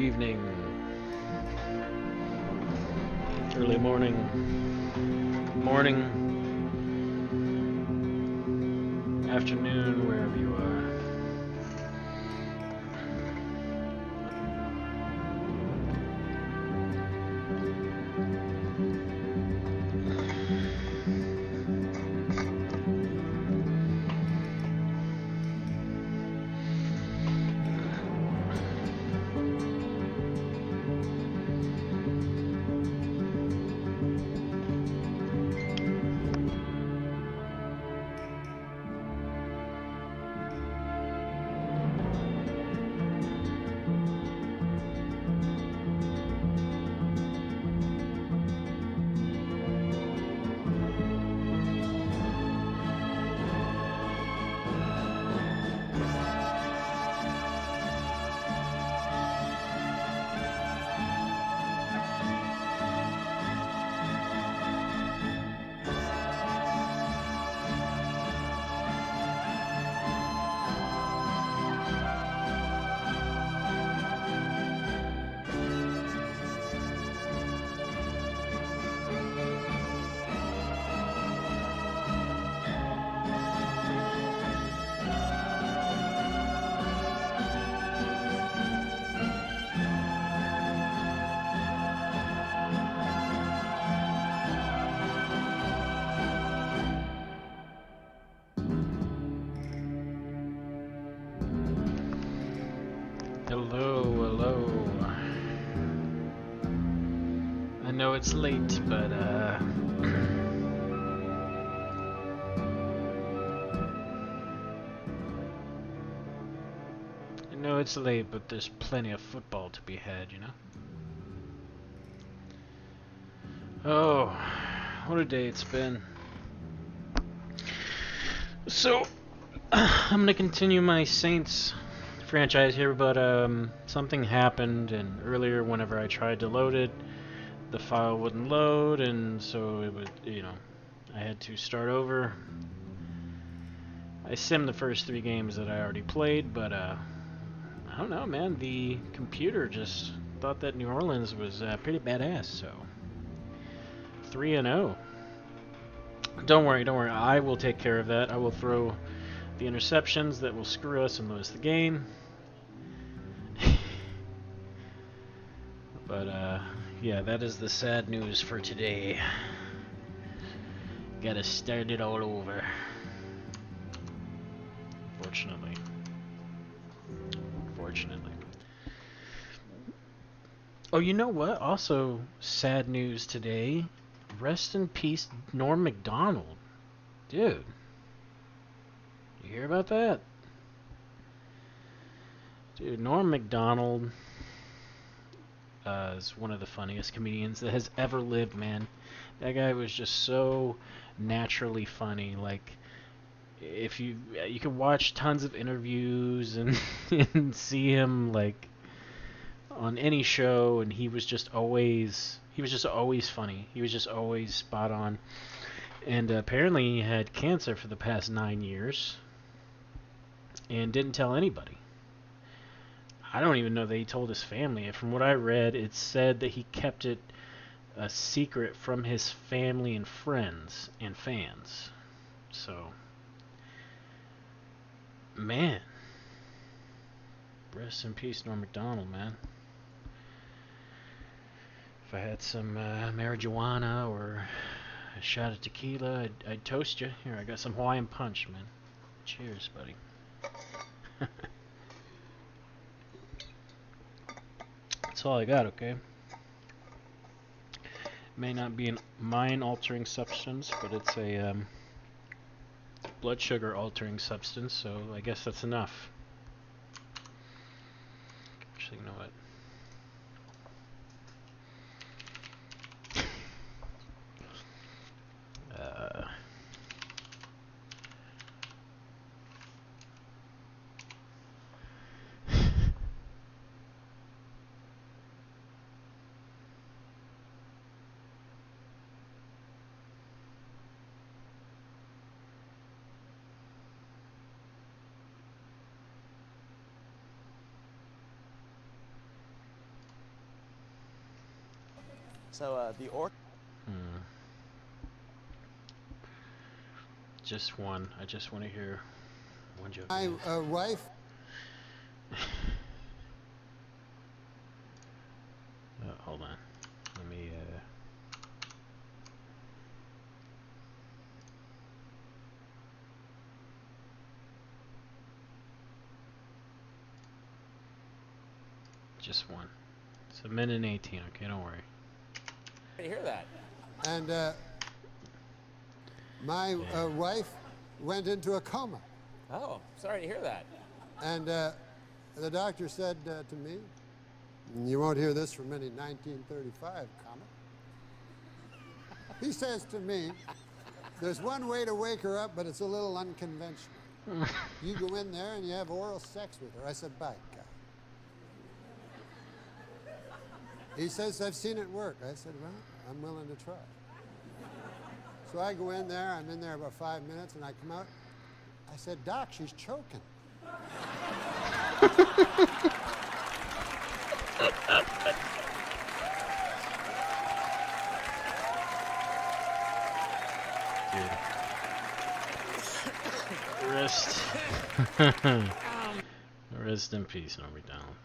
evening, early morning, afternoon, wherever you are. Hello. I know it's late, but there's plenty of football to be had, you know? Oh, what a day it's been. So, I'm gonna continue my Saints franchise here, but something happened, and earlier whenever I tried to load it, the file wouldn't load, and so it would, I had to start over. I simmed the first 3 games that I already played, but I don't know, man. The computer just thought that New Orleans was pretty badass, so 3-0. Don't worry. I will take care of that. I will throw the interceptions that will screw us and lose the game. But yeah, that is the sad news for today. Gotta start it all over. Unfortunately. Oh, you know what? Also, sad news today. Rest in peace, Norm Macdonald. Dude. You hear about that? Dude, Norm Macdonald is one of the funniest comedians that has ever lived, man. That guy was just so naturally funny. Like, if you could watch tons of interviews and, and see him like on any show, and he was just always funny. He was just always spot on. And apparently he had cancer for the past 9 years and didn't tell anybody. I don't even know that he told his family. From what I read, it said that he kept it a secret from his family and friends and fans. So, man, rest in peace, Norm Macdonald, man. If I had some marijuana or a shot of tequila, I'd toast you. Here, I got some Hawaiian Punch, man. Cheers, buddy. That's all I got, okay? May not be a mind-altering substance, but it's a blood sugar-altering substance, so I guess that's enough. Actually, you know what? So, the orc. Hmm. Just one. I just want to hear one joke. My wife. Hold on. Let me. Just one. It's a minute and 18. Okay, don't worry. I hear that. And my wife went into a coma. Oh, sorry to hear that. And the doctor said to me, you won't hear this from any 1935 comic. He says to me, there's one way to wake her up, but it's a little unconventional. You go in there and you have oral sex with her. I said, by God. He says, I've seen it work. I said, well, I'm willing to try. So I go in there, I'm in there about 5 minutes, and I come out. I said, Doc, she's choking. Rest. Rest in peace, Norby Down.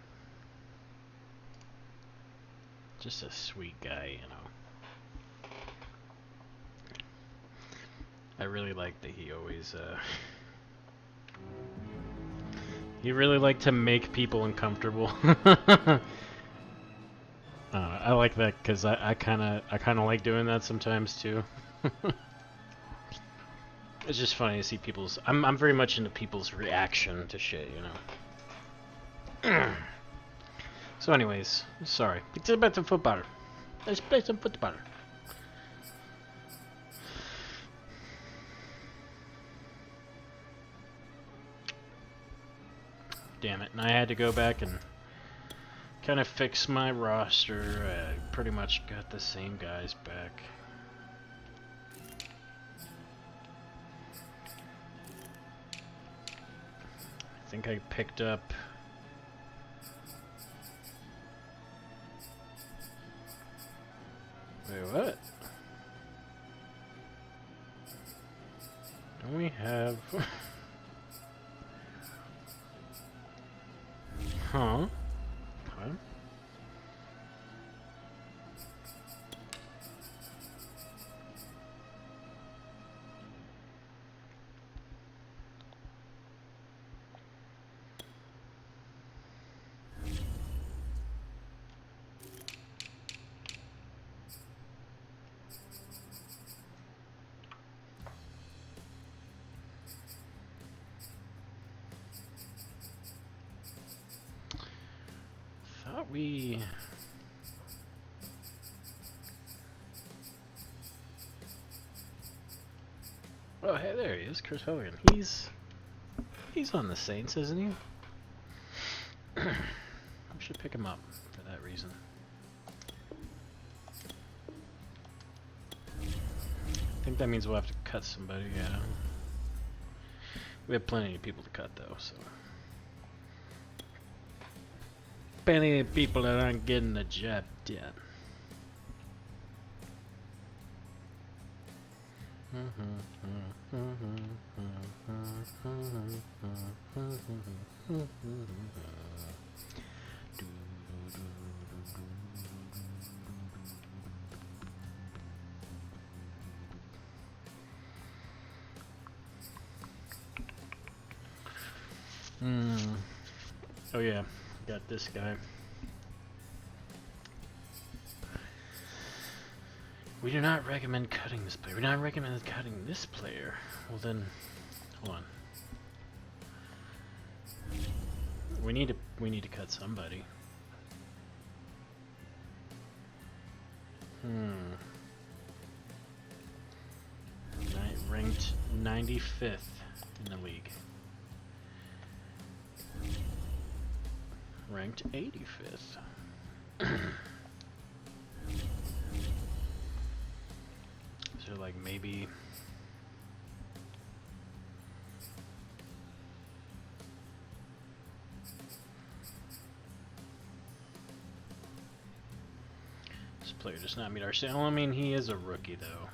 Just a sweet guy, you know. I really like that he always, he really liked to make people uncomfortable. I like that because I kind of like doing that sometimes too. It's just funny to see people's. I'm very much into people's reaction to shit, you know. So, anyways, sorry. Let's play some football. Let's play some football. Damn it! And I had to go back and kind of fix my roster. I pretty much got the same guys back. I think I picked up. Wait, what? Don't we have... Huh? Okay. Thought we... Oh, hey, there he is, Chris Hogan. He's on the Saints, isn't he? We should pick him up for that reason. I think that means we'll have to cut somebody, yeah. We have plenty of people to cut, though, so... Plenty of people that aren't getting the job done. Oh yeah, got this guy. We do not recommend cutting this player. We do not recommend cutting this player. Well then, hold on. We need to cut somebody. Ranked 95th in the league. Ranked 85th. So like maybe This player does not meet our standard. Well, I mean, he is a rookie, though.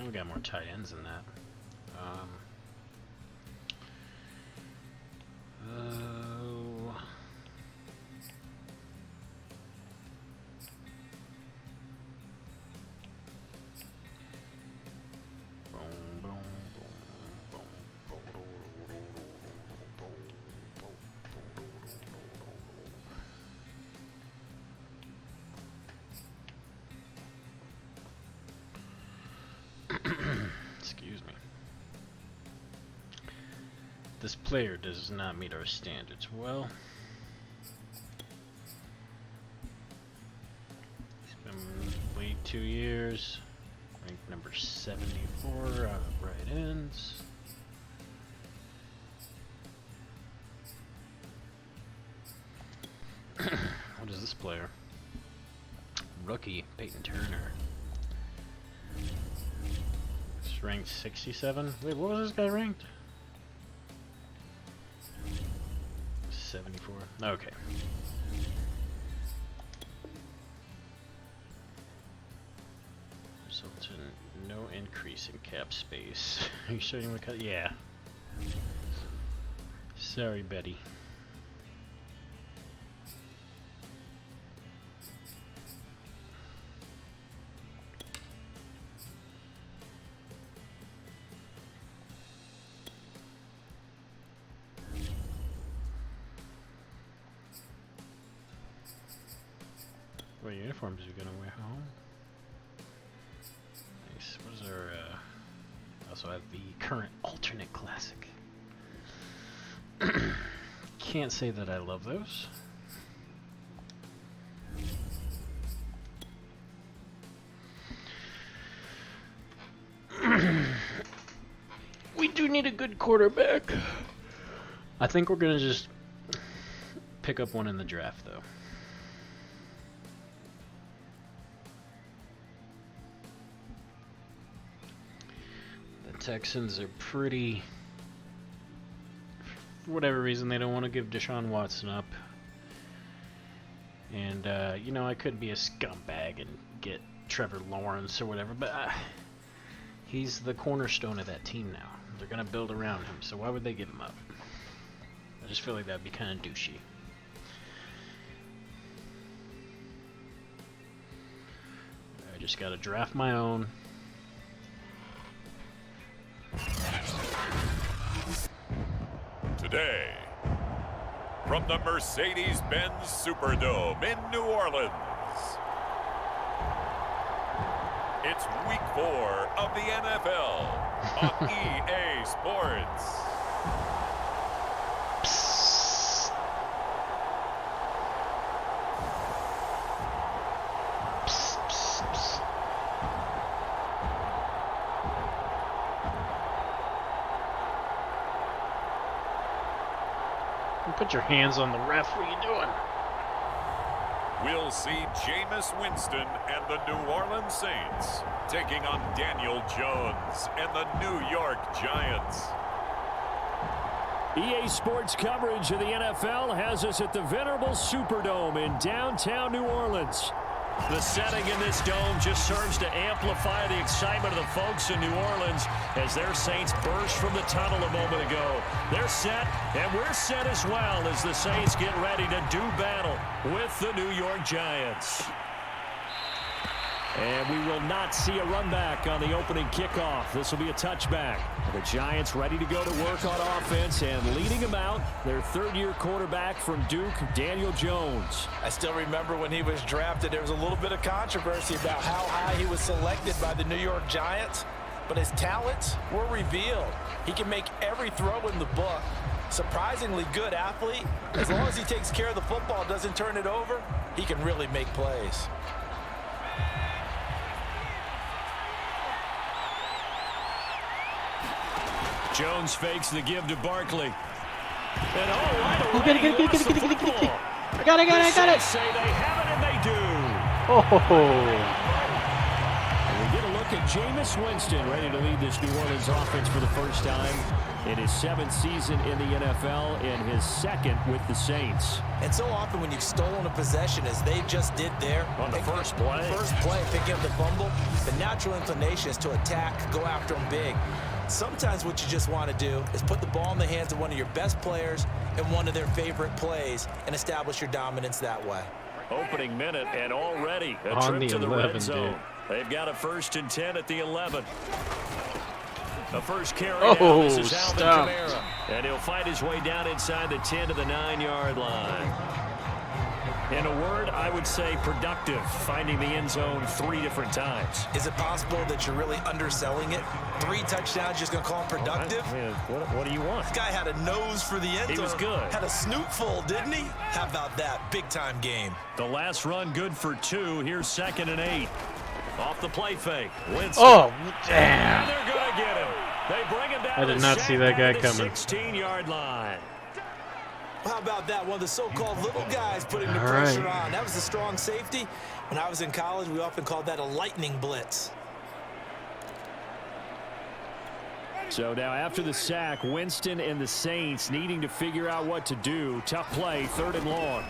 We got more tight ends than that. Excuse me. This player does not meet our standards. Well, he's been in the league 2 years, ranked number 74 out of right ends. What is this player? Rookie, Peyton Turner. He's ranked 67. Wait, what was this guy ranked? 74. Okay. Results in no increase in cap space. Are you sure you want to cut? Yeah. Sorry, Betty. What uniforms are you gonna wear home? Nice. What is our? Also have the current alternate classic. Can't say that I love those. We do need a good quarterback. I think we're gonna just pick up one in the draft, though. Texans are pretty, for whatever reason, they don't want to give Deshaun Watson up. And, you know, I could be a scumbag and get Trevor Lawrence or whatever, but he's the cornerstone of that team now. They're going to build around him, so why would they give him up? I just feel like that would be kind of douchey. I just got to draft my own. Today, from the Mercedes-Benz Superdome in New Orleans, it's Week 4 of the NFL on EA Sports. Put your hands on the ref. What are you doing? We'll see Jameis Winston and the New Orleans Saints taking on Daniel Jones and the New York Giants. EA Sports coverage of the NFL has us at the venerable Superdome in downtown New Orleans. The setting in this dome just serves to amplify the excitement of the folks in New Orleans as their Saints burst from the tunnel a moment ago. They're set, and we're set as well as the Saints get ready to do battle with the New York Giants. And we will not see a run back on the opening kickoff. This will be a touchback. The Giants ready to go to work on offense, and leading them out, their third-year quarterback from Duke, Daniel Jones. I still remember when he was drafted, there was a little bit of controversy about how high he was selected by the New York Giants, but his talents were revealed. He can make every throw in the book. Surprisingly good athlete. As long as he takes care of the football, doesn't turn it over, he can really make plays. Jones fakes the give to Barkley. And right Oh, away, get it. I got it. Say they have it, and they do. Oh. And we get a look at Jameis Winston, ready to lead this New Orleans offense for the first time in his 7th season in the NFL, and his 2nd with the Saints. And so often when you've stolen a possession, as they just did there, On the first play, picking up the fumble, the natural inclination is to attack, go after them big. Sometimes what you just want to do is put the ball in the hands of one of your best players in one of their favorite plays and establish your dominance that way. Opening minute, and already a On trip the to the 11, red zone. dude. They've got a 1st and 10 at the 11. The first carry Oh, down. This is Alvin stop. Kamara. And he'll fight his way down inside the 10 to the 9-yard line. In a word, I would say productive, finding the end zone 3 different times. Is it possible that you're really underselling it? 3 touchdowns, just going to call him productive? I mean, what do you want? This guy had a nose for the end zone. He was good. Had a snoot full, didn't he? How about that? Big-time game. The last run good for 2. Here's 2nd and 8. Off the play fake. Winston. Oh, And damn. they're going to get him. They bring him down. I did to not see that guy the coming. 16-yard line. How about that? One of the so-called little guys putting the pressure on. That was the strong safety. When I was in college, we often called that a lightning blitz. So now after the sack, Winston and the Saints needing to figure out what to do. Tough play, 3rd and long.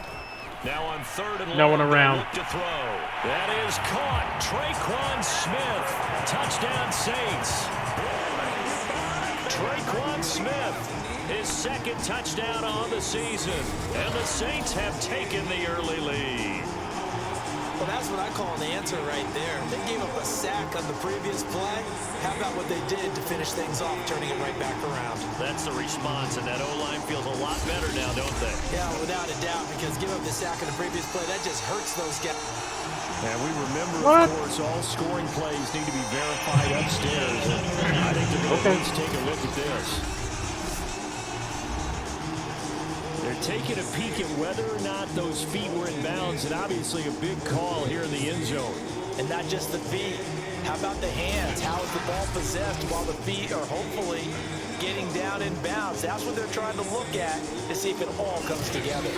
Now on 3rd and long, No one around. look to throw. That is caught. Traquan Smith. Touchdown Saints. Traquan Smith. His 2nd touchdown on the season. And the Saints have taken the early lead. Well, that's what I call an answer right there. They gave up a sack on the previous play. How about what they did to finish things off, turning it right back around? That's the response, and that O-line feels a lot better now, don't they? Yeah, without a doubt, because give up the sack on the previous play, that just hurts those guys. And we remember, of course, all scoring plays need to be verified upstairs. And I think they're going to take a look at this. They're taking a peek at whether or not those feet were in bounds, and obviously a big call here in the end zone. And not just the feet. How about the hands? How is the ball possessed while the feet are hopefully getting down in bounds? That's what they're trying to look at to see if it all comes together.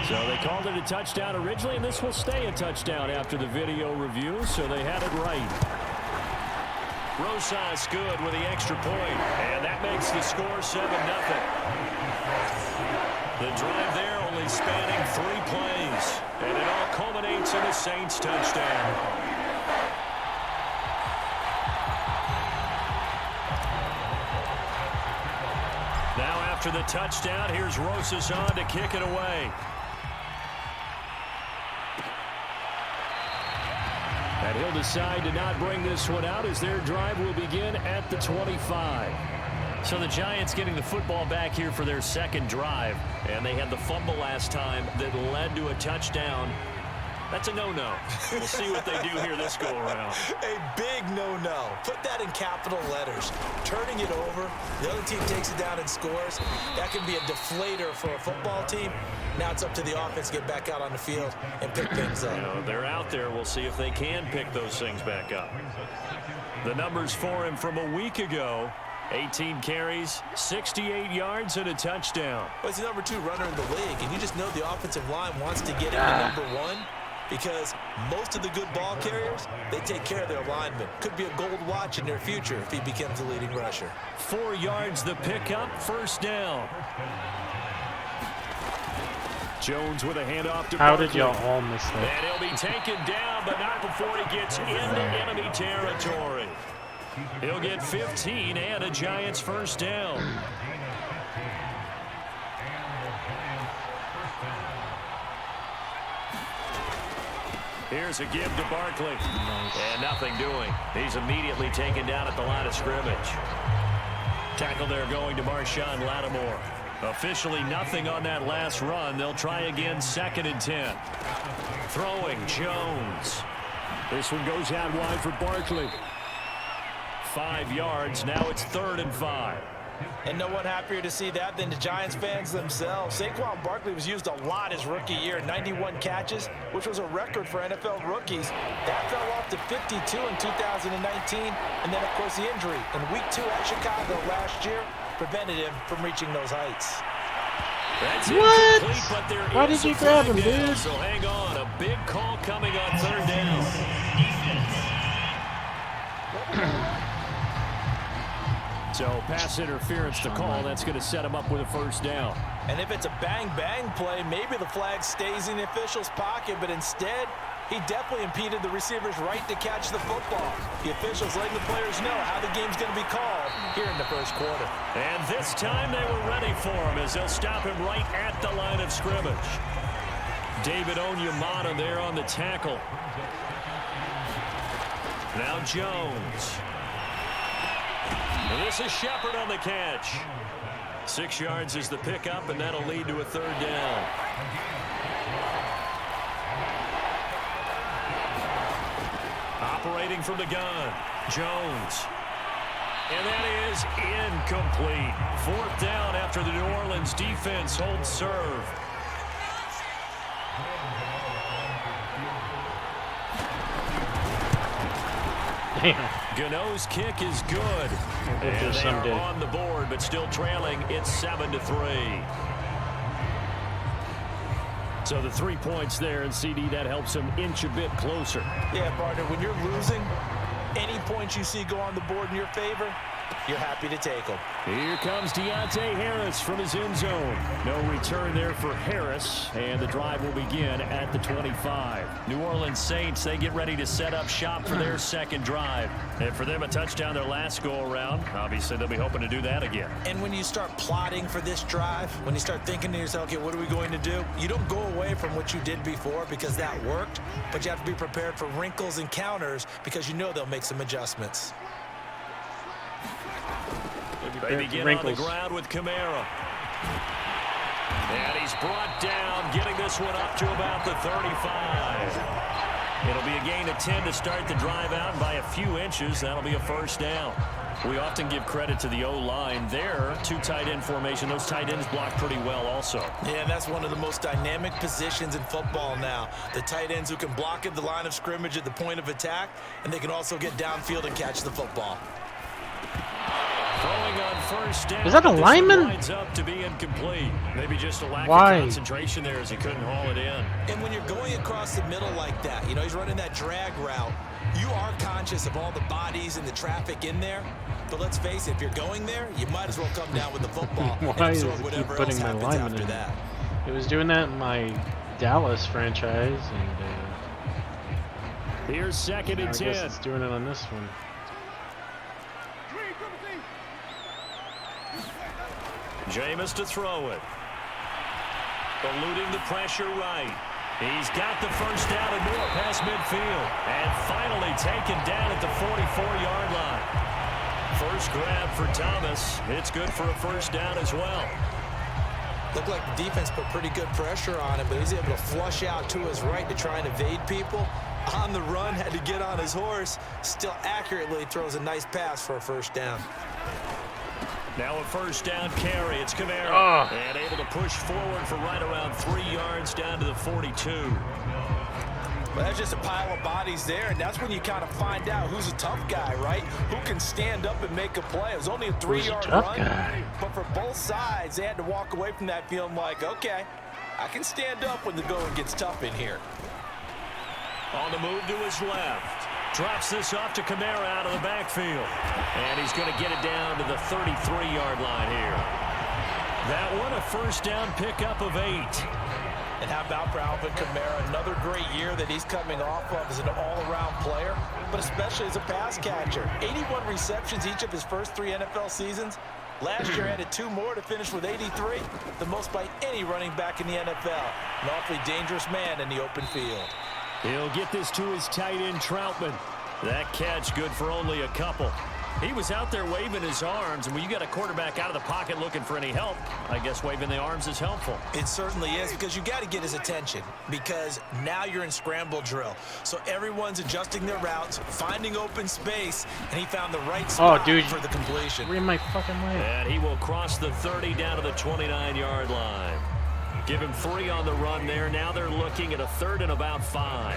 So they called it a touchdown originally, and this will stay a touchdown after the video review, so they had it right. Rosas good with the extra point, and that makes the score 7-0. The drive there only spanning 3 plays, and it all culminates in a Saints touchdown. Now after the touchdown, here's Rosas on to kick it away. And he'll decide to not bring this one out as their drive will begin at the 25. So the Giants getting the football back here for their 2nd drive. And they had the fumble last time that led to a touchdown. That's a no-no. We'll see what they do here this go-around. A big no-no. Put that in capital letters. Turning it over, the other team takes it down and scores. That can be a deflator for a football team. Now it's up to the offense to get back out on the field and pick things up. You know, they're out there. We'll see if they can pick those things back up. The numbers for him from a week ago: 18 carries, 68 yards, and a touchdown. Well, he's the #2 runner in the league, and you just know the offensive line wants to get him to #1 because most of the good ball carriers, they take care of their linemen. Could be a gold watch in their future if he becomes the leading rusher. 4 yards the pickup, 1st down. Jones with a handoff to How Barkley. did y'all all miss that? And he'll be taken down, but not before he gets into enemy territory. He'll get 15 and a Giants first down. Here's a give to Barkley. Nice. And nothing doing. He's immediately taken down at the line of scrimmage. Tackle there going to Marshawn Lattimore. Officially nothing on that last run. They'll try again, 2nd and 10. Throwing, Jones. This one goes out wide for Barkley. 5 yards. Now it's 3rd and 5. And no one happier to see that than the Giants fans themselves. Saquon Barkley was used a lot his rookie year, 91 catches, which was a record for NFL rookies. That fell off to 52 in 2019, and then, of course, the injury in Week 2 at Chicago last year prevented him from reaching those heights. That's What? incomplete, but there Why is did you a grab flag him, down, dude? So hang on. A big call coming on 3rd down. So pass interference to call. That's going to set him up with a first down. And if it's a bang-bang play, maybe the flag stays in the official's pocket, but instead, he definitely impeded the receiver's right to catch the football. The officials letting the players know how the game's going to be called here in the first quarter. And this time they were ready for him as they'll stop him right at the line of scrimmage. David Onyemata there on the tackle. Now Jones. And this is Shepard on the catch. 6 yards is the pickup, and that'll lead to a 3rd down. Operating from the gun, Jones. And that is incomplete. 4th down after the New Orleans defense holds serve. Damn. Gano's kick is good. And they are on the board, but still trailing. It's 7-3. So the 3 points there, and CD, that helps him inch a bit closer. Yeah, partner, when you're losing, any points you see go on the board in your favor, you're happy to take them. Here comes Deontay Harris from his end zone. No return there for Harris, and the drive will begin at the 25. New Orleans Saints, they get ready to set up shop for their second drive. And for them, a touchdown their last go-around. Obviously, they'll be hoping to do that again. And when you start plotting for this drive, when you start thinking to yourself, okay, what are we going to do? You don't go away from what you did before because that worked, but you have to be prepared for wrinkles and counters because you know they'll make some adjustments. They begin on the ground with Kamara. And he's brought down, getting this one up to about the 35. It'll be a gain of 10 to start the drive out, and by a few inches, that'll be a first down. We often give credit to the O-line there. 2 tight end formation. Those tight ends block pretty well also. Yeah, and that's one of the most dynamic positions in football now. The tight ends who can block at the line of scrimmage at the point of attack, and they can also get downfield and catch the football. Throwing on first down. Is that a lineman? Lines up to be incomplete. Maybe just a lack of concentration there as he couldn't haul it in. And when you're going across the middle like that, you know, he's running that drag route, you are conscious of all the bodies and the traffic in there. But let's face it, if you're going there, you might as well come down with the football and absorb whatever else happens after that. It was doing that in my Dallas franchise, and here's 2nd and 10. I guess it's doing it on this one. Jameis to throw it. Eluding the pressure right. He's got the first down and more past midfield. And finally taken down at the 44-yard line. First grab for Thomas. It's good for a first down as well. Looked like the defense put pretty good pressure on him, but he's able to flush out to his right to try and evade people. On the run, had to get on his horse. Still accurately throws a nice pass for a first down. Now a first down carry. It's Kamara. And able to push forward for right around 3 yards down to the 42. Well, that's just a pile of bodies there, and that's when you kind of find out who's a tough guy, right? Who can stand up and make a play. It was only a 3-yard run, but for both sides, they had to walk away from that feeling like, okay, I can stand up when the going gets tough in here. On the move to his left. Drops this off to Kamara out of the backfield. And he's going to get it down to the 33-yard line here. That one a first down pickup of 8. And how about for Alvin Kamara? Another great year that he's coming off of as an all-around player, but especially as a pass catcher. 81 receptions each of his first 3 NFL seasons. Last year added 2 more to finish with 83, the most by any running back in the NFL. An awfully dangerous man in the open field. He'll get this to his tight end, Troutman. That catch good for only a couple. He was out there waving his arms, and when you got a quarterback out of the pocket looking for any help, I guess waving the arms is helpful. It certainly is, because you got to get his attention, because now you're in scramble drill. So everyone's adjusting their routes, finding open space, and he found the right spot for the completion. You're in my fucking way. And he will cross the 30 down to the 29-yard line. Give him 3 on the run there. Now they're looking at a 3rd and about 5.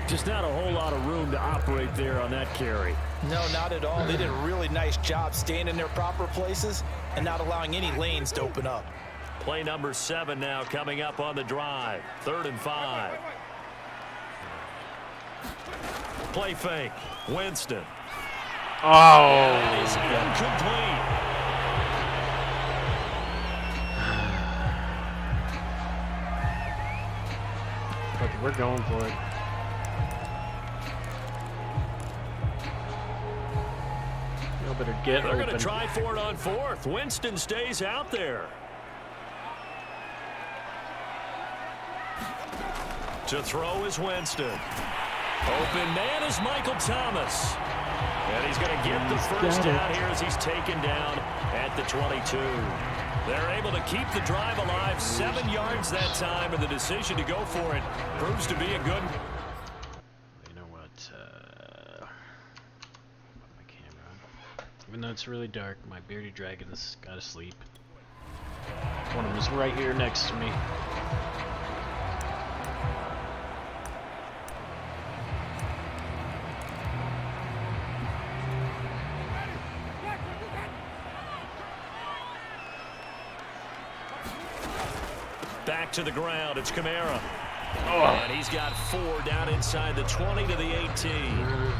Just not a whole lot of room to operate there on that carry. No, not at all. They did a really nice job staying in their proper places and not allowing any lanes to open up. Play number 7 now coming up on the drive. 3rd and 5. Play fake. Winston. Oh. That is incomplete. Okay, we're going for it. You better get They're open. going to try for it on 4th. Winston stays out there. To throw is Winston. Open man is Michael Thomas. And he's going to get the first down here as he's taken down at the 22. They're able to keep the drive alive. 7 yards that time, and the decision to go for it proves to be a good. You know what? Put my camera on. Even though it's really dark, my bearded dragon's got to sleep. One of them is right here next to me. Back to the ground. It's Kamara. And he's got 4 down inside the 20 to the 18.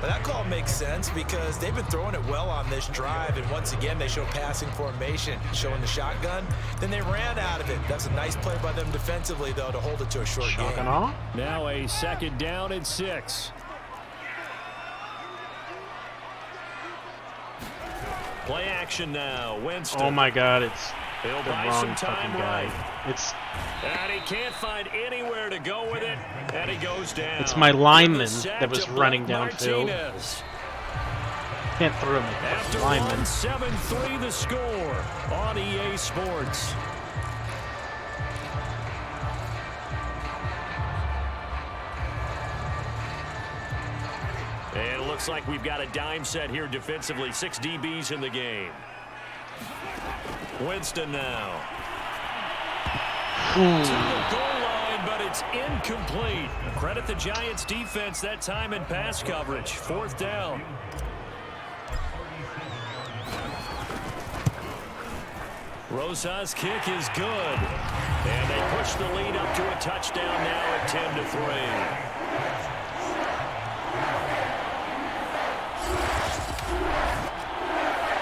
But that call makes sense because they've been throwing it well on this drive, and once again they show passing formation, showing the shotgun. Then they ran out of it. That's a nice play by them defensively, though, to hold it to a short game. Now a 2nd down and 6. Play action now. Winston. Oh my God! It's He'll the buy wrong some time fucking guy. right. It's And he can't find anywhere to go with it, and he goes down. It's my lineman Sack that was to running Blake downfield. Martinez. Can't throw him at After the lineman. 7-3 the score on EA Sports. And it looks like we've got a dime set here defensively. 6 DBs in the game. Winston now. To the goal line, but it's incomplete. Credit the Giants defense that time in pass coverage. 4th down. Rosa's kick is good. And they push the lead up to a touchdown now at 10-3.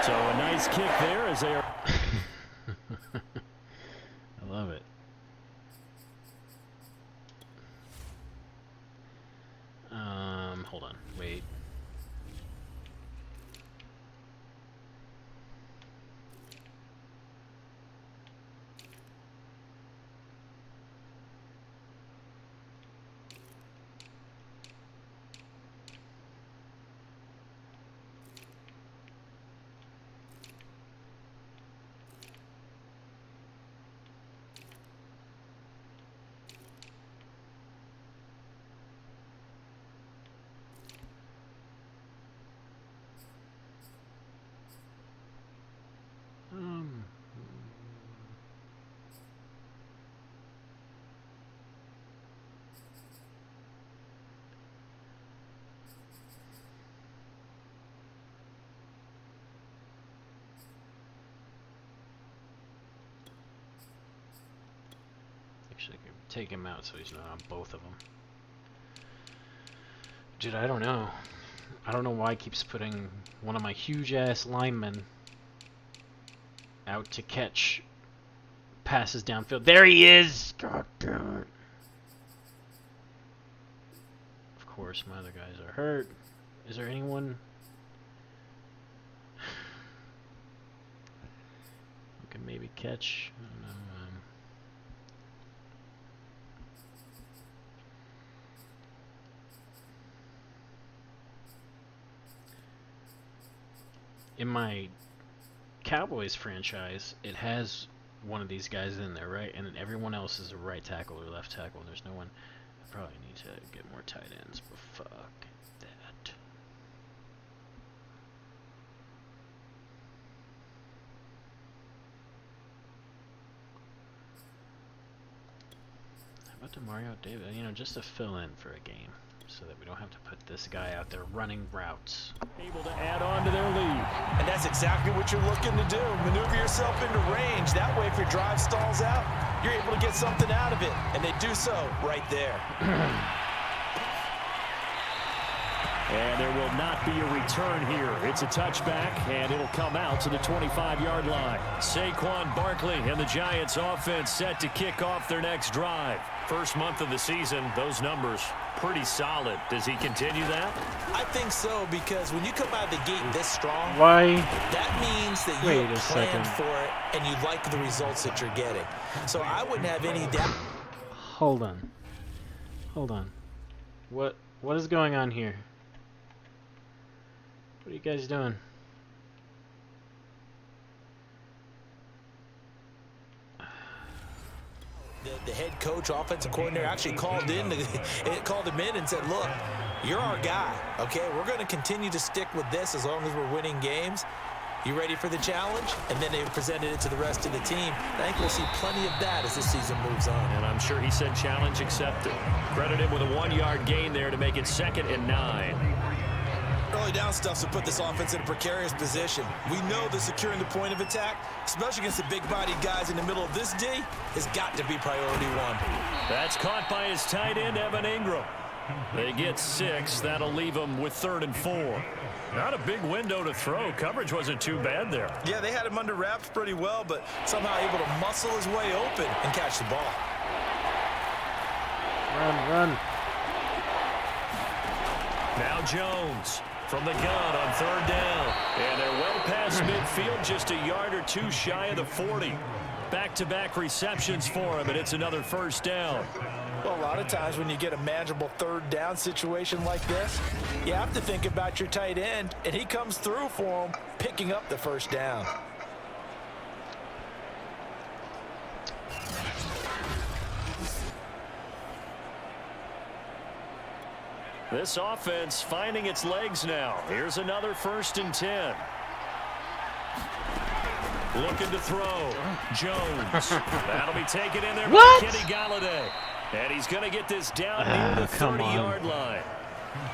So a nice kick there as they are. I love it. Hold on. Wait. Actually, I could take him out so he's not on both of them. Dude, I don't know. I don't know why he keeps putting one of my huge-ass linemen out to catch passes downfield. There he is! God damn it. Of course, my other guys are hurt. Is there anyone who can maybe catch? I don't know. In my Cowboys franchise, it has one of these guys in there, right? And then everyone else is a right tackle or left tackle. There's no one. I probably need to get more tight ends, but fuck that. How about DeMario Davis? You know, just to fill in for a game, so that we don't have to put this guy out there running routes. Able to add on to their lead. And that's exactly what you're looking to do. Maneuver yourself into range. That way, if your drive stalls out, you're able to get something out of it. And they do so right there. And there will not be a return here. It's a touchback, and it'll come out to the 25-yard line. Saquon Barkley and the Giants offense set to kick off their next drive. First month of the season, those numbers pretty solid. Does he continue that? I think so, because when you come out of the gate this strong, Why? that means that you have planned for it and you like the results that you're getting. So I wouldn't have any doubt. Hold on. Hold on. What is going on here? What are you guys doing? The head coach, offensive coordinator, actually called him in and said, look, you're our guy, okay? We're going to continue to stick with this as long as we're winning games. You ready for the challenge? And then they presented it to the rest of the team. I think we'll see plenty of that as this season moves on. And I'm sure he said challenge accepted. Credit him with a 1-yard gain there to make it 2nd and 9. Early down stuffs will put this offense in a precarious position. We know that securing the point of attack, especially against the big-bodied guys in the middle of this D, has got to be priority 1. That's caught by his tight end, Evan Ingram. They get 6. That'll leave them with 3rd and 4. Not a big window to throw. Coverage wasn't too bad there. Yeah, they had him under wraps pretty well, but somehow able to muscle his way open and catch the ball. Run. Now Jones from the gun on 3rd down. And they're well past midfield, just a yard or 2 shy of the 40. Back-to-back receptions for him, and it's another 1st down. Well, a lot of times when you get a manageable 3rd down situation like this, you have to think about your tight end, and he comes through for him, picking up the 1st down. This offense finding its legs now. Here's another 1st and 10. Looking to throw. Jones. That'll be taken in there by Kenny Galladay. And he's going to get this down near the 30-yard line.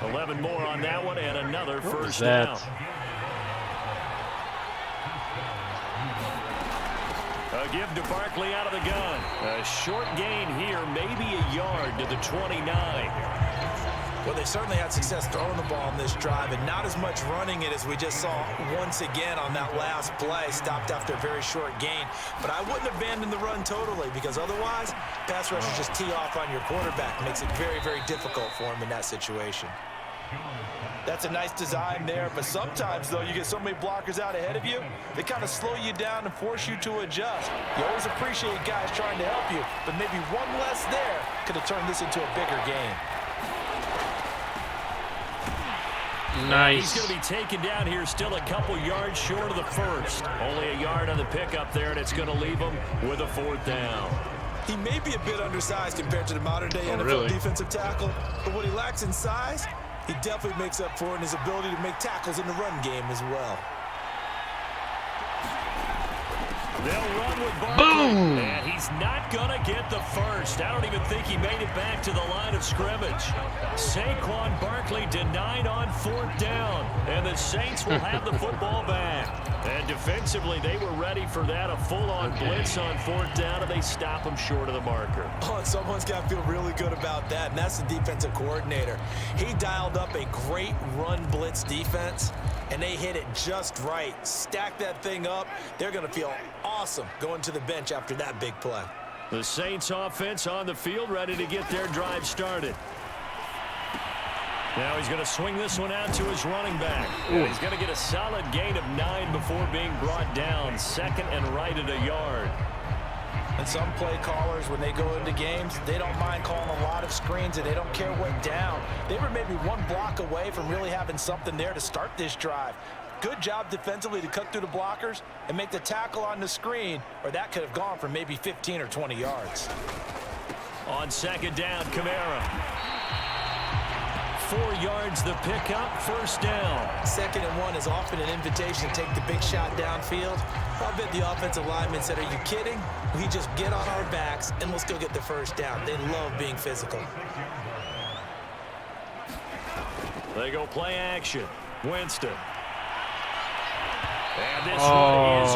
11 more on that one and another 1st down. A give to Barkley out of the gun. A short gain here, maybe a yard to the 29. Well, they certainly had success throwing the ball on this drive and not as much running it as we just saw once again on that last play. Stopped after a very short gain. But I wouldn't abandon the run totally, because otherwise, pass rushers just tee off on your quarterback. It makes it very, very difficult for him in that situation. That's a nice design there, but sometimes, though, you get so many blockers out ahead of you, they kind of slow you down and force you to adjust. You always appreciate guys trying to help you, but maybe one less there could have turned this into a bigger game. Nice. He's going to be taken down here, still a couple yards short of the 1st. Only a yard on the pickup there, and it's going to leave him with a 4th down. He may be a bit undersized compared to the modern-day NFL defensive tackle, but what he lacks in size, he definitely makes up for it in his ability to make tackles in the run game as well. They'll run with Barkley. Boom! And he's not going to get the 1st. I don't even think he made it back to the line of scrimmage. Saquon Barkley denied on 4th down. And the Saints will have the football back. And defensively, they were ready for that. A full-on blitz on 4th down, and they stop him short of the marker. Oh, and someone's got to feel really good about that, and that's the defensive coordinator. He dialed up a great run blitz defense, and they hit it just right. Stack that thing up. They're going to feel awesome awesome going to the bench after that big play. The Saints offense on the field, ready to get their drive started. Now he's going to swing this one out to his running back. And he's going to get a solid gain of 9 before being brought down. Second and right at a yard. And some play callers, when they go into games, they don't mind calling a lot of screens, and they don't care what down. They were maybe one block away from really having something there to start this drive. Good job defensively to cut through the blockers and make the tackle on the screen, or that could have gone for maybe 15 or 20 yards. On second down, Kamara. 4 yards the pickup, first down. 2nd and 1 is often an invitation to take the big shot downfield. I bet the offensive lineman said, are you kidding? We just get on our backs and let's go get the first down. They love being physical. They go play action. Winston. And this one is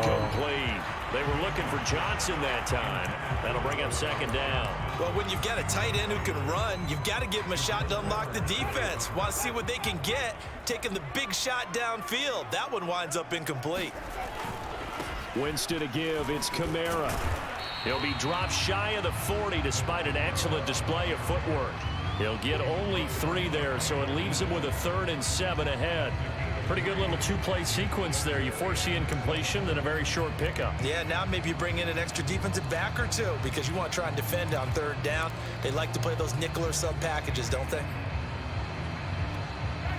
incomplete. They were looking for Johnson that time. That'll bring up second down. Well, when you've got a tight end who can run, you've got to give him a shot to unlock the defense. Want to see what they can get, taking the big shot downfield. That one winds up incomplete. Winston to give. It's Kamara. He'll be dropped shy of the 40 despite an excellent display of footwork. He'll get only 3 there, so it leaves him with a 3rd and 7 ahead. Pretty good little 2-play sequence there. You force the incompletion, then a very short pickup. Yeah, now maybe you bring in an extra defensive back or 2 because you want to try and defend on 3rd down. They like to play those nickel or sub packages, don't they?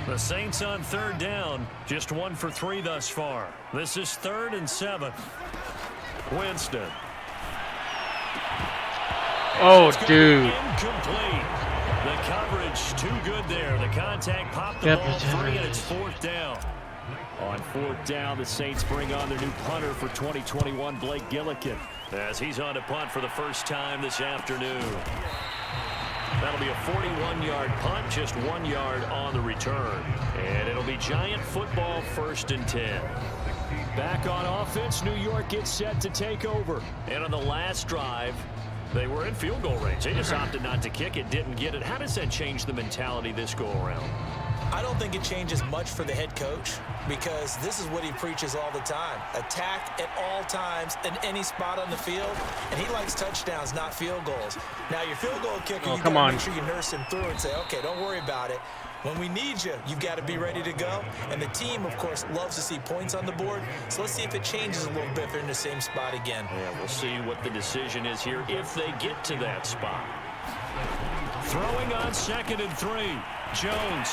The Saints on 3rd down, just 1 for 3 thus far. This is 3rd and 7. Winston. Oh, dude. Incomplete. The coverage too good there. The contact popped the ball free, and it's 4th down. On 4th down, the Saints bring on their new punter for 2021, Blake Gillikin, as he's on to punt for the first time this afternoon. That'll be a 41-yard punt, just 1 yard on the return. And it'll be Giant football, 1st and 10. Back on offense, New York gets set to take over. And on the last drive, they were in field goal range. They just opted not to kick it, didn't get it. How does that change the mentality this go-around? I don't think it changes much for the head coach because this is what he preaches all the time. Attack at all times in any spot on the field, and he likes touchdowns, not field goals. Now, your field goal kicker, you got to make sure you nurse him through and say, okay, don't worry about it. When we need you, you've got to be ready to go. And the team, of course, loves to see points on the board. So let's see if it changes a little bit if they're in the same spot again. Yeah, we'll see what the decision is here if they get to that spot. Throwing on 2nd and 3. Jones.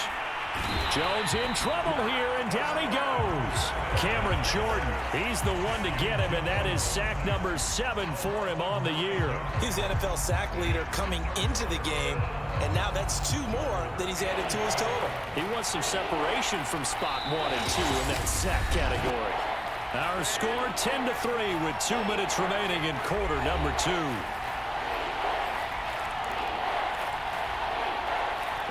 Jones in trouble here, and down he goes. Cameron Jordan, he's the one to get him, and that is sack number 7 for him on the year. He's the NFL sack leader coming into the game, and now that's 2 more that he's added to his total. He wants some separation from spot 1 and 2 in that sack category. Our score 10-3 with 2 minutes remaining in quarter number 2.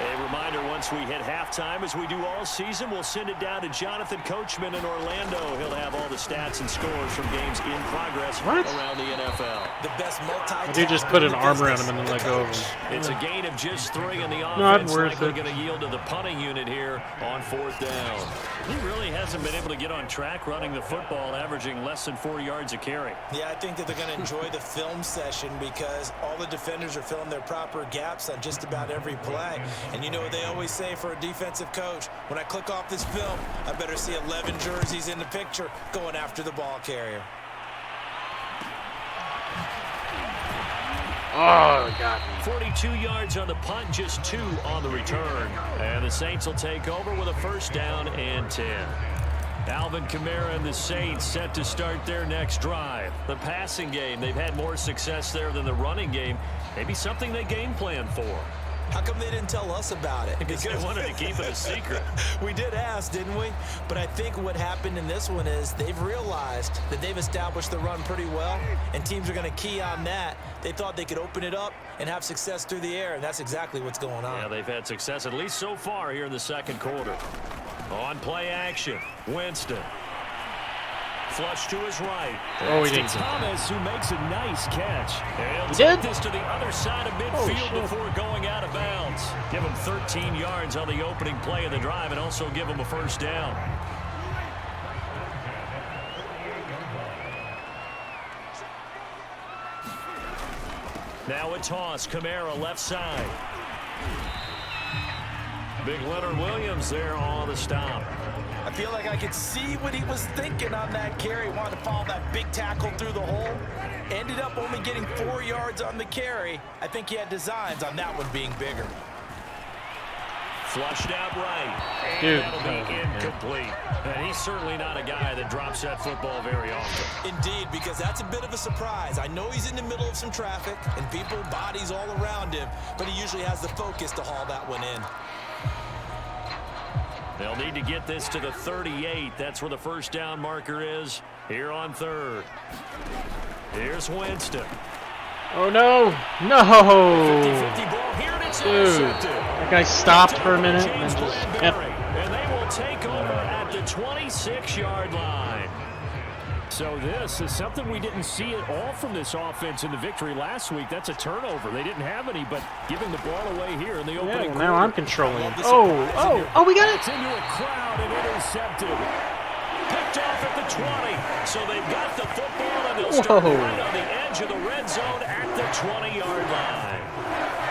A reminder, once we hit halftime, as we do all season, we'll send it down to Jonathan Coachman in Orlando. He'll have all the stats and scores from games in progress around the NFL. The best multi-talented. They just put an arm around him and then let go of him. It's a gain of just 3, and the offense likely going to yield to the punting unit here on 4th down. He really hasn't been able to get on track running the football, averaging less than 4 yards a carry. Yeah, I think that they're going to enjoy the film session because all the defenders are filling their proper gaps on just about every play. And you know what they always say for a defensive coach? When I click off this film, I better see 11 jerseys in the picture going after the ball carrier. Oh, God. 42 yards on the punt, just 2 on the return. And the Saints will take over with a 1st down and 10. Alvin Kamara and the Saints set to start their next drive. The passing game, they've had more success there than the running game. Maybe something they game plan for. How come they didn't tell us about it? Because they wanted to keep it a secret. We did ask, didn't we? But I think what happened in this one is they've realized that they've established the run pretty well, and teams are going to key on that. They thought they could open it up and have success through the air, and that's exactly what's going on. Yeah, they've had success, at least so far here in the 2nd quarter. On play action, Winston. Flush to his right. Oh, he didn't. Thomas, who makes a nice catch. And He take did? this to the other side of midfield before going out of bounds. Give him 13 yards on the opening play of the drive and also give him a 1st down. Now a toss. Kamara left side. Big Leonard Williams there on the stop. I feel like I could see what he was thinking on that carry. Wanted to follow that big tackle through the hole. Ended up only getting 4 yards on the carry. I think he had designs on that one being bigger. Flushed out right. Dude. And that'll be incomplete. And he's certainly not a guy that drops that football very often. Indeed, because that's a bit of a surprise. I know he's in the middle of some traffic and people, bodies all around him, but he usually has the focus to haul that one in. They'll need to get this to the 38. That's where the first down marker is here on third. Here's Winston. Oh, no. No. 50-50 ball here, and it's Dude. intercepted. That guy stopped for a minute and James then just Bradbury, kept. and they will take over at the 26-yard line. So this is something we didn't see at all from this offense in the victory last week. That's a turnover. They didn't have any, but giving the ball away here in the opening Yeah, well, quarter. now I'm controlling. Oh, we got it. It's into a crowd and intercepted. Picked off at the 20. So they've got the football, and they'll start right on the edge of the red zone at the 20-yard line.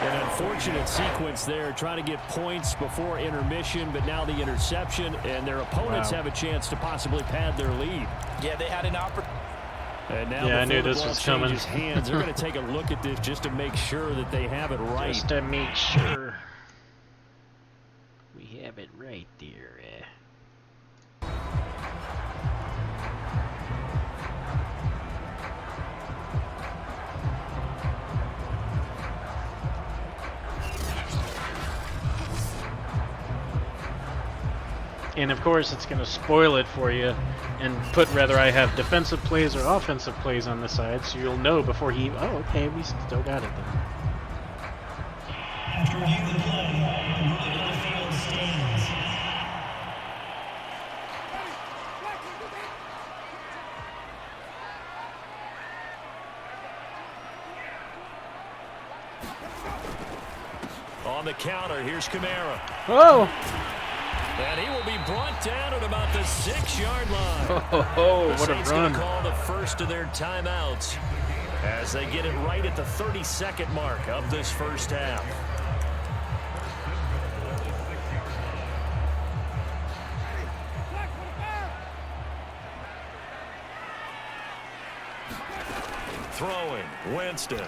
An unfortunate sequence there, trying to get points before intermission, but now the interception, and their opponents have a chance to possibly pad their lead. Yeah, they had an opportunity. And now Yeah, I knew before the this ball was coming. changes hands, they're going to take a look at this just to make sure that they have it right. Just to make sure we have it right there. And of course, it's going to spoil it for you and put whether I have defensive plays or offensive plays on the side, so you'll know before he. Oh, okay, we still got it then. After reviewing the play, the ruling on the field stands. On the counter, here's Kamara. Oh! And he will be brought down at about the 6-yard line. Oh, The what a Saints run. gonna call the first of their timeouts as they get it right at the 32nd mark of this first half. Throwing, Winston.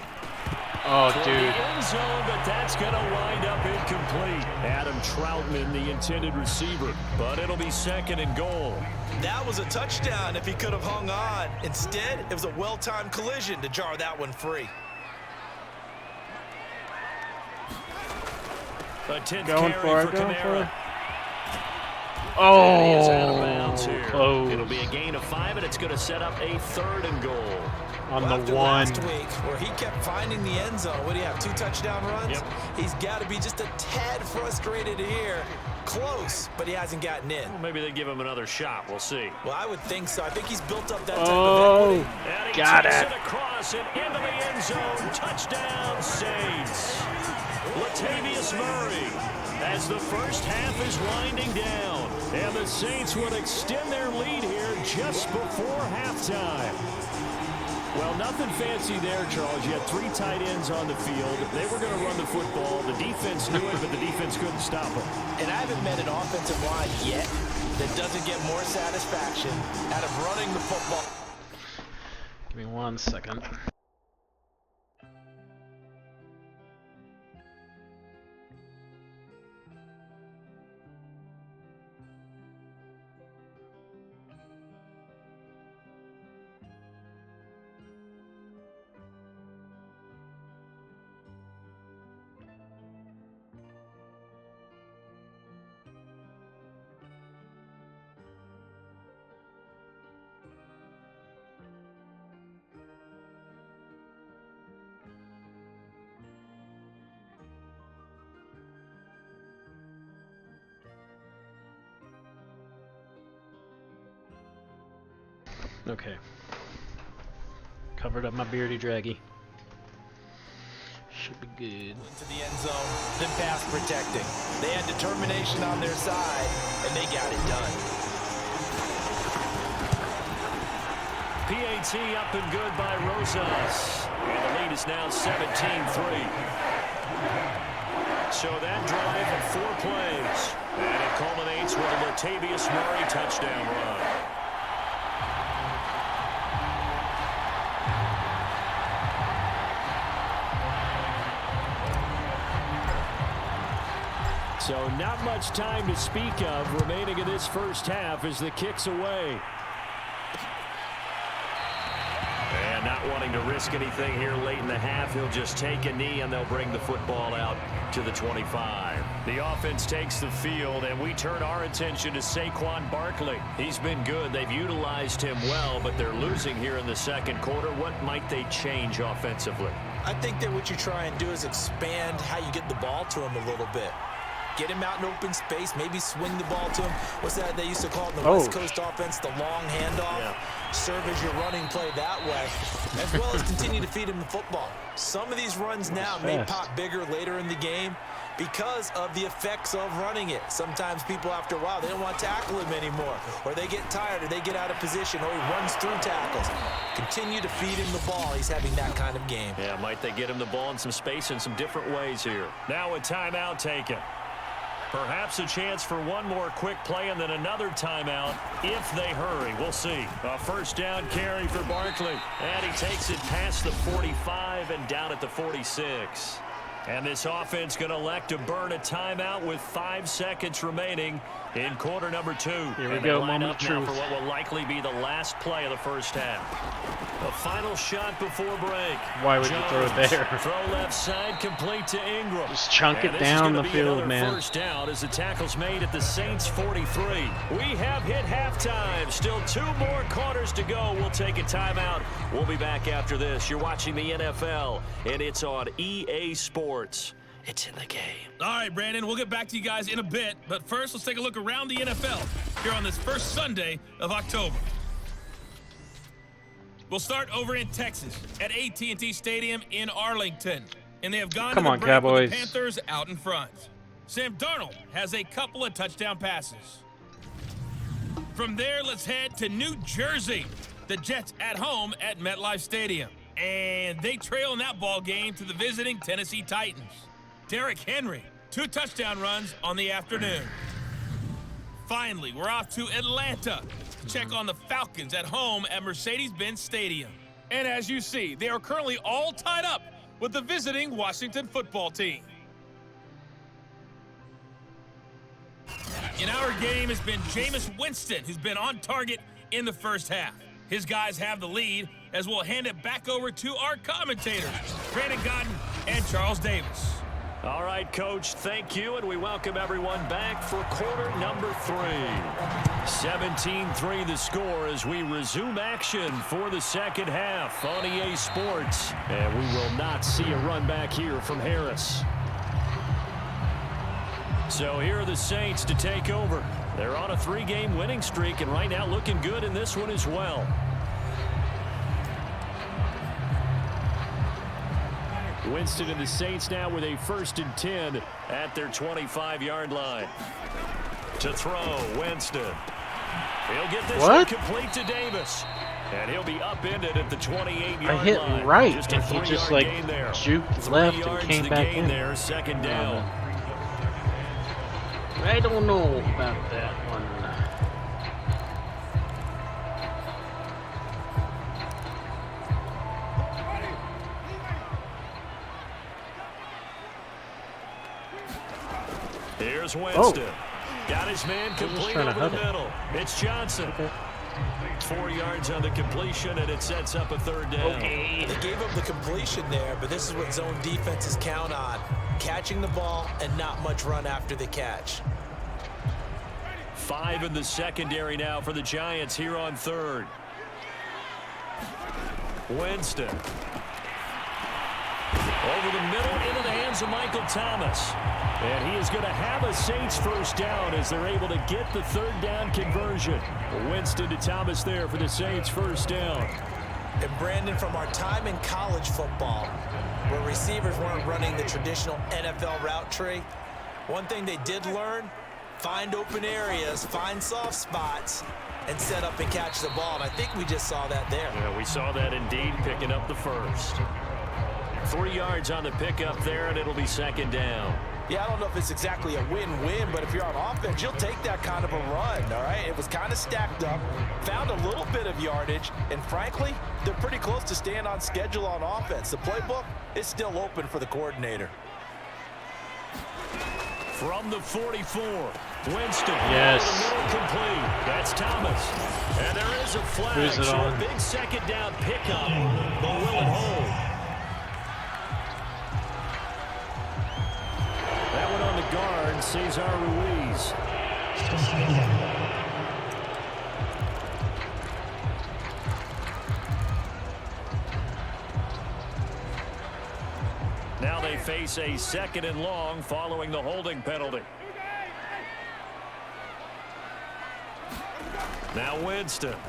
Oh, Toward dude. the end zone, but that's going to wind up incomplete. Adam Troutman, the intended receiver, But it'll be second and goal. That was a touchdown if he could have hung on. Instead, it was a well-timed collision to jar that one free. A 10th Going carry for it, for going Kamara. for it. And he is out of bounds Oh, here. close. It'll be a gain of 5, and it's going to set up a 3rd and goal. On Well, the after one. last week, where he kept finding the end zone, what do you have, 2 touchdown runs? Yep. He's got to be just a tad frustrated here. Close, but he hasn't gotten in. Well, maybe they give him another shot. We'll see. Well, I would think so. I think he's built up that type of Oh, equity. And he got takes it. across and into the end zone. Touchdown, Saints. Latavius Murray, as the first half is winding down. and the Saints would extend their lead here just before halftime. Well, nothing fancy there, Charles. You had 3 tight ends on the field. They were going to run the football. The defense knew it, but the defense couldn't stop them. And I haven't met an offensive line yet that doesn't get more satisfaction out of running the football. Give me 1 second. Okay. Covered up my beardy draggy. Should be good. Into the end zone, then pass protecting. They had determination on their side, and they got it done. PAT up and good by Rosas. And the lead is now 17-3. So that drive of 4 plays. And it culminates with a Latavius Murray touchdown run. So not much time to speak of remaining in this first half as the kick's away. And not wanting to risk anything here late in the half, he'll just take a knee and they'll bring the football out to the 25. The offense takes the field, and we turn our attention to Saquon Barkley. He's been good. They've utilized him well, but they're losing here in the second quarter. What might they change offensively? I think that what you try and do is expand how you get the ball to him a little bit. Get him out in open space, maybe swing the ball to him. What's that they used to call it in the West Coast offense, the long handoff? Yeah. Serve as your running play that way, as well as continue to feed him the football. Some of these runs now may pop bigger later in the game because of the effects of running it. Sometimes people, after a while, they don't want to tackle him anymore, or they get tired, or they get out of position, or he runs through tackles. Continue to feed him the ball. He's having that kind of game. Yeah, might they get him the ball in some space in some different ways here. Now a timeout taken. Perhaps a chance for one more quick play and then another timeout if they hurry. We'll see. A first down carry for Barkley. And he takes it past the 45 and down at the 46. And this offense going to elect to burn a timeout with 5 seconds remaining in quarter number 2. Here we go, moment of now truth. for what will likely be the last play of the first half. The final shot before break. Why would you throw it there? Throw left side complete to Ingram. Just chunk it down the field, man. First down as the tackle's made at the Saints 43. We have hit halftime. Still 2 more quarters to go. We'll take a timeout. We'll be back after this. You're watching the NFL, and it's on EA Sports. It's in the game. All right, Brandon, we'll get back to you guys in a bit. But first, let's take a look around the NFL here on this first Sunday of October. We'll start over in Texas at AT&T Stadium in Arlington. And they have gone to the break with the Panthers out in front. Sam Darnold has a couple of touchdown passes. From there, let's head to New Jersey. The Jets at home at MetLife Stadium. And they trail in that ball game to the visiting Tennessee Titans. Derrick Henry, 2 touchdown runs on the afternoon. Finally, we're off to Atlanta to check on the Falcons at home at Mercedes-Benz Stadium. And as you see, they are currently all tied up with the visiting Washington football team. In our game has been Jameis Winston, who's been on target in the first half. His guys have the lead, as we'll hand it back over to our commentators, Brandon Godden and Charles Davis. All right, Coach, thank you, and we welcome everyone back for quarter number 3. 17-3 the score as we resume action for the second half on EA Sports. And we will not see a run back here from Harris. So here are the Saints to take over. They're on a 3-game winning streak, and right now looking good in this one as well. Winston and the Saints now with a 1st and 10 at their 25-yard line. To throw, Winston. He'll get this one complete to Davis. And he'll be upended at the 28-yard line. I hit right, and he just like juked left and came back in. There, second down. I don't know about that one. Here's Winston. Got his man complete over the middle. It's Johnson. 4 yards on the completion, and it sets up a 3rd down. They gave up the completion there, but this is what zone defenses count on. Catching the ball and not much run after the catch. 5 in the secondary now for the Giants here on 3rd. Winston. Over the middle into the hands of Michael Thomas. And he is going to have a Saints first down as they're able to get the 3rd down conversion. Winston to Thomas there for the Saints first down. And Brandon, from our time in college football, where receivers weren't running the traditional NFL route tree, one thing they did learn, find open areas, find soft spots, and set up and catch the ball. And I think we just saw that there. Yeah, we saw that indeed, picking up the first. 3 yards on the pickup there, and it'll be second down. Yeah, I don't know if it's exactly a win-win, but if you're on offense, you'll take that kind of a run, all right? It was kind of stacked up, found a little bit of yardage, and frankly, they're pretty close to staying on schedule on offense. The playbook is still open for the coordinator. From the 44, Winston. Yes. Complete. That's Thomas. And there is a flag. Who's it so on? a big second down pickup, but will it hold? That one on the guard, Cesar Ruiz. Now they face a 2nd and long following the holding penalty. Now Winston. It's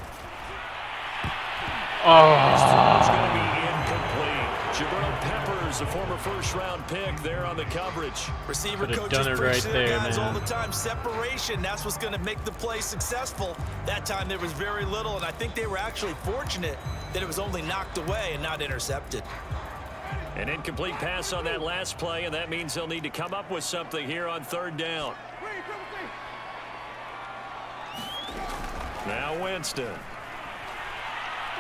going to be incomplete. Jabril Peppers, a former first-round pick, there on the coverage. Receiver Could've coaches done it preach right to there, their guys man. all the time. Separation, that's what's going to make the play successful. That time there was very little, and I think they were actually fortunate that it was only knocked away and not intercepted. An incomplete pass on that last play, and that means they'll need to come up with something here on 3rd down. Now Winston.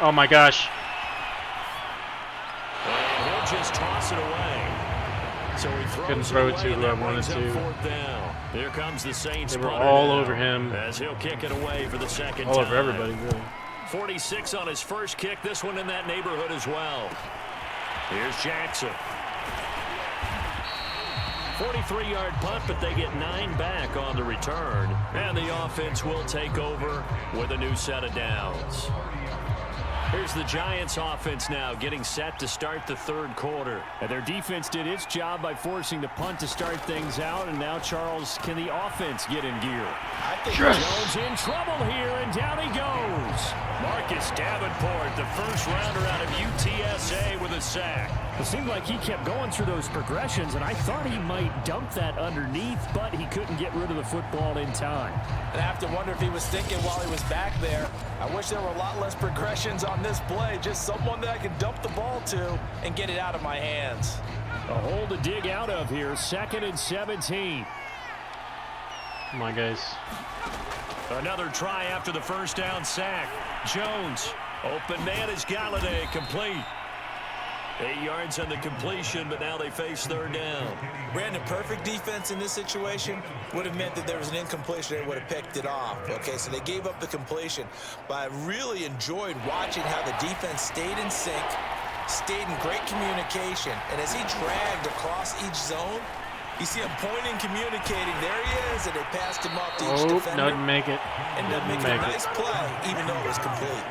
Oh my gosh. And he'll just toss it away. So he throws Couldn't throw it away, to and who I that wanted brings up to. 4th down. Here comes the Saints. They were punter all now, over him. as he'll kick it away for the 2nd time. All over everybody, really. 46 on his first kick. This one in that neighborhood as well. Here's Jackson. 43-yard punt, but they get 9 back on the return. And the offense will take over with a new set of downs. Here's the Giants offense now getting set to start the 3rd quarter. And their defense did its job by forcing the punt to start things out. And now, Charles, can the offense get in gear? I think Jones in trouble here, and down he goes. Marcus Davenport, the first rounder out of UTSA, with a sack. It seemed like he kept going through those progressions, and I thought he might dump that underneath, but he couldn't get rid of the football in time. And I have to wonder if he was thinking while he was back there, I wish there were a lot less progressions on this play, just someone that I could dump the ball to and get it out of my hands. A hole to dig out of here, 2nd and 17. Come on, guys. Another try after the first down sack. Jones, open man is Galladay, complete. 8 yards on the completion, but now they face 3rd down. Brandon, perfect defense in this situation would have meant that there was an incompletion. They would have picked it off. Okay, so they gave up the completion. But I really enjoyed watching how the defense stayed in sync, stayed in great communication. And as he dragged across each zone, you see him pointing, communicating. There he is, and they passed him off to each defender. Didn't make it. Ended up making a nice play, even though it was complete.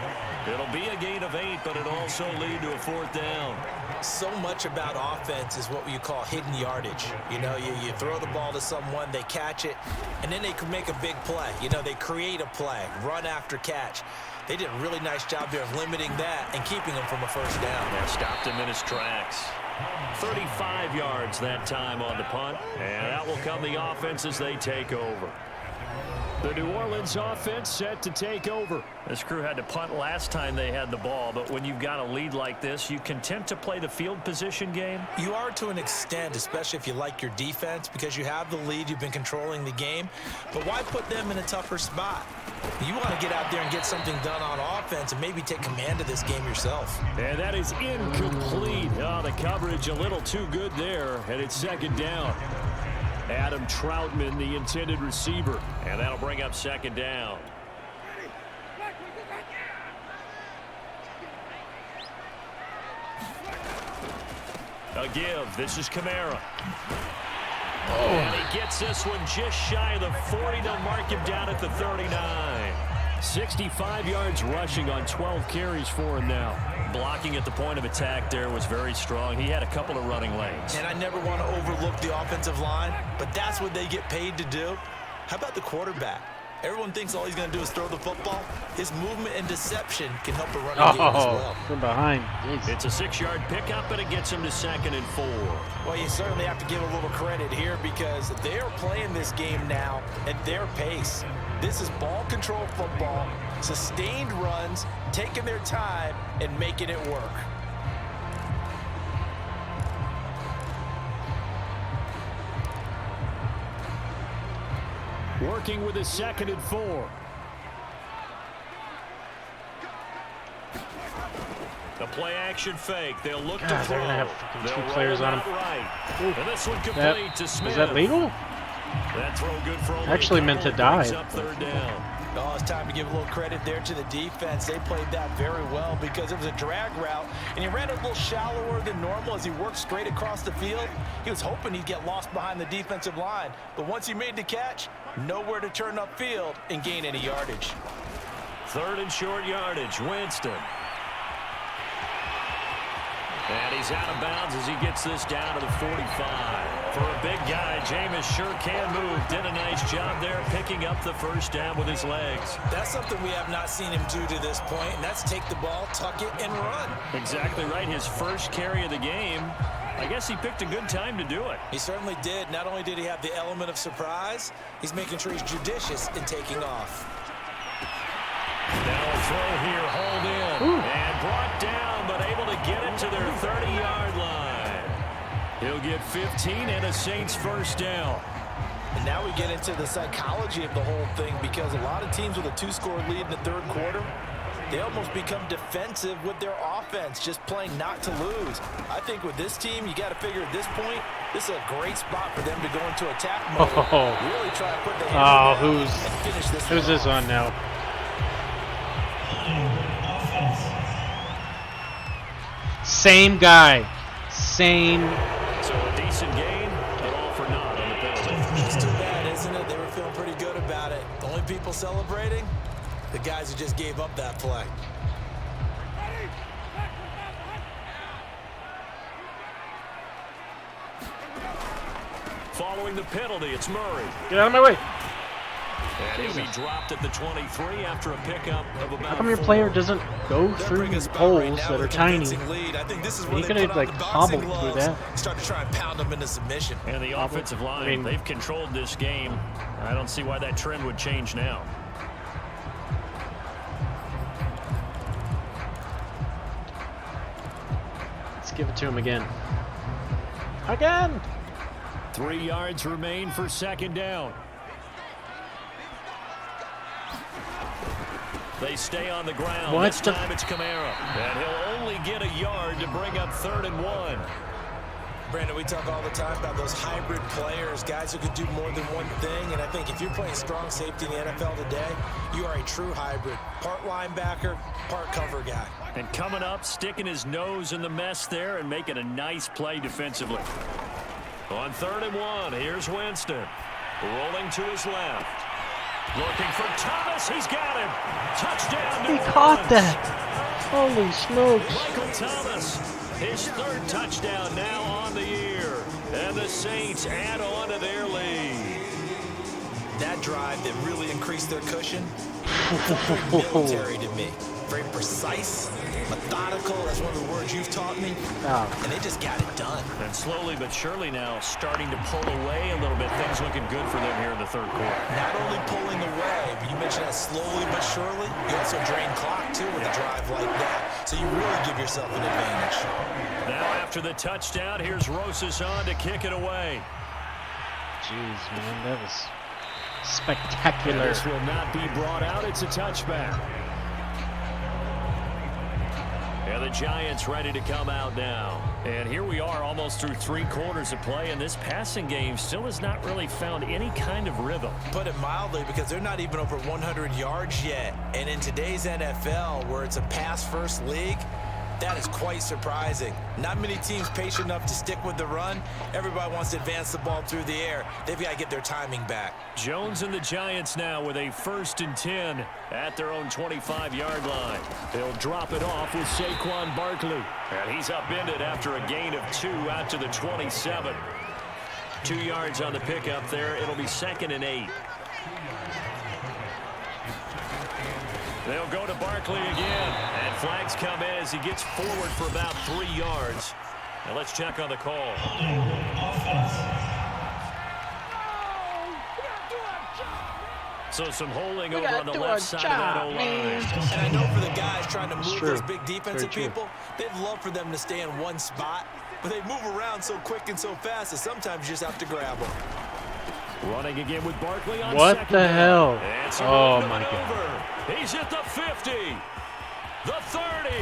It'll be a gain of 8, but it'll also lead to a 4th down. So much about offense is what you call hidden yardage. You know, you throw the ball to someone, they catch it, and then they can make a big play. You know, they create a play, run after catch. They did a really nice job there of limiting that and keeping him from a first down. That stopped him in his tracks. 35 yards that time on the punt, and out will come the offense as they take over. The New Orleans offense set to take over. This crew had to punt last time they had the ball, but when you've got a lead like this, you content to play the field position game? You are to an extent, especially if you like your defense, because you have the lead, you've been controlling the game. But why put them in a tougher spot? You want to get out there and get something done on offense and maybe take command of this game yourself. And that is incomplete. Oh, the coverage a little too good there, and it's 2nd down. Adam Troutman, the intended receiver, and that'll bring up 2nd down. A give. This is Kamara. And he gets this one just shy of the 40. They'll mark him down at the 39. 65 yards rushing on 12 carries for him now. Blocking at the point of attack there was very strong. He had a couple of running lanes. And I never want to overlook the offensive line, but that's what they get paid to do. How about the quarterback? Everyone thinks all he's going to do is throw the football. His movement and deception can help a running game as well. From behind. Jeez. It's a 6-yard pickup, and it gets him to 2nd and 4. Well, you certainly have to give a little credit here because they are playing this game now at their pace. This is ball control football, sustained runs, taking their time, and making it work. Working with a 2nd and 4. The play action fake. They'll look to God, throw. they're gonna have fucking They'll 2 players on roll him. it out right. And this one complete to Smith. Is that legal? That throw good for only Actually a meant to couple. Brings die. up 3rd down. Oh, it's time to give a little credit there to the defense. They played that very well because it was a drag route, and he ran it a little shallower than normal as he worked straight across the field. He was hoping he'd get lost behind the defensive line, but once he made the catch, nowhere to turn upfield and gain any yardage. 3rd and short yardage. Winston. And he's out of bounds as he gets this down to the 45. For a big guy, Jameis sure can move. Did a nice job there picking up the 1st down with his legs. That's something we have not seen him do to this point, and that's take the ball, tuck it, and run. Exactly right. His 1st carry of the game. I guess he picked a good time to do it. He certainly did. Not only did he have the element of surprise, he's making sure he's judicious in taking off. Now a throw here, hauled in, and brought down, but able to get it to their 30-yard line. He'll get 15 and a Saints 1st down. And now we get into the psychology of the whole thing because a lot of teams with a 2-score lead in the 3rd quarter, they almost become defensive with their offense, just playing not to lose. I think with this team, you got to figure at this point, this is a great spot for them to go into attack mode. Really try to put the hammer down and finish this. Who's this on now? Same guy. Same. So a decent gain, but all for naught on the penalty. It's too bad, isn't it? They were feeling pretty good about it. The only people celebrating, the guys who just gave up that play. Following the penalty, it's Murray. Get out of my way. And he'll be dropped at the 23 after a pickup of about How come your 4. player doesn't go through holes that are tiny? I think this is You could have like hobbled through that. Start to try and pound them into submission. And the offensive line, they've controlled this game. I don't see why that trend would change now. Let's give it to him again. Again! 3 yards remain for 2nd down. They stay on the ground. This time it's Kamara. And he'll only get a yard to bring up 3rd and 1. Brandon, we talk all the time about those hybrid players, guys who can do more than one thing. And I think if you're playing strong safety in the NFL today, you are a true hybrid. Part linebacker, part cover guy. And coming up, sticking his nose in the mess there and making a nice play defensively. On 3rd and 1, here's Winston. Rolling to his left. Looking for Thomas. He's got him. Touchdown. He caught that. Holy smokes. Michael Thomas. His 3rd touchdown now on the year. And the Saints add on to their lead. That drive that really increased their cushion, very military to me. Very precise, methodical. That's one of the words you've taught me. And they just got it done. And slowly but surely now starting to pull away a little bit. Things looking good for them here in the 3rd quarter. Not only pulling away, but you mentioned that slowly but surely. You also drain clock, too, with a drive like that. So you really give yourself an advantage. Now after the touchdown, here's Rosas on to kick it away. Jeez, man, that was spectacular. And this will not be brought out. It's a touchback. And the Giants ready to come out now. And here we are almost through 3 quarters of play, and this passing game still has not really found any kind of rhythm. Put it mildly, because they're not even over 100 yards yet. And in today's NFL, where it's a pass-first league, that is quite surprising. Not many teams patient enough to stick with the run. Everybody wants to advance the ball through the air. They've got to get their timing back. Jones and the Giants now with a 1st and 10 at their own 25-yard line. They'll drop it off with Saquon Barkley. And he's upended after a gain of 2 out to the 27. 2 yards on the pickup there. It'll be 2nd and 8. They'll go to Barkley again. And flags come in as he gets forward for about 3 yards. Now let's check on the call. So some holding over on the left side of that O-line. And I know for the guys trying to move those big defensive people, they'd love for them to stay in one spot. But they move around so quick and so fast that sometimes you just have to grab them. Running again with Barkley on What second the down. hell? It's a Oh run my maneuver. God. He's at the 50, the 30,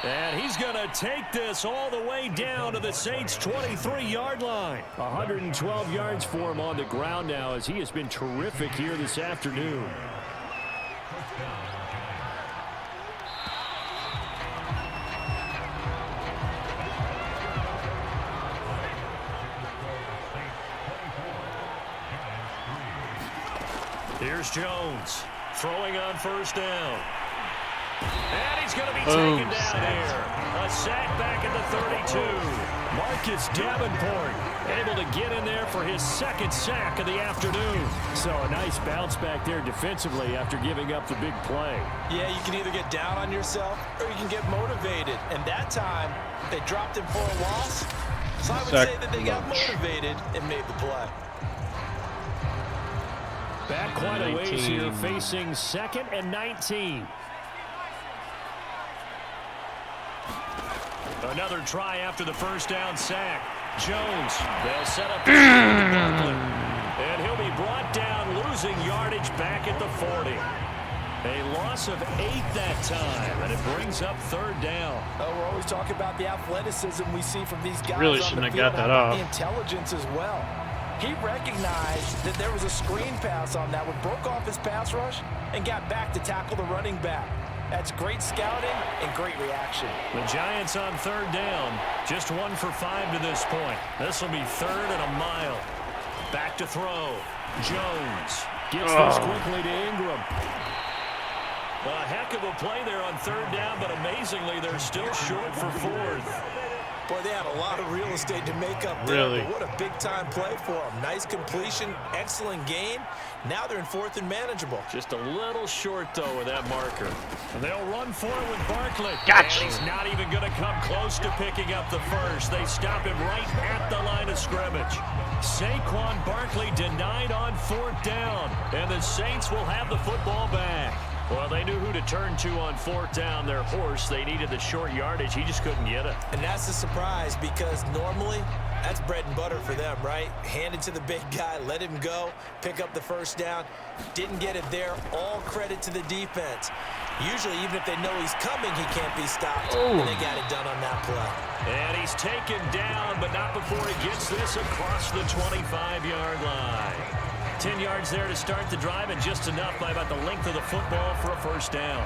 and he's going to take this all the way down to the Saints' 23-yard line. 112 yards for him on the ground now as he has been terrific here this afternoon. Here's Jones throwing on first down. And he's going to be taken down here. A sack back at the 32. Marcus Davenport able to get in there for his second sack of the afternoon. So a nice bounce back there defensively after giving up the big play. Yeah, you can either get down on yourself or you can get motivated. And that time, they dropped him for a loss. So I would say that they got motivated and made the play. Back quite a ways here, facing 2nd and 19. Another try after the first down sack. Jones, they'll set up the Barkley. And he'll be brought down, losing yardage back at the 40. A loss of 8 that time, and it brings up 3rd down. Oh, we're always talking about the athleticism we see from these guys. Really shouldn't have got that off. The intelligence as well. He recognized that there was a screen pass on that one, broke off his pass rush, and got back to tackle the running back. That's great scouting and great reaction. The Giants on 3rd down, just 1 for 5 to this point. This will be 3rd and a mile. Back to throw. Jones gets this quickly to Ingram. A heck of a play there on 3rd down, but amazingly, they're still short for 4th. Boy, they had a lot of real estate to make up there. Really? But what a big-time play for them. Nice completion, excellent gain. Now they're in 4th and manageable. Just a little short, though, with that marker. And they'll run for it with Barkley. Gotcha. And he's not even going to come close to picking up the first. They stop him right at the line of scrimmage. Saquon Barkley denied on 4th down. And the Saints will have the football back. Well, they knew who to turn to on 4th down. Their horse, they needed the short yardage. He just couldn't get it. And that's the surprise because normally that's bread and butter for them, right? Hand it to the big guy, let him go, pick up the first down. Didn't get it there. All credit to the defense. Usually, even if they know he's coming, he can't be stopped. And they got it done on that play. And he's taken down, but not before he gets this across the 25-yard line. 10 yards there to start the drive, and just enough by about the length of the football for a first down.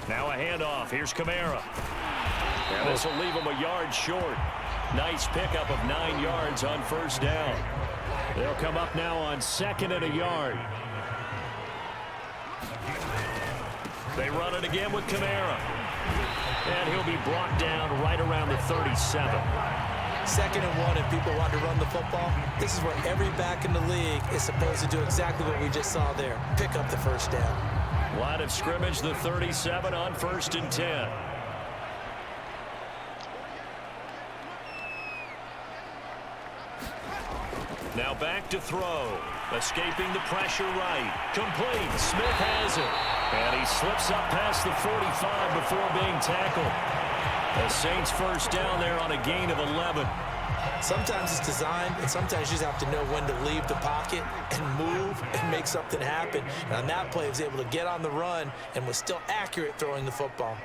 Now a handoff. Here's Kamara. And this will leave him a yard short. Nice pickup of 9 yards on first down. They'll come up now on 2nd and a yard. They run it again with Kamara. And he'll be brought down right around the 37. 2nd and 1, if people want to run the football, this is where every back in the league is supposed to do exactly what we just saw there. Pick up the first down. Line of scrimmage, the 37 on 1st and 10. Now back to throw. Escaping the pressure right. Complete. Smith has it. And he slips up past the 45 before being tackled. The Saints first down there on a gain of 11. Sometimes it's designed, and sometimes you just have to know when to leave the pocket and move and make something happen. And on that play, he was able to get on the run and was still accurate throwing the football.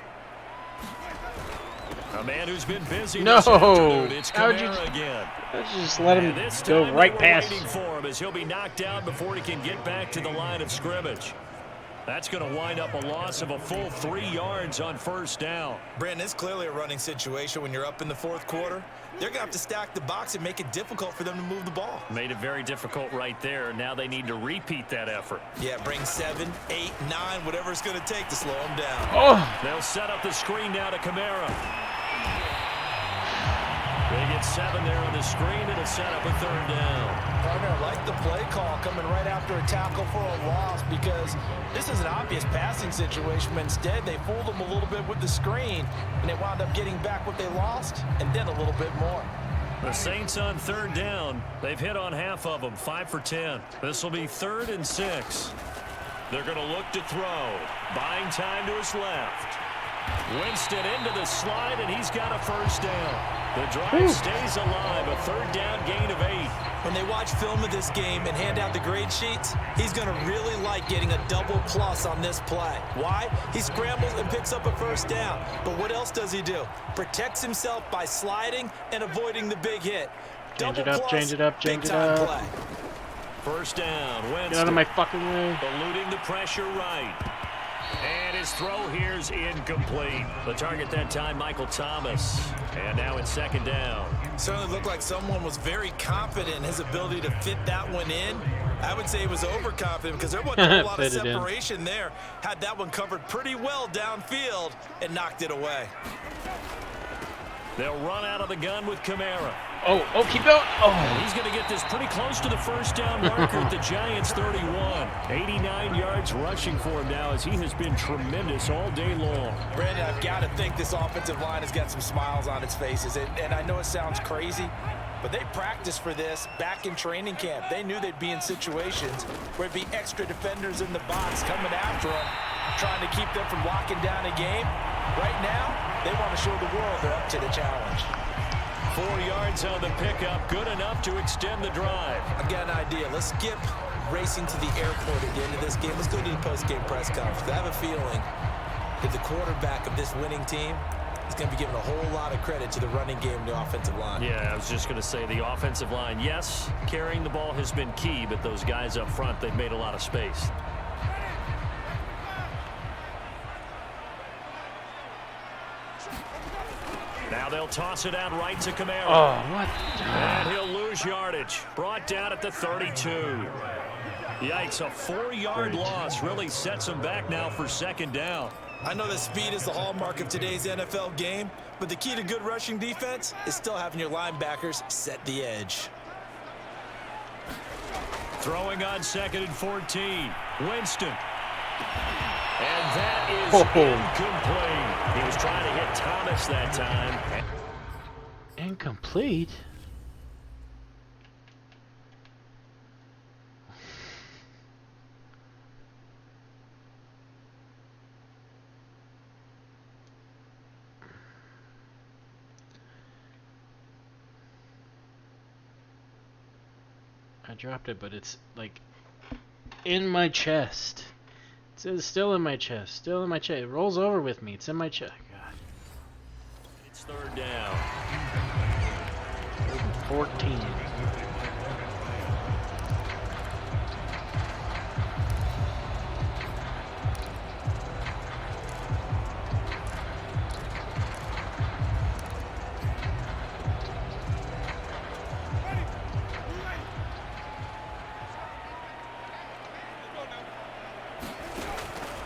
A man who's been busy this afternoon. It's Kamara again. Just let him go right past. Waiting for him as he'll be knocked out before he can get back to the line of scrimmage. That's going to wind up a loss of a full 3 yards on first down. Brandon, it's clearly a running situation when you're up in the 4th quarter. They're going to have to stack the box and make it difficult for them to move the ball. Made it very difficult right there. Now they need to repeat that effort. Yeah, bring 7, 8, 9, whatever it's going to take to slow them down. Oh. They'll set up the screen now to Kamara. They get 7 there on the screen. It'll set up a 3rd down. Partner, I like the play call coming right after a tackle for a loss because this is an obvious passing situation, but instead they fooled them a little bit with the screen, and they wound up getting back what they lost and then a little bit more. The Saints on 3rd down. They've hit on half of them, 5 for 10. This will be 3rd and 6. They're going to look to throw. Buying time to his left. Winston into the slide, and he's got a first down. The drive stays alive, a third down gain of 8. When they watch film of this game and hand out the grade sheets, he's going to really like getting a double plus on this play. Why? He scrambles and picks up a first down. But what else does he do? Protects himself by sliding and avoiding the big hit. Change it up, change it up, change it up. Play. First down, Winston. Get out of my fucking way. Eluding the pressure right. And his throw here's incomplete. The target that time, Michael Thomas. And now it's second down. Certainly looked like someone was very confident in his ability to fit that one in. I would say he was overconfident because there wasn't a lot of separation there. Had that one covered pretty well downfield and knocked it away. They'll run out of the gun with Kamara. Oh, keep going. Oh. He's going to get this pretty close to the first down marker at the Giants' 31. 89 yards rushing for him now as he has been tremendous all day long. Brandon, I've got to think this offensive line has got some smiles on its faces. And I know it sounds crazy, but they practiced for this back in training camp. They knew they'd be in situations where it'd be extra defenders in the box coming after them, trying to keep them from locking down a game. Right now, they want to show the world they're up to the challenge. 4 yards on the pickup, good enough to extend the drive. I've got an idea. Let's skip racing to the airport at the end of this game. Let's go to the post-game press conference. I have a feeling that the quarterback of this winning team is going to be given a whole lot of credit to the running game and the offensive line. Yeah, I was just going to say the offensive line, yes, carrying the ball has been key, but those guys up front, they've made a lot of space. Now they'll toss it out right to Kamara. Oh, what? And he'll lose yardage. Brought down at the 32. Yikes, a 4-yard loss really sets him back now for second down. I know that speed is the hallmark of today's NFL game, but the key to good rushing defense is still having your linebackers set the edge. Throwing on 2nd and 14. Winston. And that is incomplete. He was trying to hit Thomas that time. Incomplete? I dropped it, but it's like in my chest. It's still in my chest. Still in my chest. It rolls over with me. It's in my chest. God. It's third down. 14.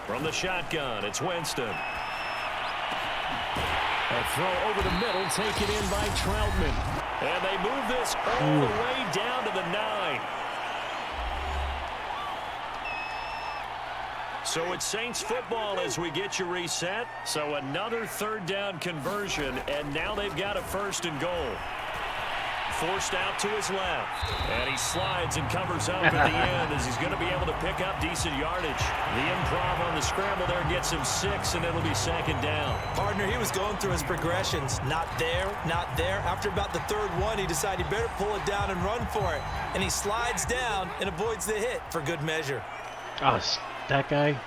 From the shotgun, it's Winston. A throw over the middle, taken in by Troutman. And they move this all the way down to the 9. So it's Saints football as we get you reset. So another third down conversion, and now they've got a 1st and goal. Forced out to his left. And he slides and covers up at the end as he's going to be able to pick up decent yardage. The improv on the scramble there gets him 6, and it'll be second down. Partner, he was going through his progressions. Not there, not there. After about the 3rd one, he decided he better pull it down and run for it. And he slides down and avoids the hit for good measure. Oh, that guy.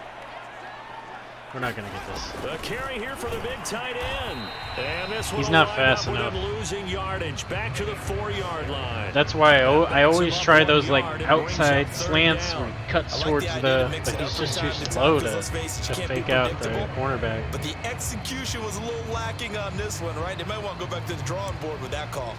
We're not going to get this. The carry here for the big tight end. And this He's not fast enough. Losing yardage back to the 4-yard line. That's why I always try those like outside slants where he cuts towards the. But he's just too slow to fake out the cornerback. But the execution was a little lacking on this one, right? They might want to go back to the drawing board with that call.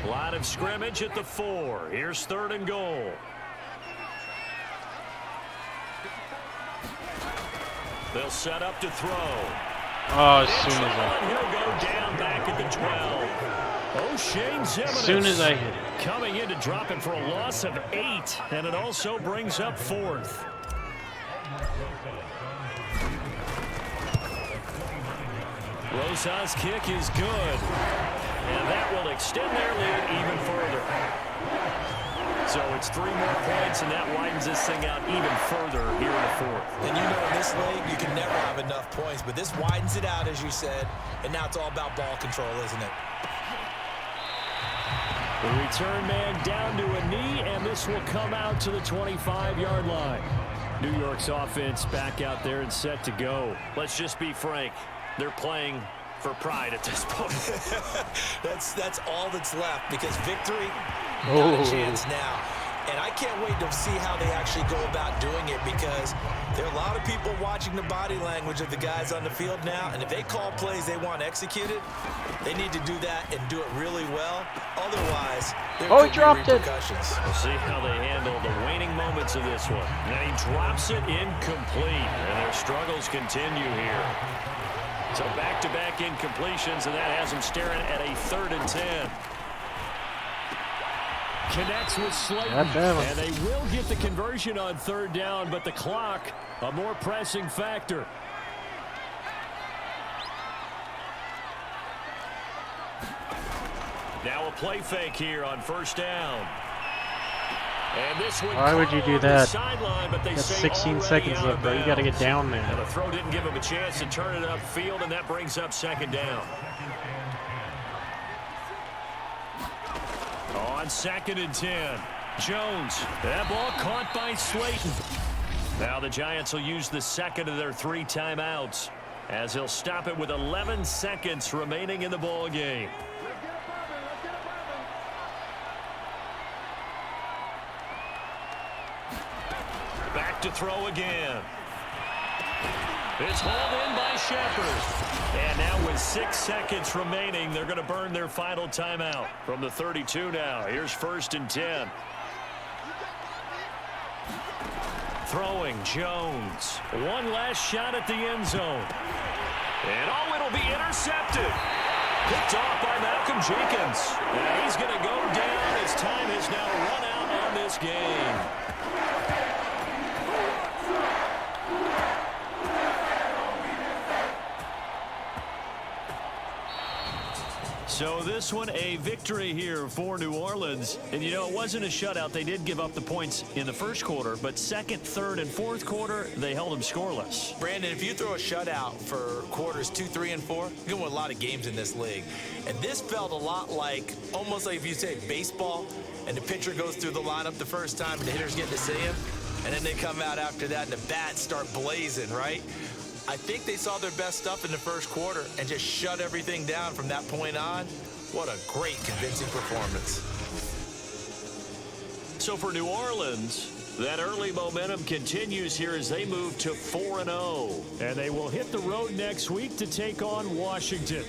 Line of scrimmage at the 4. Here's 3rd and goal. They'll set up to throw. Oh, as soon as He'll go down back at the 12. O'Shane Zimenez. As soon as I hit it. Coming in to drop him for a loss of 8. And it also brings up 4th. Rosa's kick is good. And that will extend their lead even further. So it's 3 more points, and that widens this thing out even further here in the fourth. And you know, in this league, you can never have enough points, but this widens it out, as you said, and now it's all about ball control, isn't it? The return man down to a knee, and this will come out to the 25-yard line. New York's offense back out there and set to go. Let's just be frank. They're playing for pride at this point. That's all that's left, because victory, not a chance now. And I can't wait to see how they actually go about doing it, because there are a lot of people watching the body language of the guys on the field now, and if they call plays they want executed, they need to do that and do it really well. Otherwise, there could be repercussions. We'll see how they handle the waning moments of this one. And he drops it incomplete, and their struggles continue here. So back-to-back incompletions, and that has them staring at a 3rd and 10. Connects with Slayton, and they will get the conversion on 3rd down, but the clock, a more pressing factor. Now a play fake here on 1st down. And this one, why would you do that? But they got 16 seconds left, bro. You got to get down there. And the throw didn't give him a chance to turn it upfield, and that brings up 2nd down. On 2nd and 10, Jones. That ball caught by Slayton. Now the Giants will use the 2nd of their 3 timeouts, as he'll stop it with 11 seconds remaining in the ball game. Back to throw again. It's hauled in by Shepard. And now with 6 seconds remaining, they're going to burn their final timeout from the 32 now. Here's 1st and 10. Throwing Jones. One last shot at the end zone. And oh, it'll be intercepted. Picked off by Malcolm Jenkins. And he's going to go down. His time has now run out on this game. So this one a victory here for New Orleans. And, you know, it wasn't a shutout. They did give up the points in the 1st quarter, but 2nd, 3rd, and 4th quarter, they held them scoreless. Brandon, if you throw a shutout for quarters 2, 3, and 4, you're going to win a lot of games in this league. And this felt a lot like, almost like if you say baseball, and the pitcher goes through the lineup the first time, and the hitters get to see him, and then they come out after that, and the bats start blazing, right? I think they saw their best stuff in the 1st quarter and just shut everything down from that point on. What a great, convincing performance. So for New Orleans, that early momentum continues here as they move to 4-0. And they will hit the road next week to take on Washington.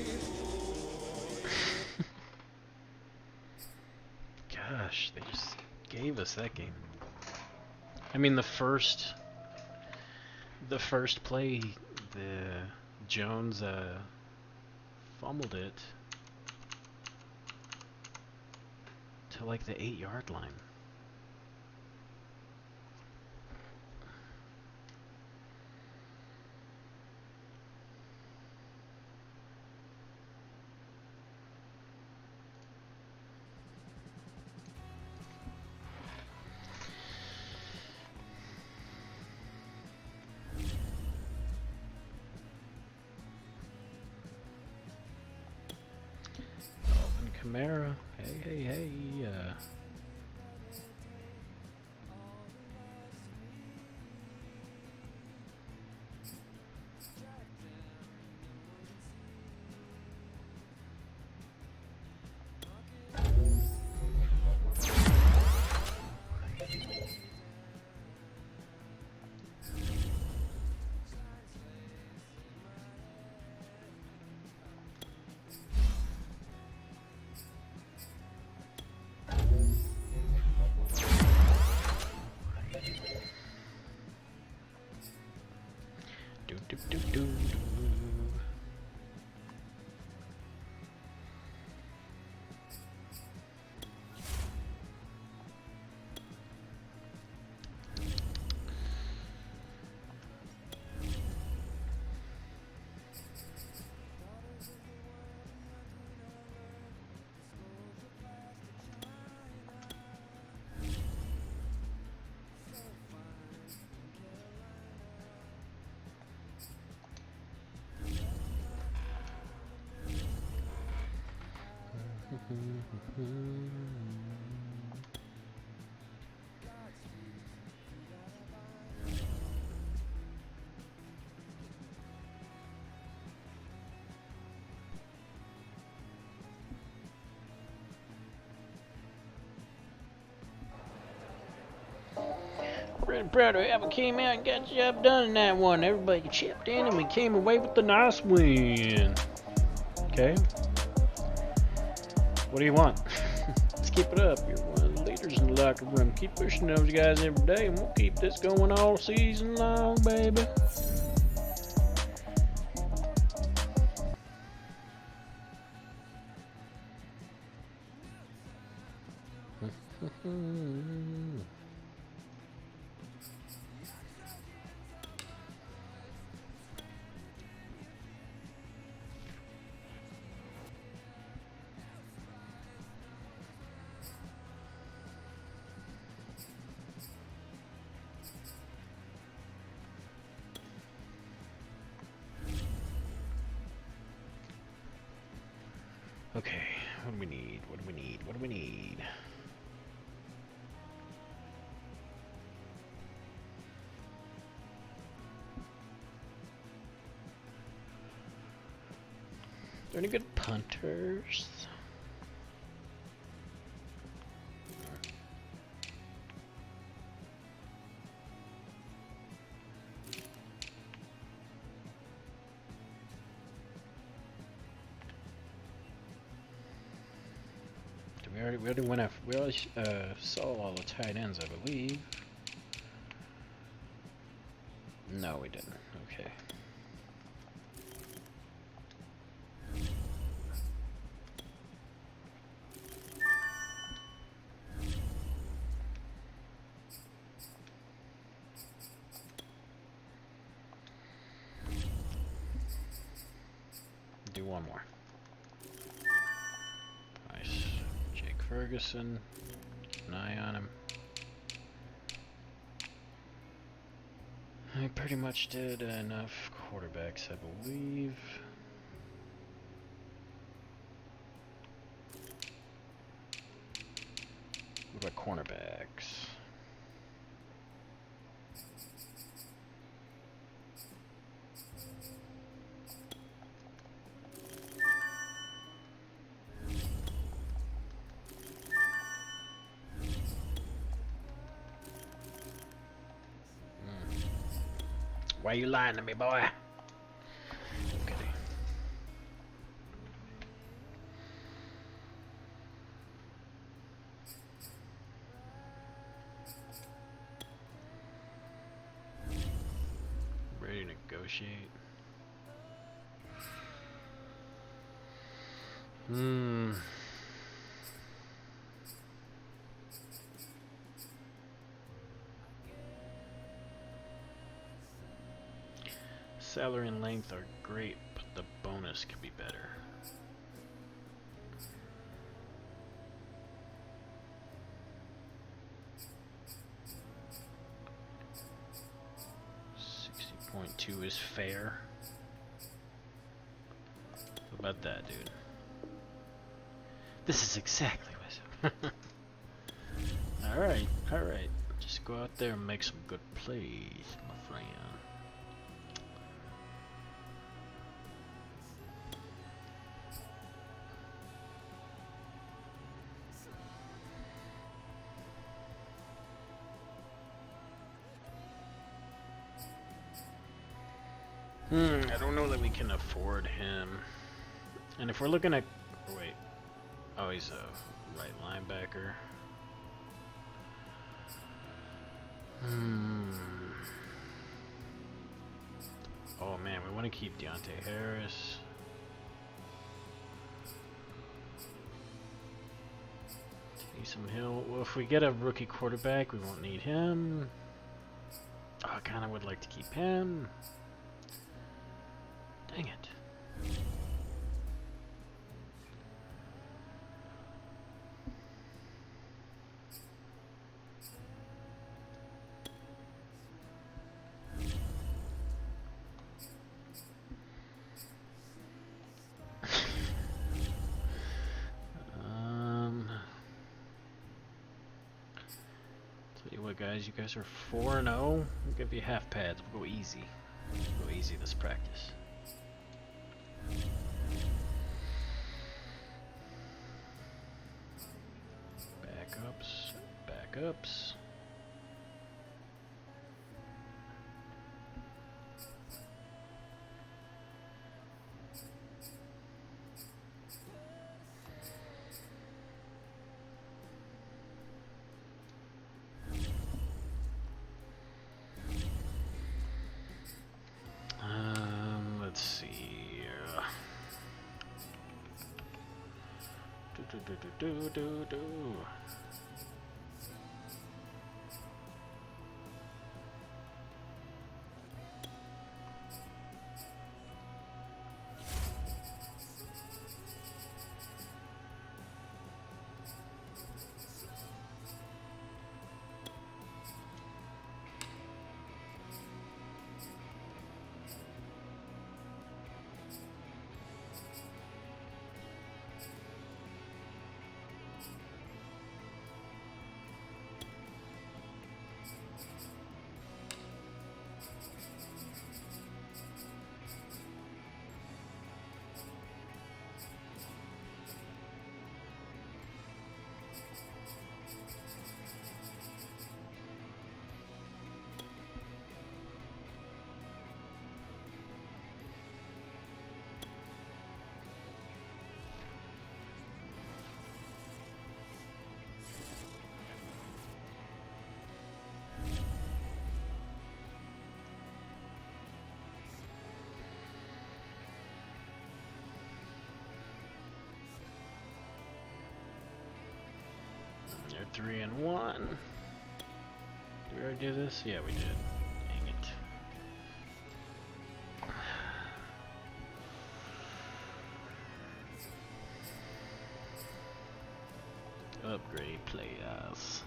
Gosh, they just gave us that game. I mean, the first play, the Jones fumbled it to like the 8-yard line. Camara, hey. Really proud of whoever came out and got the job done in that one. Everybody chipped in and we came away with the nice win. Okay. What do you want? Let's keep it up. You're one of the leaders in the locker room. Keep pushing those guys every day and we'll keep this going all season long, baby. Okay, what do we need? What do we need? What do we need? Are there any good punters? We already saw all the tight ends, I believe. No, we didn't. Okay. Do one more. Nice. Jake Ferguson. Keep an eye on him. I pretty much did enough quarterbacks, I believe. What about cornerbacks? Why you lying to me, boy? Okay. Ready to negotiate. Salary and length are great, but the bonus could be better. $60.2 is fair. What about that, dude? This is exactly what. Alright, alright. Just go out there and make some good plays, my friend. I don't know that we can afford him. And if we're looking at... Wait. Oh, he's a right linebacker. Oh man, we want to keep Deontay Harris. Taysom Hill. Well, if we get a rookie quarterback, we won't need him. Oh, I kind of would like to keep him. Dang it. What, guys? You guys are 4-0. We'll give you half pads. We'll go easy. We'll go easy this practice. Backups. Backups. Let's see here. Do. They're 3-1. Did we already do this? Yeah, we did. Dang it. Upgrade players.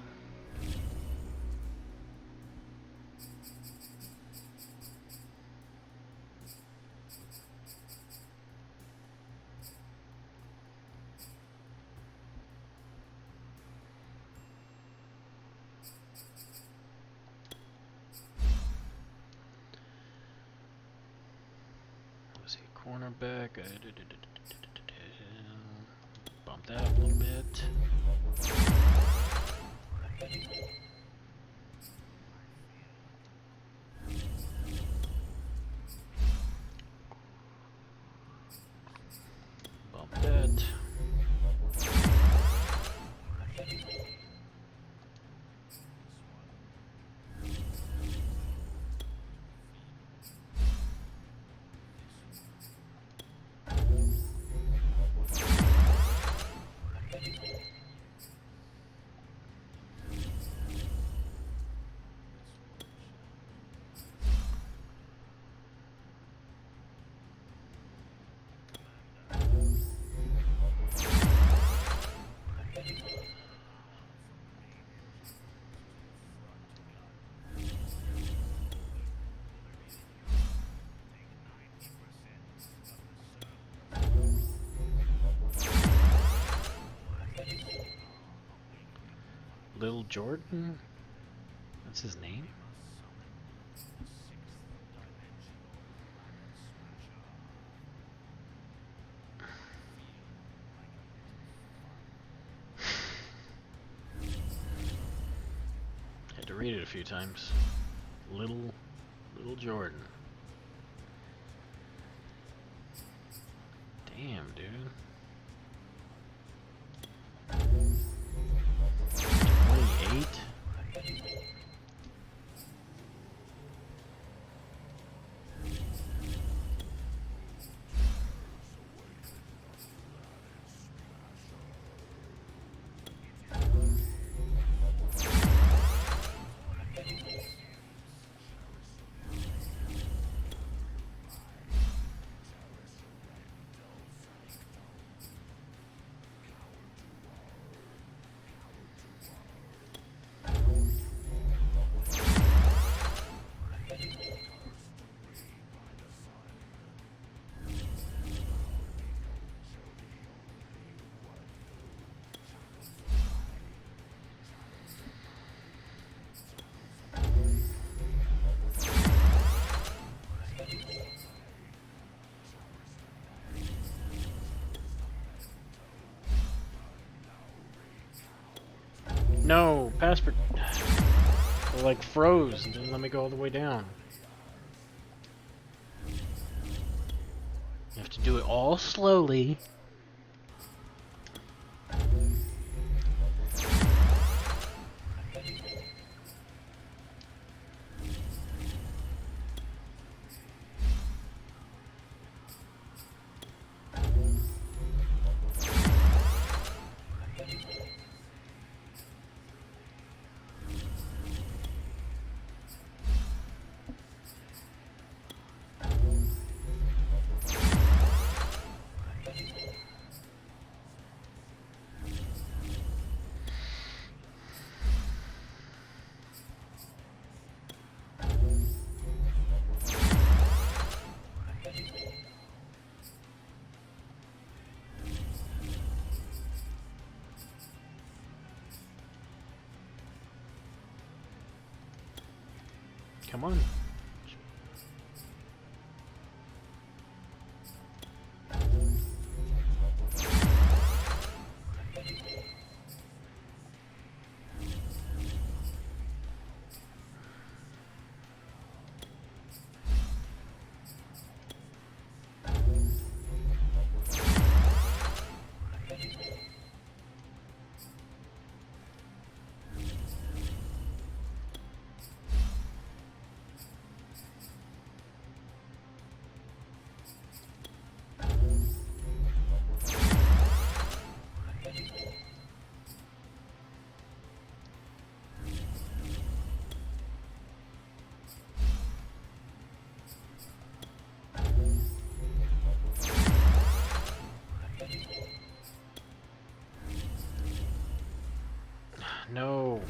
Cornerback. Bump that up a little bit. Bump that. Lil Jordan? That's his name? Had to read it a few times. Little Jordan. Damn, dude. 28? No, passport. It like froze and didn't let me go all the way down. You have to do it all slowly. Come on. No.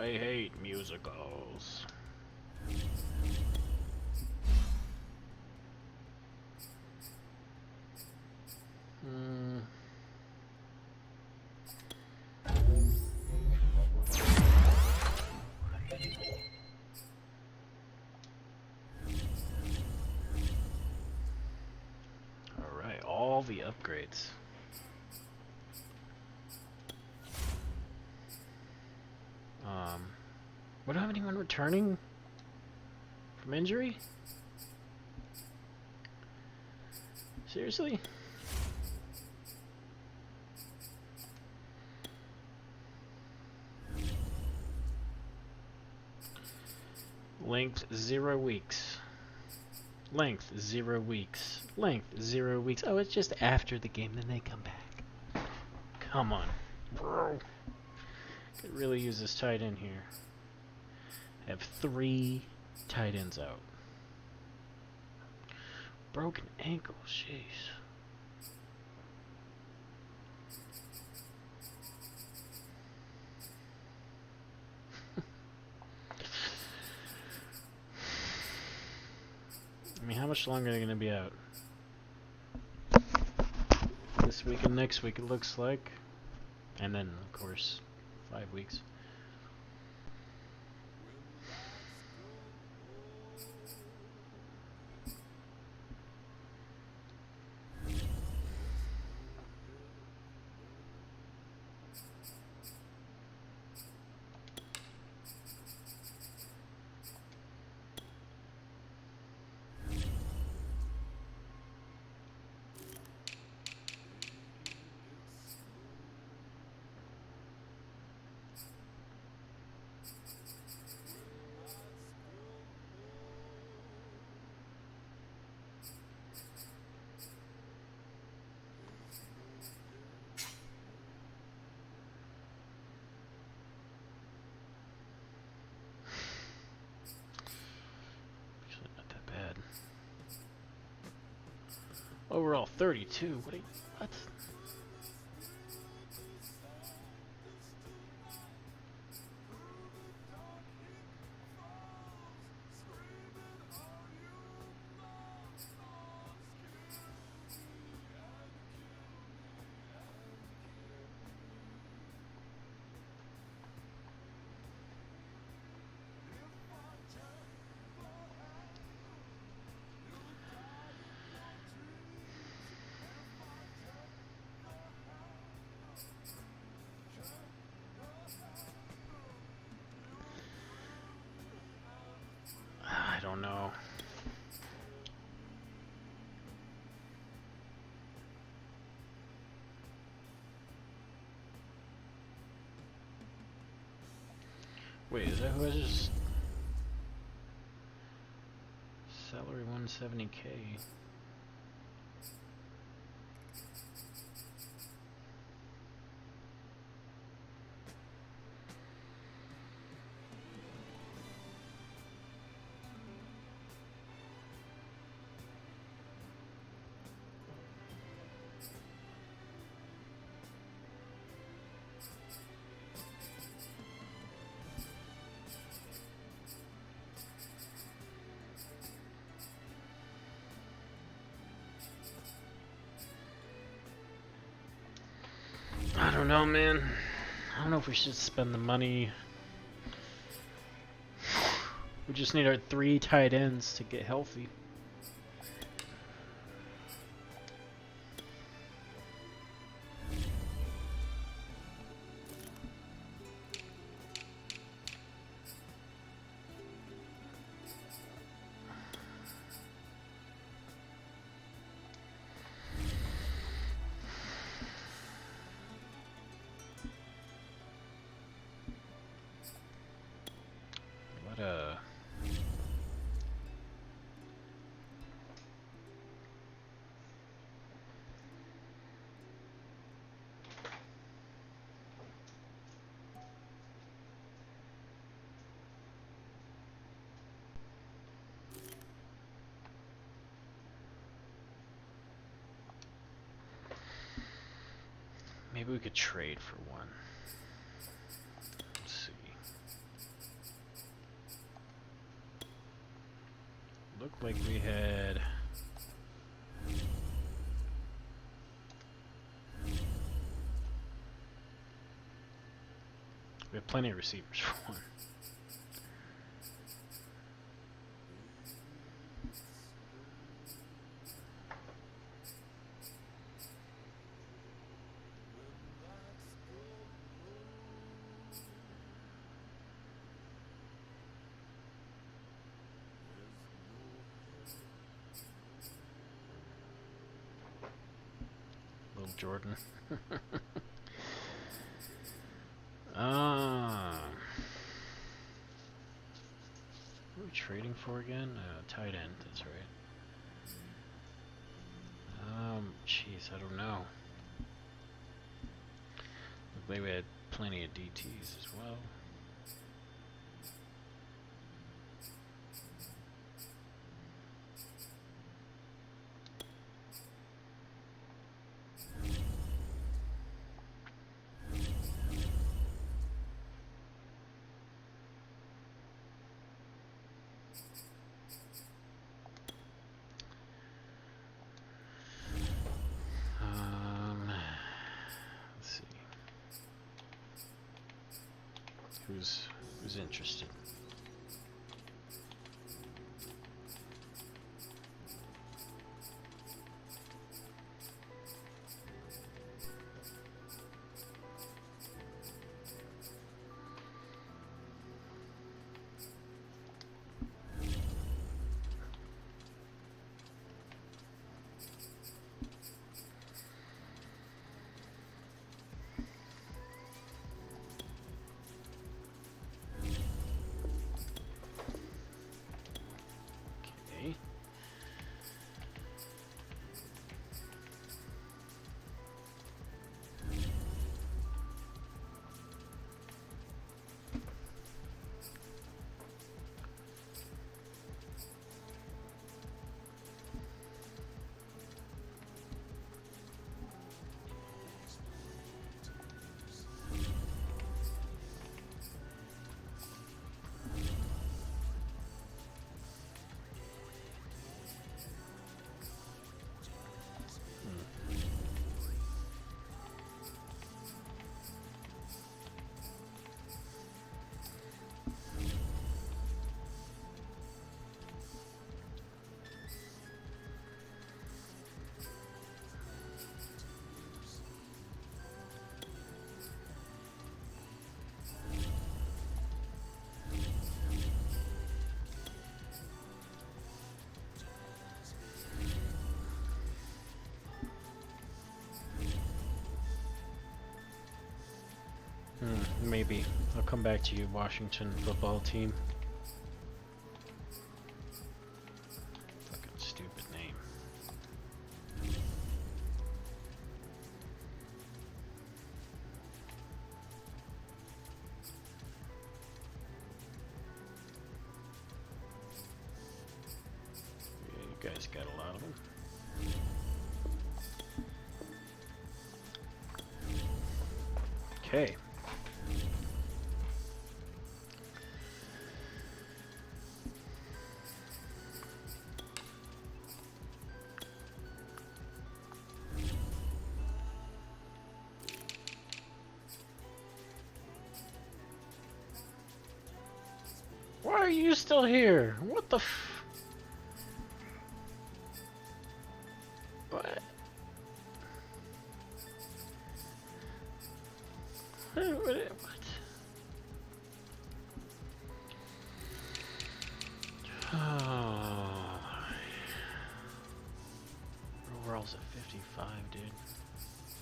I hate musicals. Alright, all the upgrades. We don't have anyone returning from injury? Seriously? Length 0 weeks. Length 0 weeks. Length 0 weeks. Oh, it's just after the game, then they come back. Come on, bro. Could really use this tight end here. I have 3 tight ends out. Broken ankle, jeez. I mean, how much longer are they going to be out? This week and next week, it looks like. And then, of course, 5 weeks. Overall 32. What? I don't know. Wait, is that who I just... Salary 170K. I don't know, man. I don't know if we should spend the money. We just need our 3 tight ends to get healthy. Maybe we could trade for one. Let's see. Looked like we had... We have plenty of receivers for one. Jordan. What are we trading for again? Tight end, that's right. Jeez, I don't know. Looked like we had plenty of DTs as well. Who's interested? Maybe. I'll come back to you, Washington football team. Fucking stupid name. Yeah, you guys got a lot of them. Okay. Why are you still here? What the f... What? What? Oh. Overall's at 55, dude.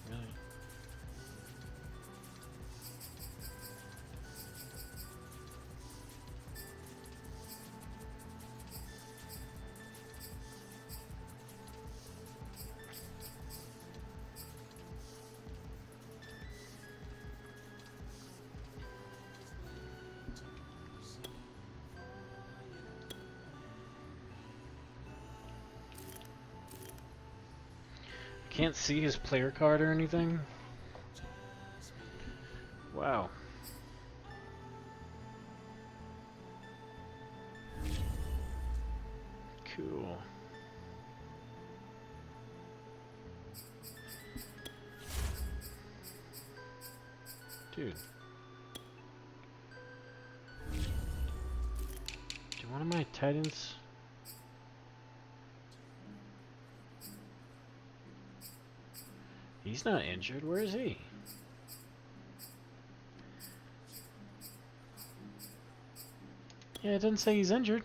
Really? Can't see his player card or anything? Wow. Cool. Dude. Do one of my Titans... He's not injured. Where is he? Yeah, it doesn't say he's injured.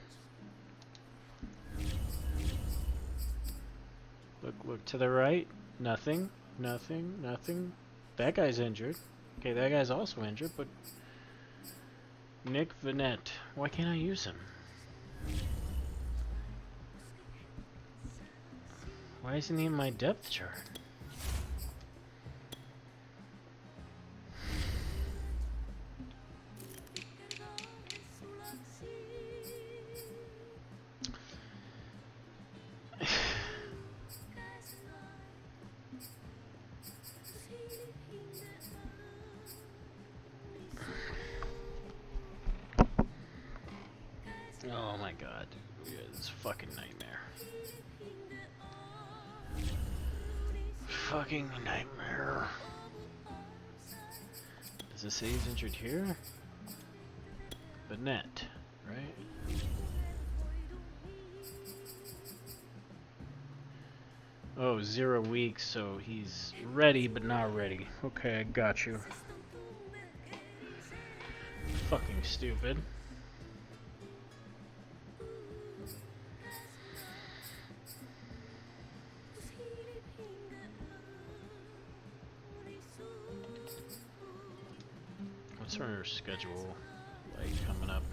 Look to the right. Nothing. Nothing. Nothing. That guy's injured. Okay, that guy's also injured, but... Nick Vanette. Why can't I use him? Why isn't he in my depth chart? Oh my god, dude. Yeah, this is a fucking nightmare. Fucking nightmare. Does it say he's injured here? Bennett, right? Oh, 0 weeks, so he's ready but not ready. Okay, I got you. Fucking stupid. What's our schedule like coming up?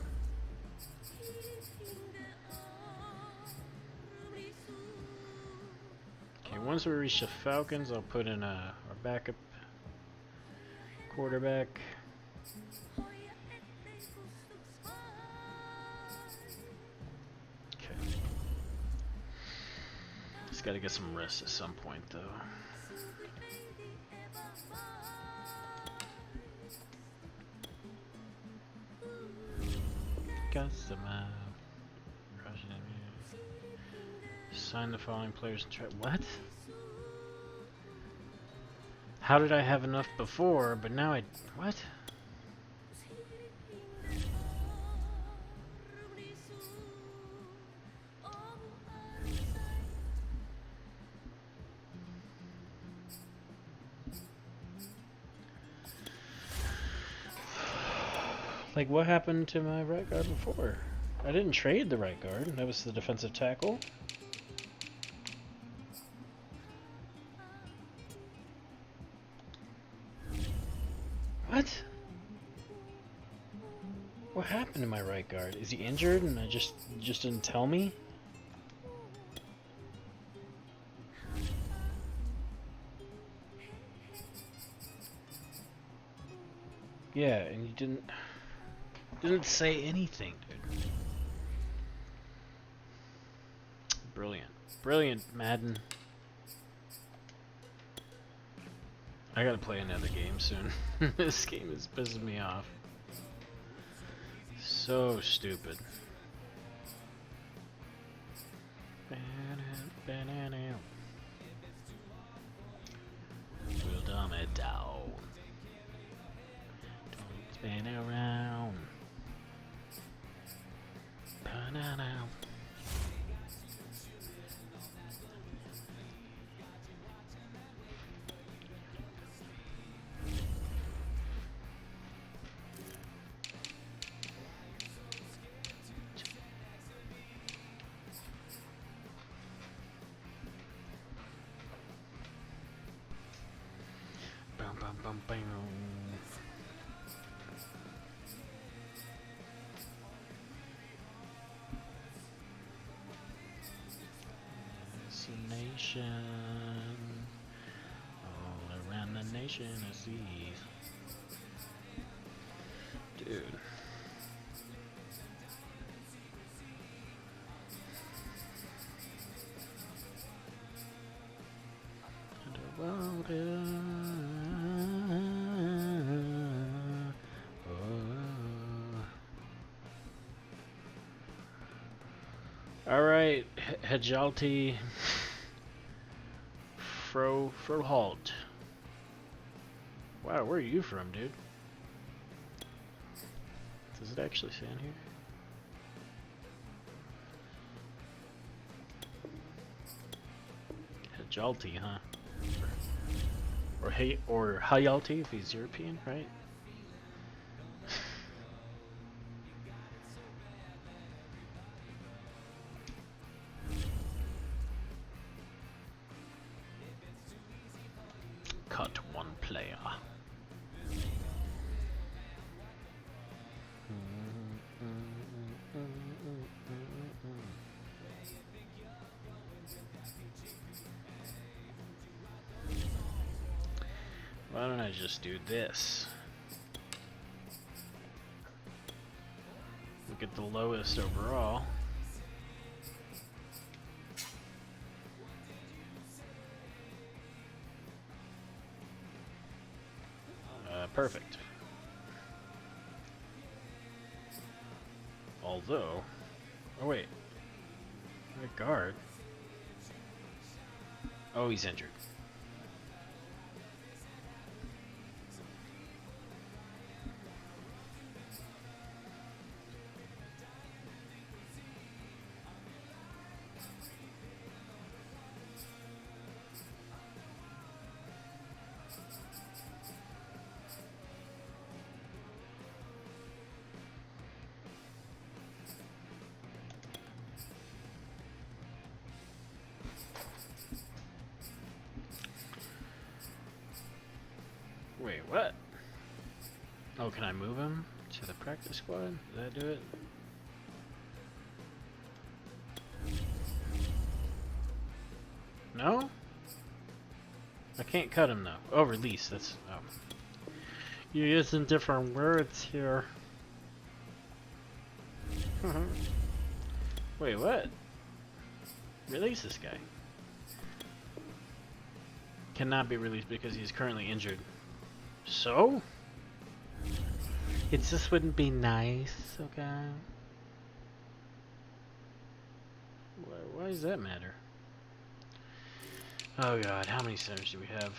Okay, once we reach the Falcons, I'll put in our backup quarterback. Okay. Just gotta get some rest at some point, though. Customer. Sign the following players and try. What? How did I have enough before, but now I. What? Like, what happened to my right guard before? I didn't trade the right guard. That was the defensive tackle. What? Is he injured and I just didn't tell me? Yeah, and you didn't say anything, dude. Brilliant. Brilliant, Madden. I gotta play another game soon. This game is pissing me off. So stupid. We'll dumb it down. Don't spin around. Banana. Bum, bum, bum, bum. Nation, all around the nation I see. Dude. All right, Hejalti. Froholt. Wow, where are you from, dude? Does it actually say on here? Hejalti, huh? Or Hayalti if he's European, right? Cut one player. Why don't I just do this? Look at the lowest overall. Perfect. Although, oh wait, right guard. Oh, he's injured. Wait, what? Oh, can I move him to the practice squad? Did that do it? No? I can't cut him though. Oh, release. That's. Oh. You're using different words here. Wait, what? Release this guy. Cannot be released because he is currently injured. So? It just wouldn't be nice, okay? Why does that matter? Oh god, how many centers do we have?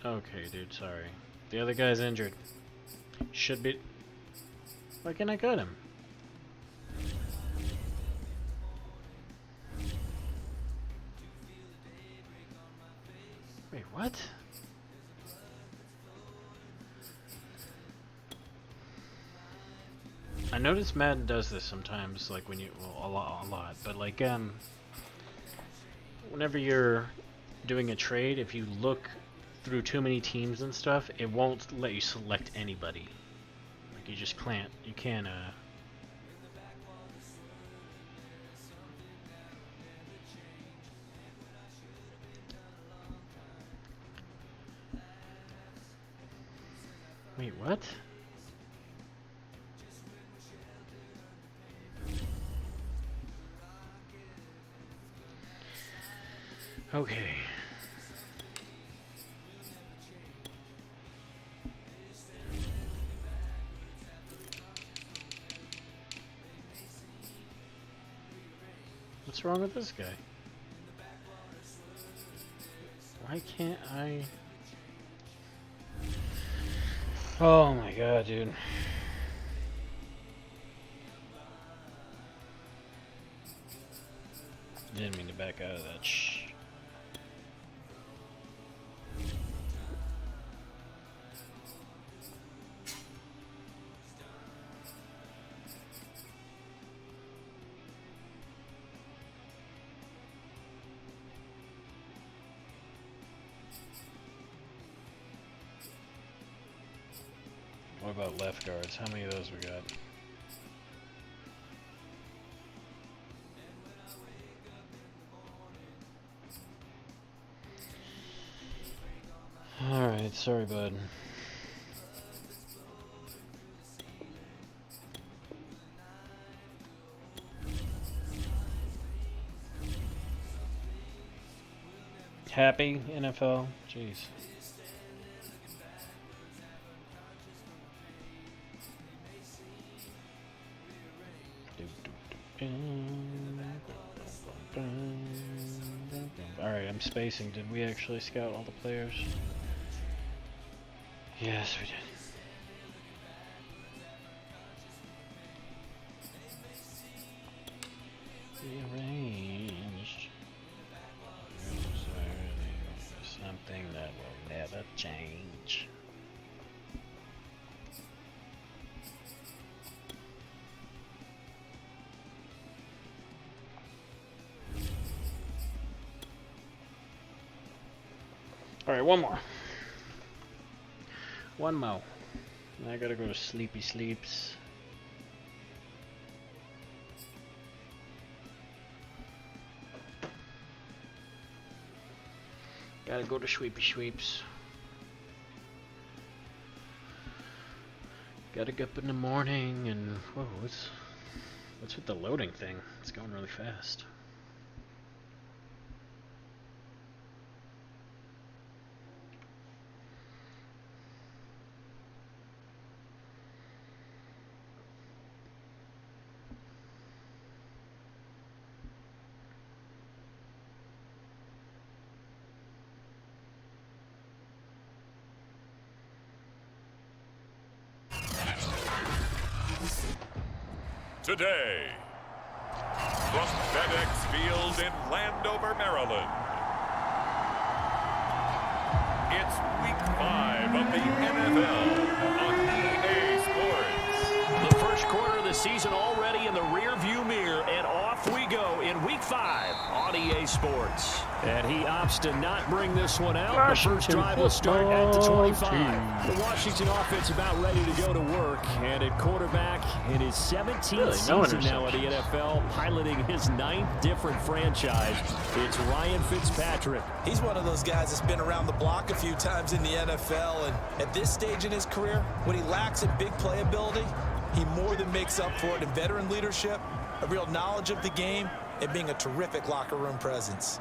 Okay, dude, sorry. The other guy's injured. Should be... Why can't I cut him? Wait, what? I notice Madden does this sometimes, like when you, well, a lot, but like, whenever you're doing a trade, if you look through too many teams and stuff, it won't let you select anybody. Like, you just can't. You can't. Wait, what? Okay. What's wrong with this guy? Why can't I? Oh my god, dude. Didn't mean to back out of that. Shh. What about left guards? How many of those we got? Alright, sorry, bud. Happy, NFL? Jeez. Alright, I'm spacing. Did we actually scout all the players? Yes, we did. Rearranged. Something that will never change. Alright, one more. One more. Now I gotta go to sleepy sleeps. Gotta go to sweepy sweeps. Gotta get up in the morning and whoa, what's with the loading thing? It's going really fast. Today, from FedEx Field in Landover, Maryland, it's Week 5 of the NFL on EA Sports. The first quarter of the season already in the rearview mirror, and off we go in Week 5 on EA Sports. And he opts to not bring this one out. Washington the first drive will start at the 25. team. The Washington offense about ready to go to work. And at quarterback, in his 17th season now in the NFL, piloting his 9th different franchise, it's Ryan Fitzpatrick. He's one of those guys that's been around the block a few times in the NFL. And at this stage in his career, what he lacks in big playability, he more than makes up for it in veteran leadership, a real knowledge of the game, and being a terrific locker room presence.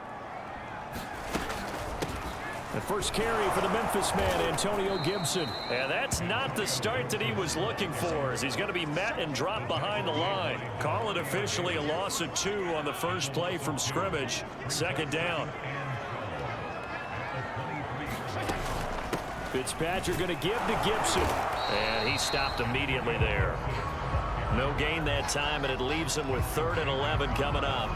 The first carry for the Memphis man, Antonio Gibson. And that's not the start that he was looking for, as he's going to be met and dropped behind the line. Call it officially a loss of 2 on the first play from scrimmage. Second down. Fitzpatrick going to give to Gibson. And he stopped immediately there. No gain that time, and it leaves him with 3rd and 11 coming up.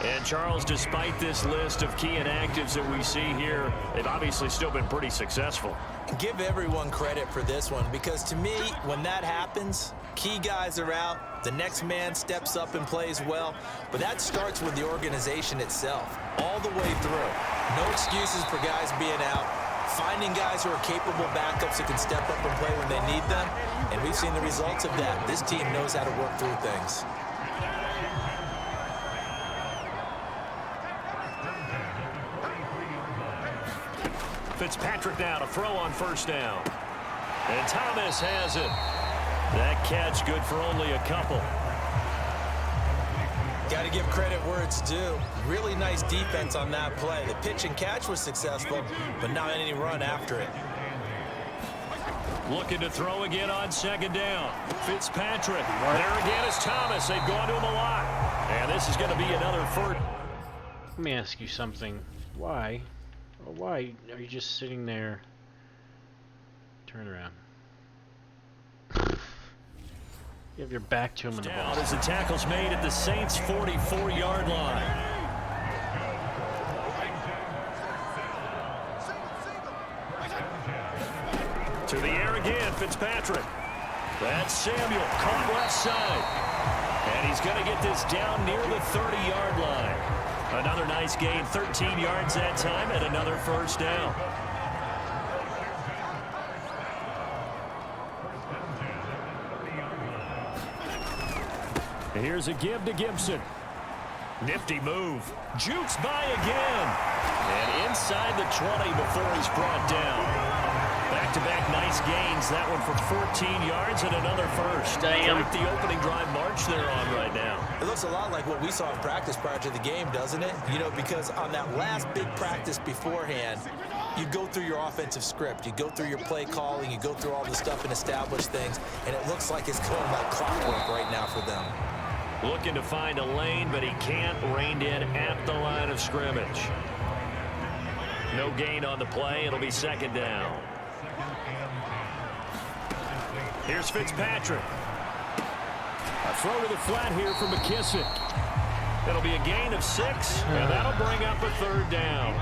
And Charles, despite this list of key inactives that we see here, they've obviously still been pretty successful. Give everyone credit for this one, because to me, when that happens, Key guys are out. The next man steps up and plays well. But that starts with the organization itself, all the way through. No excuses for guys being out. Finding guys who are capable backups who can step up and play when they need them. And we've seen the results of that. This team knows how to work through things. Fitzpatrick now to throw on first down. And Thomas has it. That catch good for only a couple. Got to give credit where it's due. Really nice defense on that play. The pitch and catch was successful, but not any run after it. Looking to throw again on second down. Fitzpatrick. There again is Thomas. They've gone to him a lot. And this is going to be another first. Let me ask you something. Why are you just sitting there? Turn around. You have your back to him in the ball. Down as the tackle's made at the Saints' 44-yard line. To the air again, Fitzpatrick. That's Samuel, caught left side. And he's going to get this down near the 30-yard line. Another nice gain, 13 yards that time, and another first down. Here's a give to Gibson. Nifty move. Jukes by again. And inside the 20 before he's brought down. Back-to-back nice gains. That one for 14 yards and another first. Damn. Like the opening drive march they're on right now. It looks a lot like what we saw in practice prior to the game, doesn't it? You know, because on that last big practice beforehand, you go through your offensive script. You go through your play calling. You go through all the stuff and establish things. And it looks like it's going like clockwork right now for them. Looking to find a lane, but he can't. Reined in at the line of scrimmage. No gain on the play. It'll be second down. Here's Fitzpatrick. A throw to the flat here for McKissick. It'll be a gain of 6, and that'll bring up a third down.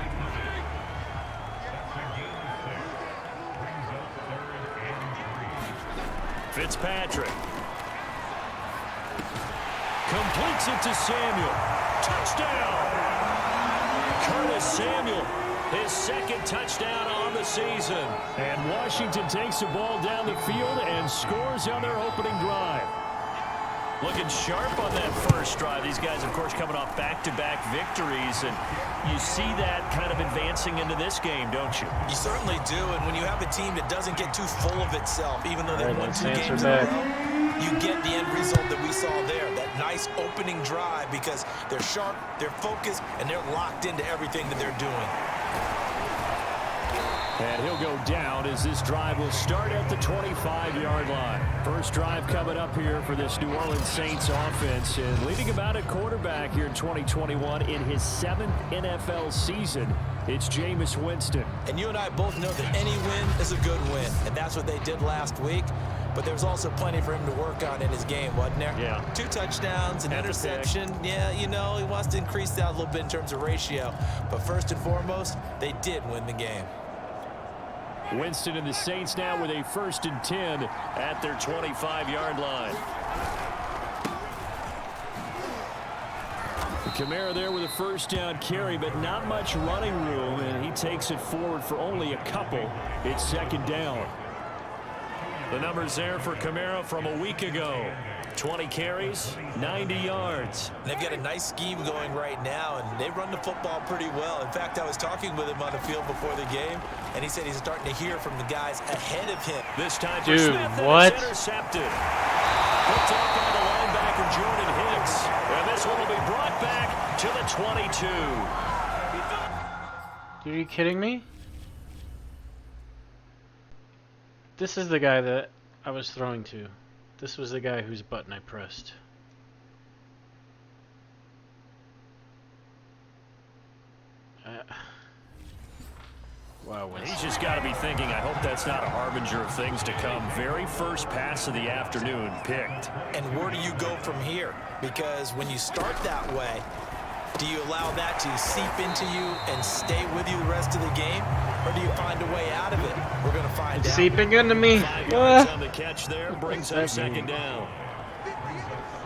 Fitzpatrick. Completes it to Samuel. Touchdown! Curtis Samuel, his second touchdown on the season. And Washington takes the ball down the field and scores on their opening drive. Looking sharp on that first drive. These guys, of course, coming off back-to-back victories. And you see that kind of advancing into this game, don't you? You certainly do. And when you have a team that doesn't get too full of itself, even though they've won 2 games in a row, you get the end result that we saw there. That nice opening drive because they're sharp, they're focused, and they're locked into everything that they're doing. And he'll go down as this drive will start at the 25-yard line. First drive coming up here for this New Orleans Saints offense. And leading about at quarterback here in 2021 in his 7th NFL season, it's Jameis Winston. And you and I both know that any win is a good win. And that's what they did last week. But there's also plenty for him to work on in his game, wasn't there? Yeah. 2 touchdowns, an interception. Yeah, you know, he wants to increase that a little bit in terms of ratio. But first and foremost, they did win the game. Winston and the Saints now with a 1st and 10 at their 25-yard line. Kamara there with a first down carry, but not much running room, and he takes it forward for only a couple. It's second down. The numbers there for Kamara from a week ago. 20 carries, 90 yards. They've got a nice scheme going right now, and they run the football pretty well. In fact, I was talking with him on the field before the game, and he said he's starting to hear from the guys ahead of him. This time for Smith, what? It's intercepted. Picked up by the linebacker, Jordan Hicks. And this one will be brought back to the 22. Are you kidding me? This is the guy that I was throwing to. This was the guy whose button I pressed. Wow, He's just got to be thinking, I hope that's not a harbinger of things to come. Very first pass of the afternoon picked. And where do you go from here? Because when you start that way, Do you allow that to seep into you and stay with you the rest of the game? Or do you find a way out of it? We're going to find out. Seeping into me. 5 yards on the catch there brings up second down.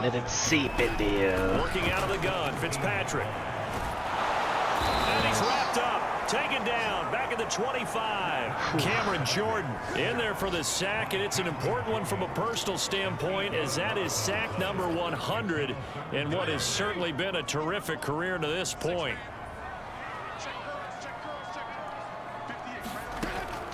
Let it seep into you. Working out of the gun, Fitzpatrick. And he's wrapped up. Taken down, back at the 25. Cameron Jordan in there for the sack, and it's an important one from a personal standpoint, as that is sack number 100 in what has certainly been a terrific career to this point.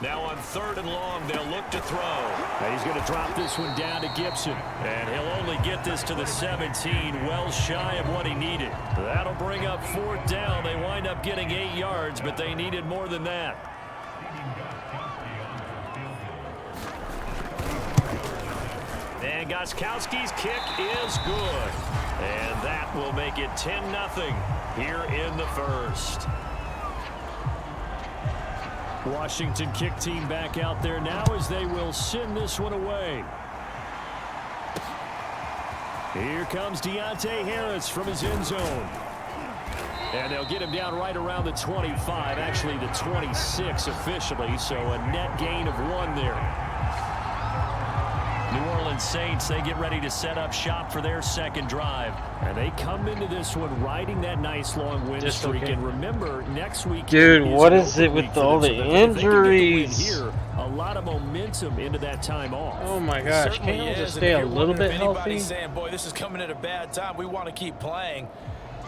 Now on 3rd and long, they'll look to throw. Now he's going to drop this one down to Gibson. And he'll only get this to the 17, well shy of what he needed. That'll bring up 4th down. They wind up getting 8 yards, but they needed more than that. And Gostkowski's kick is good. And that will make it 10-0 here in the first. Washington kick team back out there now as they will send this one away. Here comes Deontay Harris from his end zone. And they'll get him down right around the 25, actually the 26 officially, so a net gain of 1 there. New Orleans Saints, they get ready to set up shop for their second drive. And they come into this one riding that nice long win streak. And remember, next week... Dude, what is it with all the injuries? Here, a lot of momentum into that time off. Oh my gosh, can't you just stay a little bit healthy? Saying, boy, this is coming at a bad time. We want to keep playing.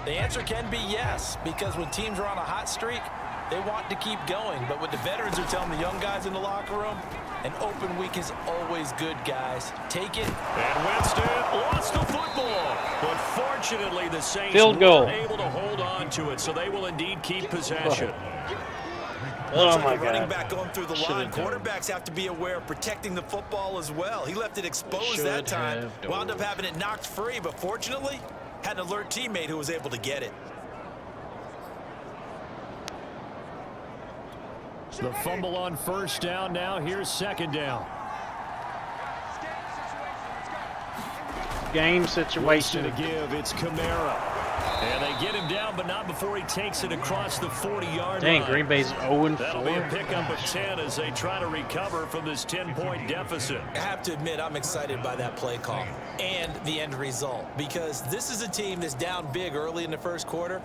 The answer can be yes, because when teams are on a hot streak, they want to keep going. But what the veterans are telling the young guys in the locker room, an open week is always good, guys. Take it. And Winston lost the football. But fortunately, the Saints were able to hold on to it, so they will indeed keep possession. Oh my running God. back going through the line. Quarterbacks have to be aware of protecting the football as well. He left it exposed that time. Wound up having it knocked free, but fortunately, had an alert teammate who was able to get it. The fumble on 1st down. Now here's 2nd down. Game situation to give. It's Kamara. And they get him down, but not before he takes it across the 40-yard line. Dang, Green Bay's 0-4. That'll be a pickup of 10 as they try to recover from this 10-point deficit. I have to admit, I'm excited by that play call and the end result, because this is a team that's down big early in the first quarter,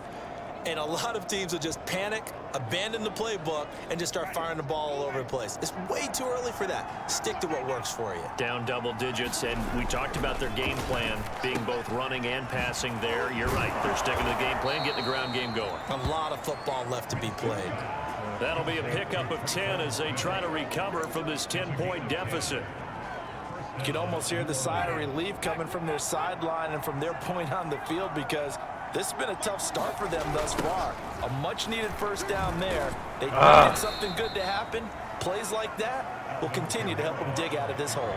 and a lot of teams will just panic, abandon the playbook, and just start firing the ball all over the place. It's way too early for that. Stick to what works for you. Down double digits, and we talked about their game plan being both running and passing there. You're right. They're sticking to the game plan, getting the ground game going. A lot of football left to be played. That'll be a pickup of 10 as they try to recover from this 10-point deficit. You can almost hear the sigh of relief coming from their sideline and from their point on the field, because this has been a tough start for them thus far. A much-needed 1st down there. They needed something good to happen. Plays like that will continue to help them dig out of this hole.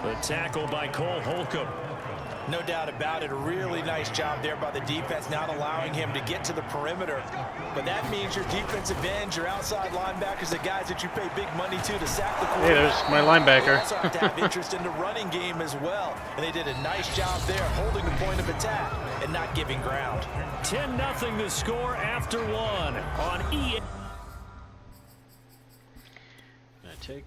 The tackle by Cole Holcomb. No doubt about it. A really nice job there by the defense, not allowing him to get to the perimeter. But that means your defensive ends, your outside linebackers, the guys that you pay big money to sack the quarterback. Hey, there's my linebacker. They also have to have interest in the running game as well. And they did a nice job there, holding the point of attack and not giving ground. 10-0 the score after 1 on EA. Gonna take.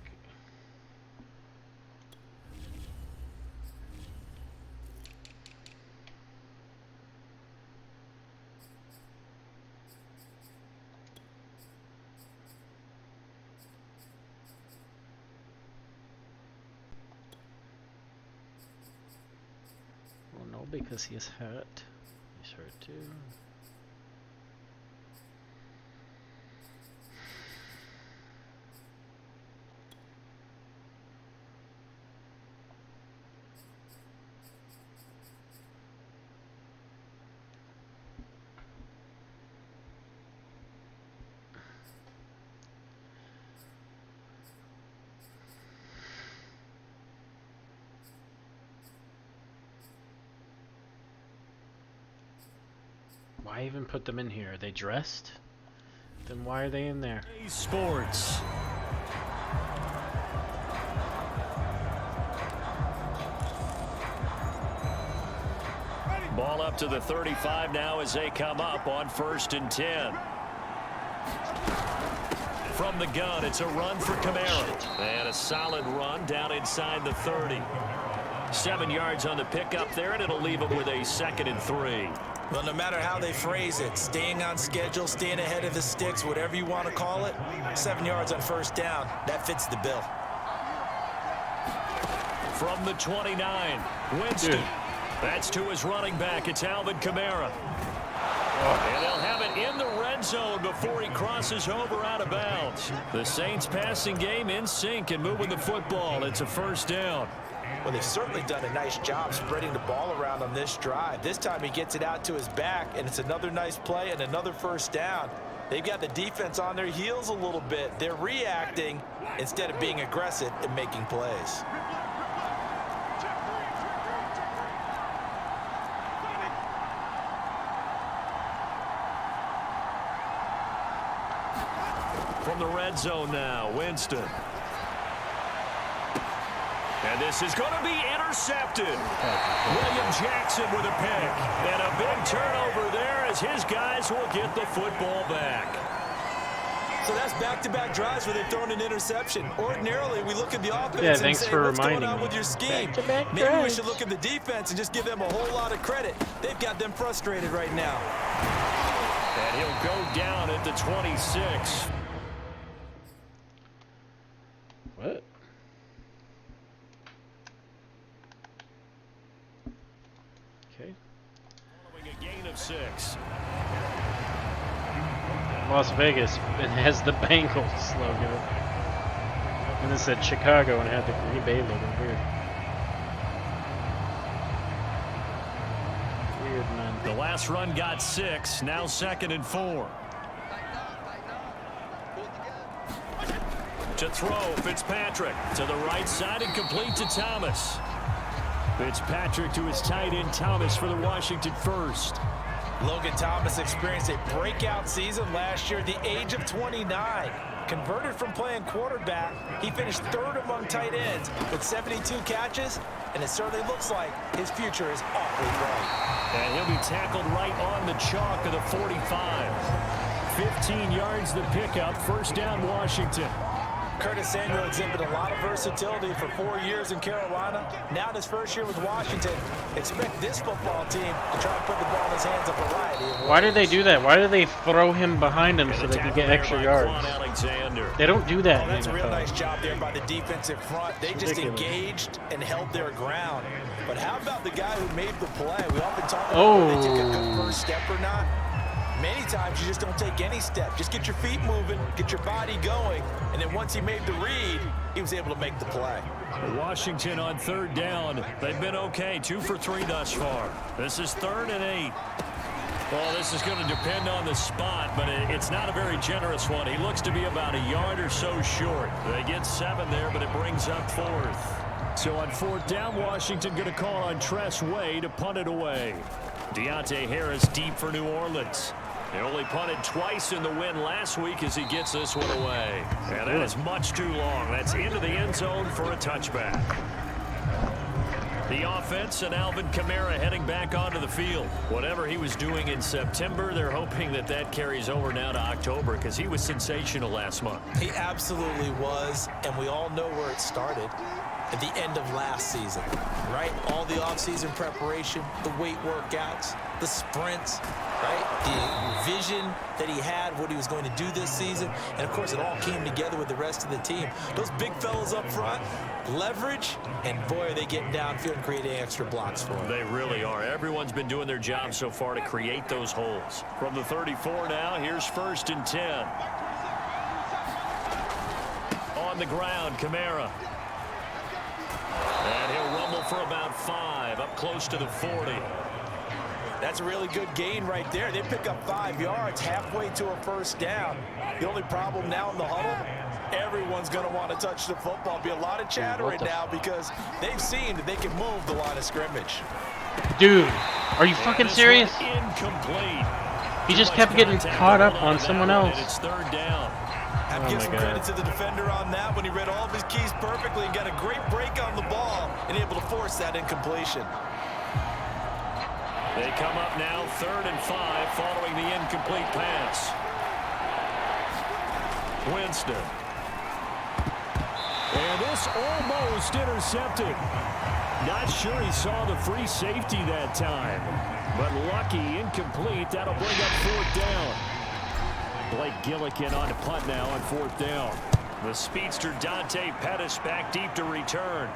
Well, no, because he is hurt. He's hurt too. Why even put them in here? Are they dressed? Then why are they in there? Sports. Ball up to the 35 now as they come up on 1st and 10. From the gun, it's a run for Kamara. And a solid run down inside the 30. 7 yards on the pickup there, and it'll leave him with a 2nd and 3. Well, no matter how they phrase it, staying on schedule, staying ahead of the sticks, whatever you want to call it, 7 yards on 1st down, that fits the bill. From the 29, Winston. Dude. That's to his running back. It's Alvin Kamara. And they'll have it in the red zone before he crosses over out of bounds. The Saints passing game in sync and moving the football. It's a 1st down. Well, they've certainly done a nice job spreading the ball around on this drive. This time he gets it out to his back, and it's another nice play and another 1st down. They've got the defense on their heels a little bit. They're reacting instead of being aggressive and making plays. From the red zone now, Winston. And this is going to be intercepted. William Jackson with a pick. And a big turnover there as his guys will get the football back. So that's back-to-back drives where they've thrown an interception. Ordinarily, we look at the offense and thanks say, for what's going reminding on me. with your scheme? Back-to-back Maybe we drives. should look at the defense and just give them a whole lot of credit. They've got them frustrated right now. And he'll go down at the 26. What? Okay. Following a gain of 6. Las Vegas, it has the Bengals logo. And it said Chicago and it had the Green Bay logo. Weird. Weird, man. The last run got 6. Now 2nd and 4. To throw, Fitzpatrick to the right side and complete to Thomas. Fitzpatrick to his tight end Thomas for the Washington 1st. Logan Thomas experienced a breakout season last year at the age of 29. Converted from playing quarterback, he finished 3rd among tight ends with 72 catches, and it certainly looks like his future is awfully bright. And he'll be tackled right on the chalk of the 45. 15 yards the pickup, 1st down Washington. Curtis Samuel exhibited a lot of versatility for 4 years in Carolina. Now in his 1st year with Washington, expect this football team to try to put the ball in his hands a variety of ways. Why did they do that? Why did they throw him behind him so they could get extra yards? They don't do that. That's a real nice job there by the defensive front. They just engaged and held their ground. But how about the guy who made the play? We often talk about whether they took a first step or not. Many times you just don't take any step. Just get your feet moving, get your body going, and then once he made the read, he was able to make the play. Washington on 3rd down. They've been okay, 2 for 3 thus far. This is 3rd and 8. Well, this is going to depend on the spot, but it's not a very generous one. He looks to be about a yard or so short. They get 7 there, but it brings up 4th. So on 4th down, Washington going to call on Tress Way to punt it away. Deontay Harris deep for New Orleans. He only punted twice in the win last week as he gets this one away. And that is much too long. That's into the end zone for a touchback. The offense and Alvin Kamara heading back onto the field. Whatever he was doing in September, they're hoping that that carries over now to October because he was sensational last month. He absolutely was, and we all know where it started. At the end of last season, right? All the offseason preparation, the weight workouts, the sprints, right? The vision that he had, what he was going to do this season. And, of course, it all came together with the rest of the team. Those big fellas up front, leverage, and, boy, are they getting downfield and creating extra blocks for him. They really are. Everyone's been doing their job so far to create those holes. From the 34 now, here's 1st and 10. On the ground, Kamara. And he'll rumble for about 5, up close to the 40. That's a really good gain right there. They pick up 5 yards halfway to a 1st down. The only problem now in the huddle, everyone's going to want to touch the football. Be a lot of chatter right now because they've seen that they can move the line of scrimmage. Dude, are you fucking serious? Incomplete. He just kept getting caught up on someone else. It's 3rd down. Have to give some credit to the defender on that when he read all of his keys perfectly and got a great break on the ball and able to force that incompletion. They come up now 3rd and 5 following the incomplete pass. Winston. And this almost intercepted. Not sure he saw the free safety that time. But lucky, incomplete. That'll bring up 4th down. Blake Gillikin on to punt now on 4th down. The speedster Dante Pettis back deep to return.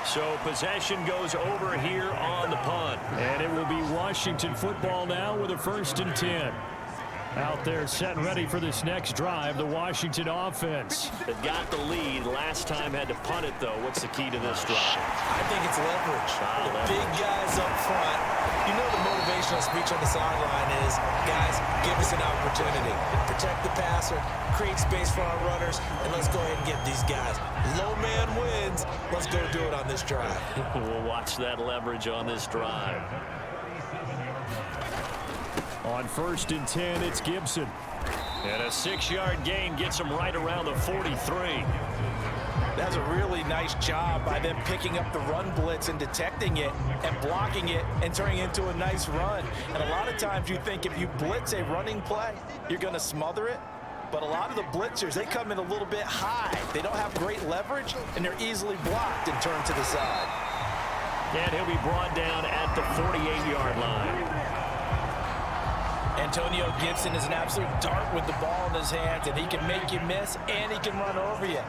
So possession goes over here on the punt. And it will be Washington football now with a 1st and 10. Out there set and ready for this next drive, the Washington offense. They've got the lead. Last time had to punt it, though. What's the key to this drive? I think it's leverage. The big guys up front. You know the motivational speech on the sideline is, guys, give us an opportunity. Protect the passer, create space for our runners, and let's go ahead and get these guys. Low man wins. Let's go do it on this drive. We'll watch that leverage on this drive. On 1st and 10, it's Gibson. And a 6-yard gain gets him right around the 43. That's a really nice job by them picking up the run blitz and detecting it and blocking it and turning it into a nice run. And a lot of times you think if you blitz a running play, you're going to smother it. But a lot of the blitzers, they come in a little bit high. They don't have great leverage, and they're easily blocked and turned to the side. And he'll be brought down at the 48-yard line. Antonio Gibson is an absolute dart with the ball in his hands, and he can make you miss, and he can run over you.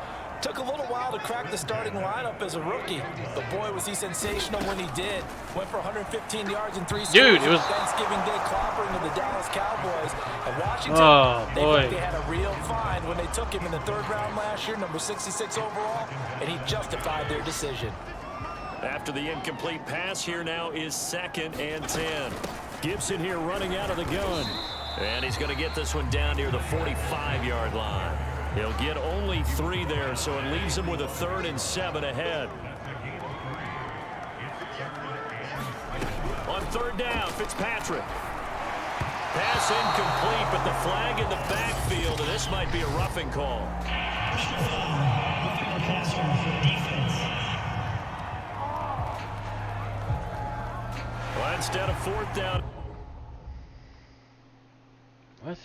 Took a little while to crack the starting lineup as a rookie, but boy, was he sensational when he did. Went for 115 yards and 3 scores. Dude, it was Thanksgiving Day clobbering of the Dallas Cowboys. And Washington, they had a real find when they took him in the 3rd round last year, number 66 overall, and he justified their decision. After the incomplete pass, here now is 2nd and 10. Gibson here running out of the gun. And he's going to get this one down near the 45-yard line. He'll get only 3 there, so it leaves him with a 3rd and 7 ahead. On 3rd down, Fitzpatrick. Pass incomplete, but the flag in the backfield, and this might be a roughing call. Well, instead of 4th down. What?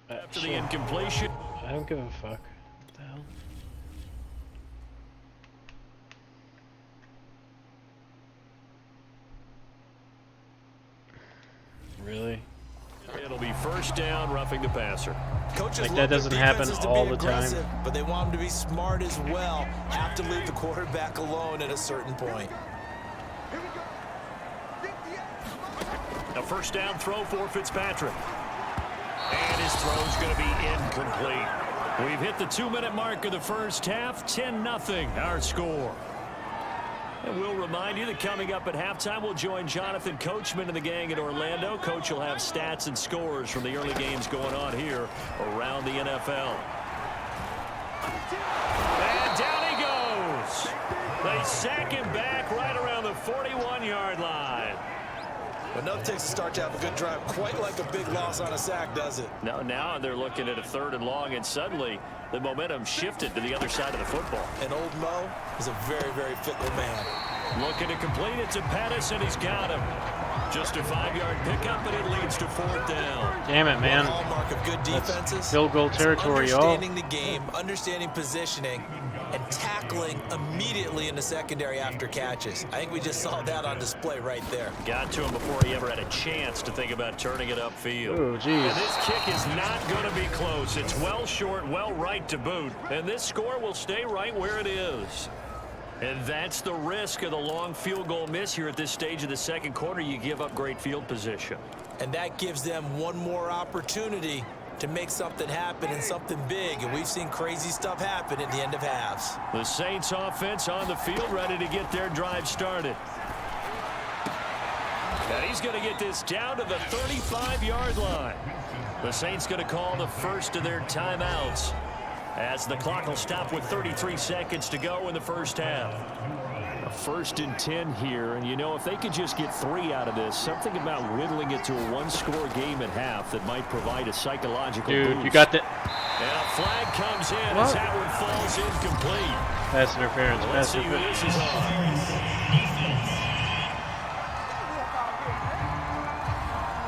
After the incompletion. I don't give a fuck. What the hell? Really? It'll be 1st down, roughing the passer. Coaches like that doesn't happen all the time. But they want him to be smart as well. Have to leave the quarterback alone at a certain point. A 1st down throw for Fitzpatrick. And his throw's going to be incomplete. We've hit the 2-minute mark of the 1st half. 10-0 our score. And we'll remind you that coming up at halftime, we'll join Jonathan Coachman and the gang in Orlando. Coach will have stats and scores from the early games going on here around the NFL. And down he goes. They sack him back right around the 41-yard line. But nothing takes a start to have a good drive quite like a big loss on a sack, does it? No, now they're looking at a 3rd and long, and suddenly the momentum shifted to the other side of the football. And old Mo is a very, very fickle man. Looking to complete it to Pettis, and he's got him. Just a 5-yard pickup, and it leads to 4th down. Damn it, man. One hallmark of good defenses. Field goal territory, y'all. Understanding the game, understanding positioning, and tackling immediately in the secondary after catches. I think we just saw that on display right there. Got to him before he ever had a chance to think about turning it upfield. Oh, geez. And this kick is not going to be close. It's well short, well right to boot. And this score will stay right where it is. And that's the risk of the long field goal miss here at this stage of the 2nd quarter. You give up great field position. And that gives them one more opportunity to make something happen and something big. And we've seen crazy stuff happen at the end of halves. The Saints offense on the field ready to get their drive started. And he's going to get this down to the 35-yard line. The Saints going to call the first of their timeouts as the clock will stop with 33 seconds to go in the 1st half. 1st and 10 here. And, you know, if they could just get 3 out of this, something about whittling it to a 1-score game at half that might provide a psychological boost. Dude, you got that. And a flag comes in as that one falls incomplete. Pass interference. Let's see who this is on.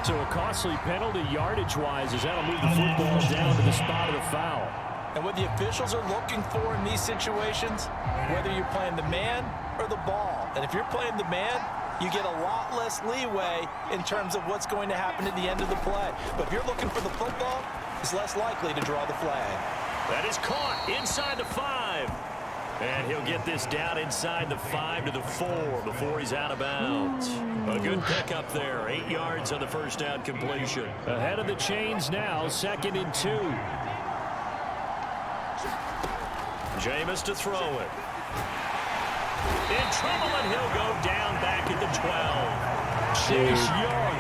So a costly penalty yardage-wise as that'll move the football down to the spot of the foul. And what the officials are looking for in these situations, whether you're playing the man or the ball. And if you're playing the man, you get a lot less leeway in terms of what's going to happen at the end of the play. But if you're looking for the football, it's less likely to draw the flag. That is caught inside the 5. And he'll get this down inside the 5 to the 4 before he's out of bounds. A good pickup there. 8 yards on the first down completion. Ahead of the chains now, 2nd and 2. Jameis to throw it. In trouble, and he'll go down back at the 12. Chase Young.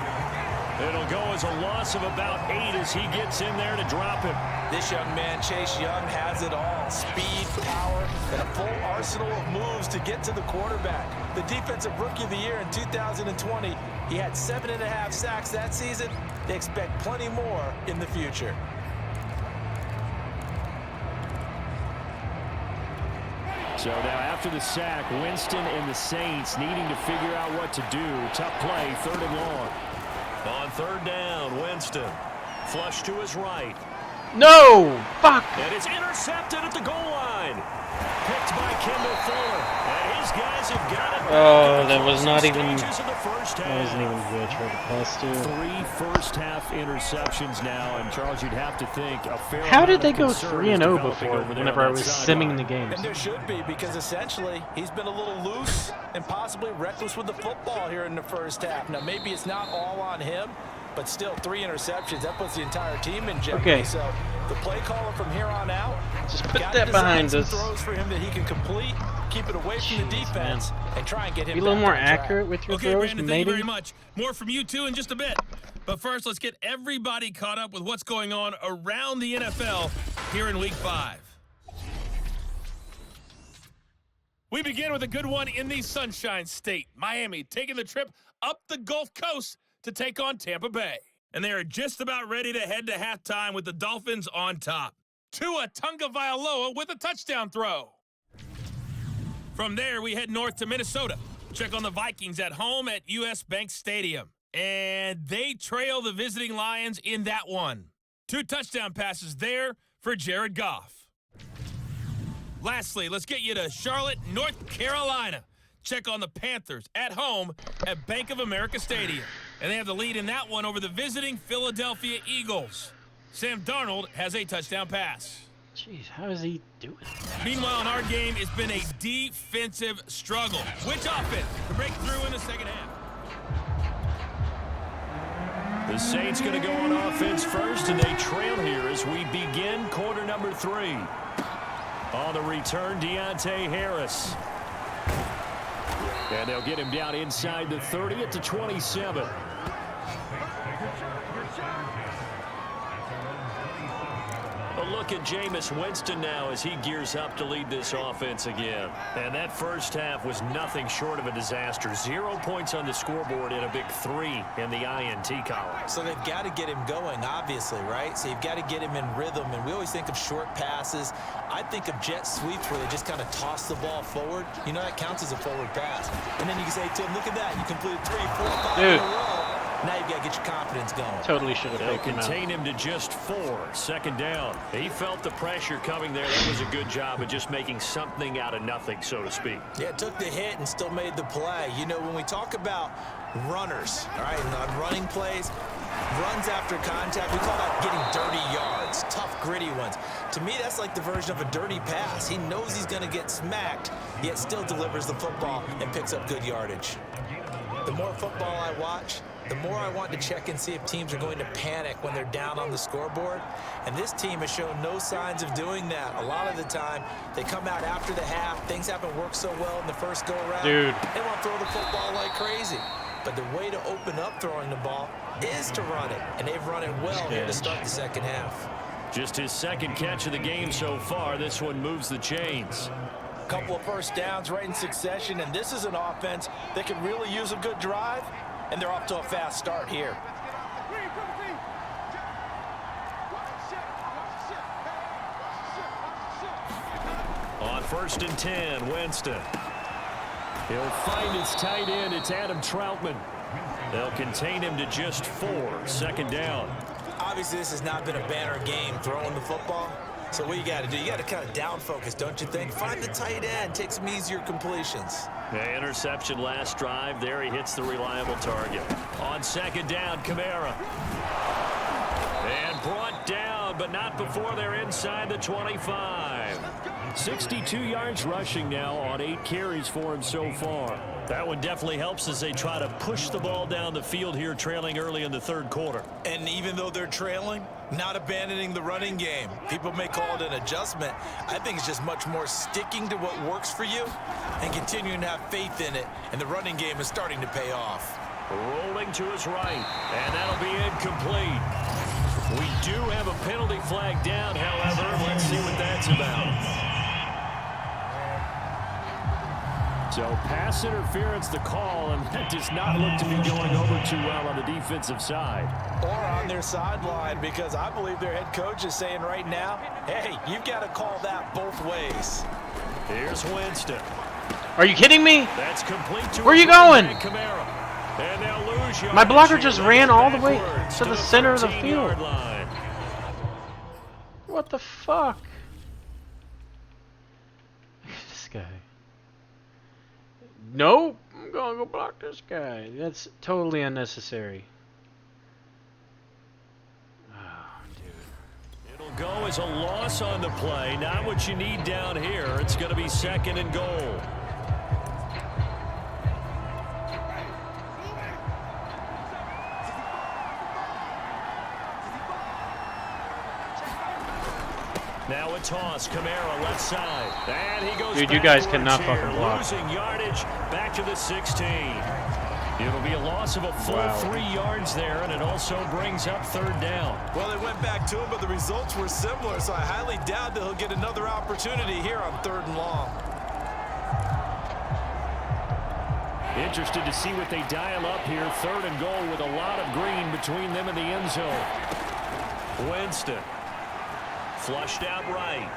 It'll go as a loss of about 8 as he gets in there to drop him. This young man, Chase Young, has it all. Speed, power, and a full arsenal of moves to get to the quarterback. The Defensive Rookie of the Year in 2020, he had 7.5 sacks that season. They expect plenty more in the future. So now after the sack, Winston and the Saints needing to figure out what to do. Tough play, 3rd and long. On 3rd down, Winston. Flush to his right. No! Fuck! And it's intercepted at the goal line. Picked by Kendall Fuller. And his guys have got it. Oh, that was not even... That wasn't even who I tried to pass to. 3 first-half interceptions now, and Charles, you'd have to think a fair How did amount they of go concern 3-0 is before, over there whenever on I was that simming sideline? the games? And there should be, because essentially he's been a little loose and possibly reckless with the football here in the first half. Now, maybe it's not all on him, but still 3 interceptions. That puts the entire team in jeopardy. Okay. So the play caller from here on out, just put gotta that behind design us. some throws for him that he can complete, keep it away from the defense, and try and get him Be a little back more on track. accurate with your Okay, throws, Brandon, thank you maybe? very much. More from you two in just a bit. But first, let's get everybody caught up with what's going on around the NFL here in Week 5. We begin with a good one in the Sunshine State. Miami taking the trip up the Gulf Coast to take on Tampa Bay. And they are just about ready to head to halftime with the Dolphins on top. Tua Tagovailoa with a touchdown throw. From there, we head north to Minnesota. Check on the Vikings at home at US Bank Stadium. And they trail the visiting Lions in that one. 2 touchdown passes there for Jared Goff. Lastly, let's get you to Charlotte, North Carolina. Check on the Panthers at home at Bank of America Stadium. And they have the lead in that one over the visiting Philadelphia Eagles. Sam Darnold has a touchdown pass. Jeez, how is he doing that? Meanwhile, in our game, it's been a defensive struggle. Which offense can break through in the second half? The Saints going to go on offense first, and they trail here as we begin quarter number 3. On the return, Deontay Harris. And they'll get him down inside the 30 at the 27. A look at Jameis Winston now as he gears up to lead this offense again. And that first half was nothing short of a disaster. 0 points on the scoreboard and a big 3 in the INT column. So they've got to get him going, obviously, right? So you've got to get him in rhythm. And we always think of short passes. I think of jet sweeps where they just kind of toss the ball forward. You know, that counts as a forward pass. And then you can say to him, look at that. You completed 3, 4, 5 in a row. Now you've got to get your confidence going. Totally should have They'll faked him out. contain him to just 4. Second down. He felt the pressure coming there. That was a good job of just making something out of nothing, so to speak. Yeah, took the hit and still made the play. You know, when we talk about runners, all right, and on running plays, runs after contact, we call that getting dirty yards, tough, gritty ones. To me, that's like the version of a dirty pass. He knows he's going to get smacked, yet still delivers the football and picks up good yardage. The more football I watch, the more I want to check and see if teams are going to panic when they're down on the scoreboard. And this team has shown no signs of doing that. A lot of the time, they come out after the half. Things haven't worked so well in the first go-around. Dude. They want to throw the football like crazy. But the way to open up throwing the ball is to run it. And they've run it well here to start the second half. Just his second catch of the game so far. This one moves the chains. Couple of first downs right in succession, and this is an offense that could really use a good drive, and they're off to a fast start here. On 1st and 10, Winston. He'll find his tight end. It's Adam Troutman. They'll contain him to just 4. 2nd down. Obviously, this has not been a banner game throwing the football. So what you got to do, you got to kind of down focus, don't you think? Find the tight end, take some easier completions. The interception last drive. There he hits the reliable target. On 2nd down, Kamara. And brought down, but not before they're inside the 25. 62 yards rushing now on 8 carries for him so far. That one definitely helps as they try to push the ball down the field here, trailing early in the 3rd quarter. And even though they're trailing, not abandoning the running game. People may call it an adjustment. I think it's just much more sticking to what works for you and continuing to have faith in it. And the running game is starting to pay off. Rolling to his right, and that'll be incomplete. We do have a penalty flag down, however. Let's see what that's about. So pass interference the call, and that does not look to be going over too well on the defensive side. Or on their sideline, because I believe their head coach is saying right now, hey, you've got to call that both ways. Here's Winston. Are you kidding me? That's complete to Where are you going? Kamara. And they'll lose My blocker just ran all the way to the center of the field. Line. What the fuck? This guy. Nope, I'm gonna go block this guy. That's totally unnecessary. Oh, dude. It'll go as a loss on the play. Not what you need down here. It's going to be 2nd and goal. Now a toss, Kamara left side. And he goes Dude, you guys backwards cannot here, fucking block. losing yardage back to the 16. It'll be a loss of a full 3 yards there, and it also brings up 3rd down. Well, they went back to him, but the results were similar, so I highly doubt that he'll get another opportunity here on 3rd and long. Interested to see what they dial up here. 3rd and goal with a lot of green between them and the end zone. Winston. Flushed out right.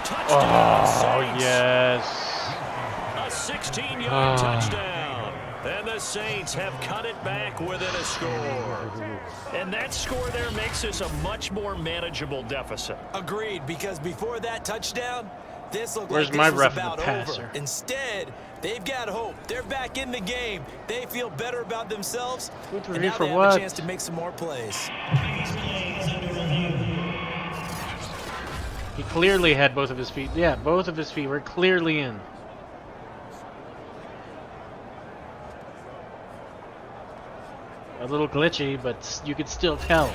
Touchdown, Saints. Yes. A 16-yard touchdown. And the Saints have cut it back within a score. And that score there makes this a much more manageable deficit. Agreed, because before that touchdown, this looked Where's like my this was ref and about the passer? over. Instead, they've got hope. They're back in the game. They feel better about themselves. And now for they have what? a chance to make some more plays. He clearly had both of his feet. Yeah, both of his feet were clearly in. A little glitchy, but you could still tell.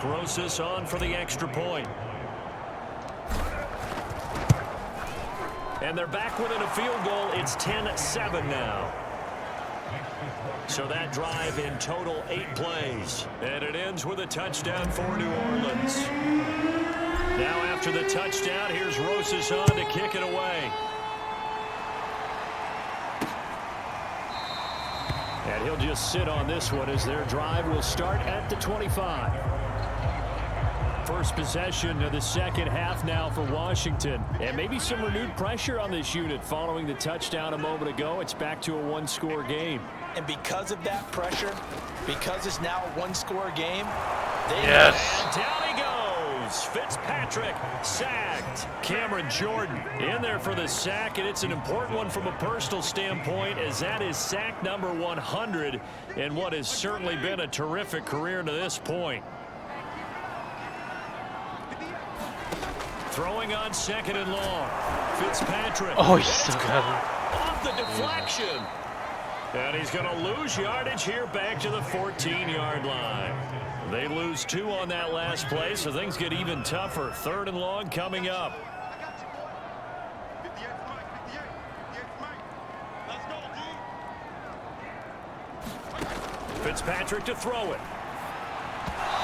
Rosas on for the extra point. And they're back within a field goal. It's 10-7 now. So that drive in total 8 plays. And it ends with a touchdown for New Orleans. Now after the touchdown, here's Rosas on to kick it away. And he'll just sit on this one as their drive will start at the 25. First possession of the second half now for Washington. And maybe some renewed pressure on this unit following the touchdown a moment ago. It's back to a one-score game. And because of that pressure, because it's now a one-score game, yes. And down he goes. Fitzpatrick sacked. Cameron Jordan in there for the sack, and it's an important one from a personal standpoint, as that is sack number 100 in what has certainly been a terrific career to this point. Throwing on second and long. Fitzpatrick. Oh, he's still got it. Off the deflection. And he's going to lose yardage here back to the 14-yard line. They lose 2 on that last play, so things get even tougher. 3rd and long coming up. Fitzpatrick to throw it.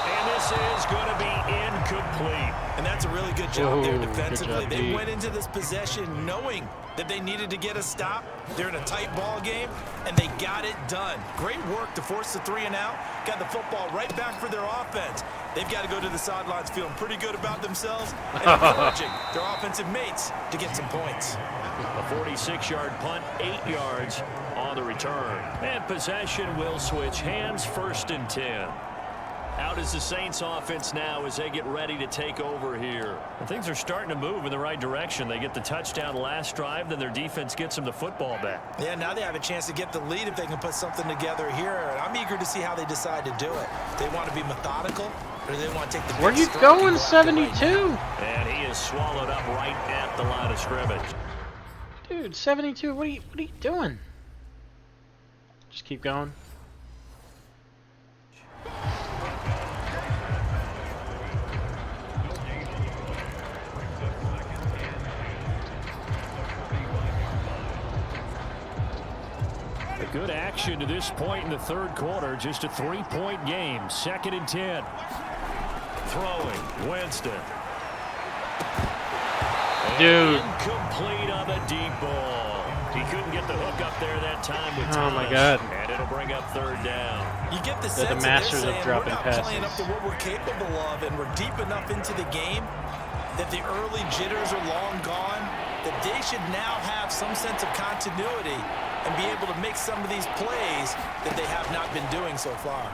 And this is going to be incomplete. And that's a really good job there defensively. They went into this possession knowing that they needed to get a stop. They're in a tight ball game, and they got it done. Great work to force the 3 and out. Got the football right back for their offense. They've got to go to the sidelines feeling pretty good about themselves and encouraging their offensive mates to get some points. A 46-yard punt, 8 yards on the return. And possession will switch hands, 1st and 10. Out is the Saints offense now as they get ready to take over here. And things are starting to move in the right direction. They get the touchdown last drive, then their defense gets them the football back. Yeah, now they have a chance to get the lead if they can put something together here. And I'm eager to see how they decide to do it. They want to be methodical, or do they want to take the big Where you strike going, and go after 72? right and he is swallowed up right at the line of scrimmage. Dude, 72, what are you doing? Just keep going. Good action to this point in the 3rd quarter. Just a 3-point game. 2nd and 10. Throwing. Winston. Dude. Incomplete on the deep ball. He couldn't get the hook up there that time with Thomas. Oh my God. And it'll bring up 3rd down. You get the They're sense the masters that of dropping we're not passes. playing up to what we're capable of, and we're deep enough into the game that the early jitters are long gone, that they should now have some sense of continuity and be able to make some of these plays that they have not been doing so far.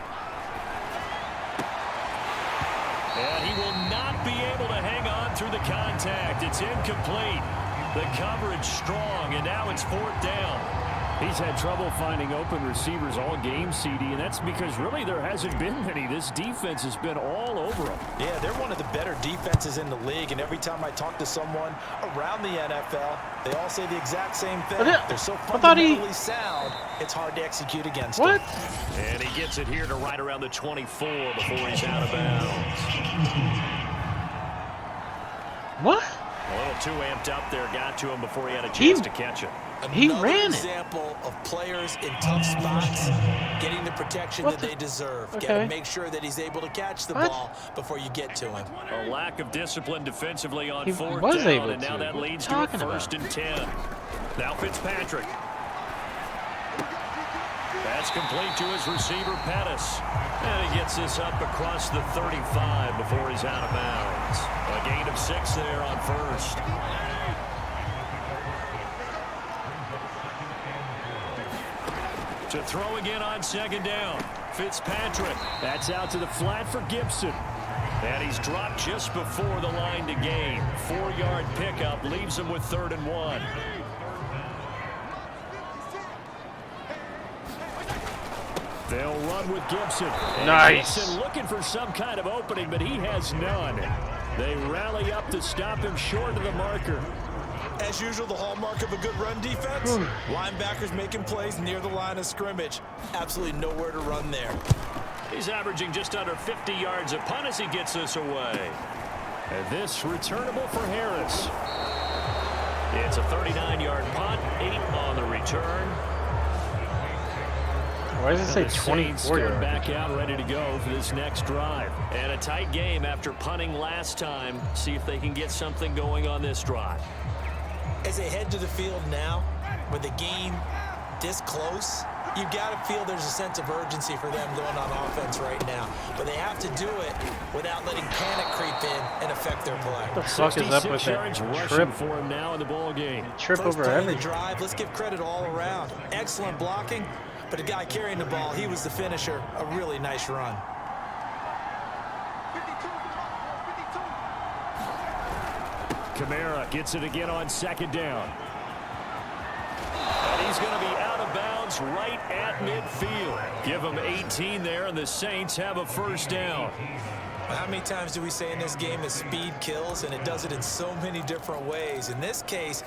And he will not be able to hang on through the contact. It's incomplete. The coverage strong, and now it's 4th down. He's had trouble finding open receivers all game, CD, and that's because really there hasn't been many. This defense has been all over him. Yeah, they're one of the better defenses in the league, and every time I talk to someone around the NFL, they all say the exact same thing. They're so fundamentally sound, it's hard to execute against them. And he gets it here to right around the 24 before he's out of bounds. What? A little too amped up there, got to him before he had a chance to catch it. He Another ran it. example of players in tough spots getting the protection that they deserve. Got to make sure that he's able to catch the ball before you get to him. A lack of discipline defensively on He 4th was down, able and now to. that What leads are you to a talking 1st and 10. Now Fitzpatrick. That's complete to his receiver, Pettis. And he gets this up across the 35 before he's out of bounds. A gain of 6 there on 1st. To throw again on 2nd down. Fitzpatrick. That's out to the flat for Gibson. And he's dropped just before the line to gain. 4-yard pickup leaves him with 3rd and 1. They'll run with Gibson. And nice. Gibson looking for some kind of opening, but he has none. They rally up to stop him short of the marker. As usual, the hallmark of a good run defense, linebackers making plays near the line of scrimmage. Absolutely nowhere to run there. He's averaging just under 50 yards a punt as he gets this away. And this returnable for Harris. It's a 39-yard punt, 8 on the return. Why does it say 24 yards? Back out, ready to go for this next drive. And a tight game after punting last time. See if they can get something going on this drive. As they head to the field now, with the game this close, you've got to feel there's a sense of urgency for them going on offense right now. But they have to do it without letting panic creep in and affect their play. What the fuck is up with that trip for him now in the ball game? Trip First over play of everything. the drive, let's give credit all around. Excellent blocking, but the guy carrying the ball, he was the finisher. A really nice run. Kamara gets it again on 2nd down. And he's going to be out of bounds right at midfield. Give him 18 there, and the Saints have a 1st down. How many times do we say in this game that speed kills, and it does it in so many different ways? In this case,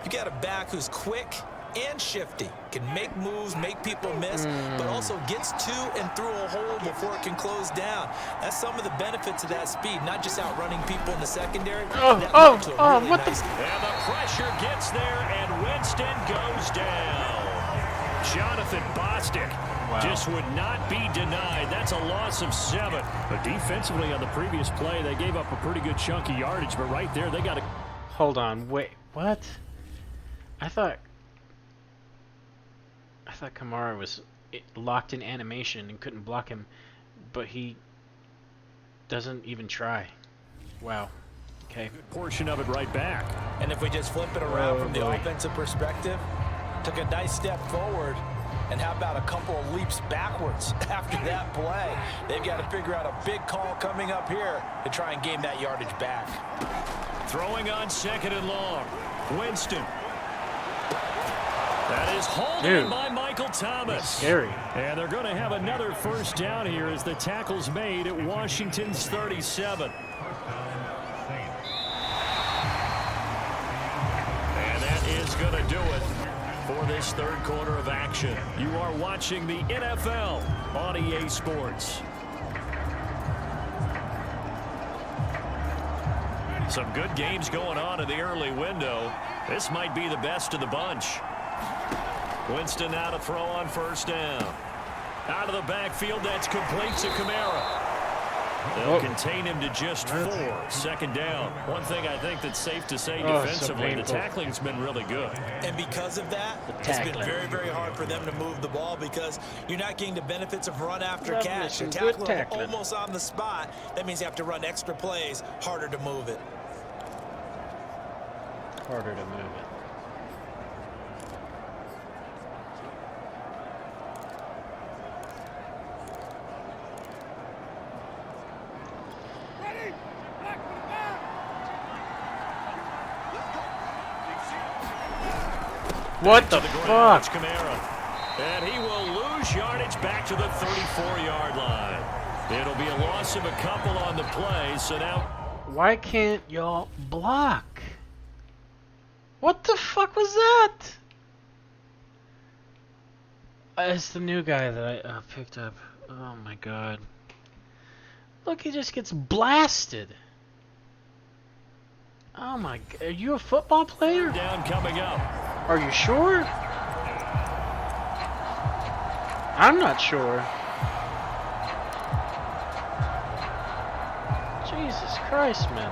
you got a back who's quick, and shifty. Can make moves, make people miss, but also gets to and through a hole before it can close down. That's some of the benefits of that speed, not just outrunning people in the secondary. What the? And the pressure gets there, and Winston goes down. Jonathan Bostic just would not be denied. That's a loss of 7. But defensively on the previous play, they gave up a pretty good chunk of yardage, but right there they got to... Hold on, wait, what? I thought Kamara was locked in animation and couldn't block him, but he doesn't even try. Wow. Okay. Good portion of it right back. And if we just flip it around from the offensive perspective, took a nice step forward, and how about a couple of leaps backwards after that play? They've got to figure out a big call coming up here to try and gain that yardage back. Throwing on 2nd and long. Winston. That is holding by Michael Thomas. That's scary. And they're going to have another first down here as the tackle's made at Washington's 37. And that is going to do it for this third quarter of action. You are watching the NFL on EA Sports. Some good games going on in the early window. This might be the best of the bunch. Winston now to throw on first down. Out of the backfield, that's complete to Kamara. They'll contain him to just 4. 2nd down. One thing I think that's safe to say defensively, the tackling's been really good. And because of that, it's been very, very hard for them to move the ball because you're not getting the benefits of run after catch. You're tackling almost on the spot. That means you have to run extra plays, harder to move it. Harder to move it. What the fuck? And he will lose yardage back to the 34-yard line. It'll be a loss of a couple on the play, so now... Why can't y'all block? What the fuck was that? It's the new guy that I picked up. Oh my god. Look, he just gets blasted. Oh my god. Are you a football player? Down coming up. Are you sure? I'm not sure. Jesus Christ, man.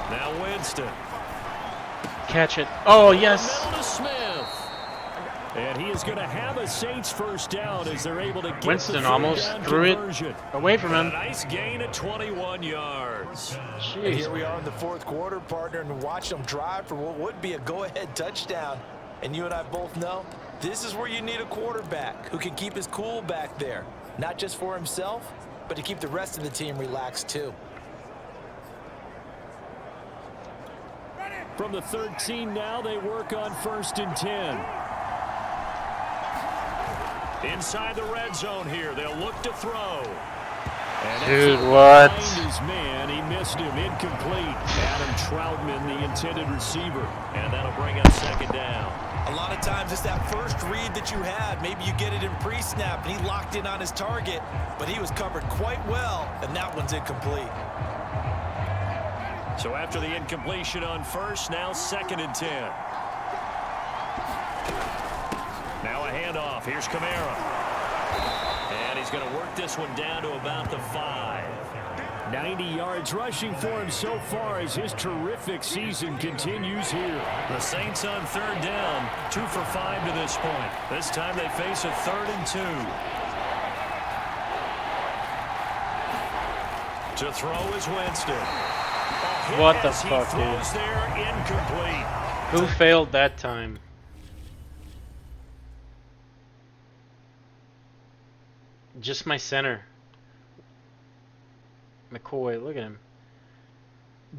Now Winston. Catch it. Oh, yes. And he is going to have a Saints first down as they're able to get Winston almost threw it away from him. A nice gain of 21 yards. And here we are in the 4th quarter, partner, and watch them drive for what would be a go-ahead touchdown. And you and I both know this is where you need a quarterback who can keep his cool back there, not just for himself, but to keep the rest of the team relaxed too. From the 13 now, they work on 1st and 10. Inside the red zone here, they'll look to throw. Dude, what? His man, he missed him, incomplete. Adam Troutman, the intended receiver, and that'll bring up 2nd down. A lot of times it's that first read that you had. Maybe you get it in pre-snap, and he locked in on his target, but he was covered quite well, and that one's incomplete. So after the incompletion on 1st, now 2nd and 10. Now a handoff. Here's Kamara. And he's going to work this one down to about the 5. 90 yards rushing for him so far as his terrific season continues here. The Saints on 3rd down, 2 for 5 to this point. This time they face a 3rd and 2. To throw is Winston. What the fuck, dude? There, incomplete. Who failed that time? Just my center. McCoy, look at him.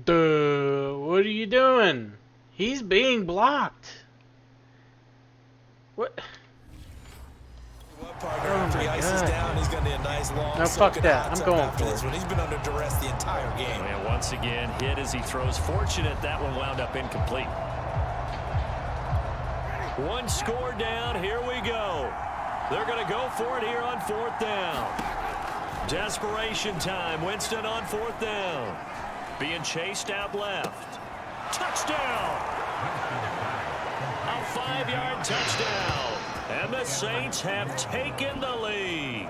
Duh, what are you doing? He's being blocked. What? Partner, after he ices down, he's going to need a nice long. No, fuck that. I'm going for this one. He's been under duress the entire game. And once again, hit as he throws. Fortunate that one wound up incomplete. One score down. Here we go. They're going to go for it here on 4th down. Desperation time. Winston on 4th down. Being chased out left. Touchdown! A 5-yard touchdown. And the Saints have taken the lead.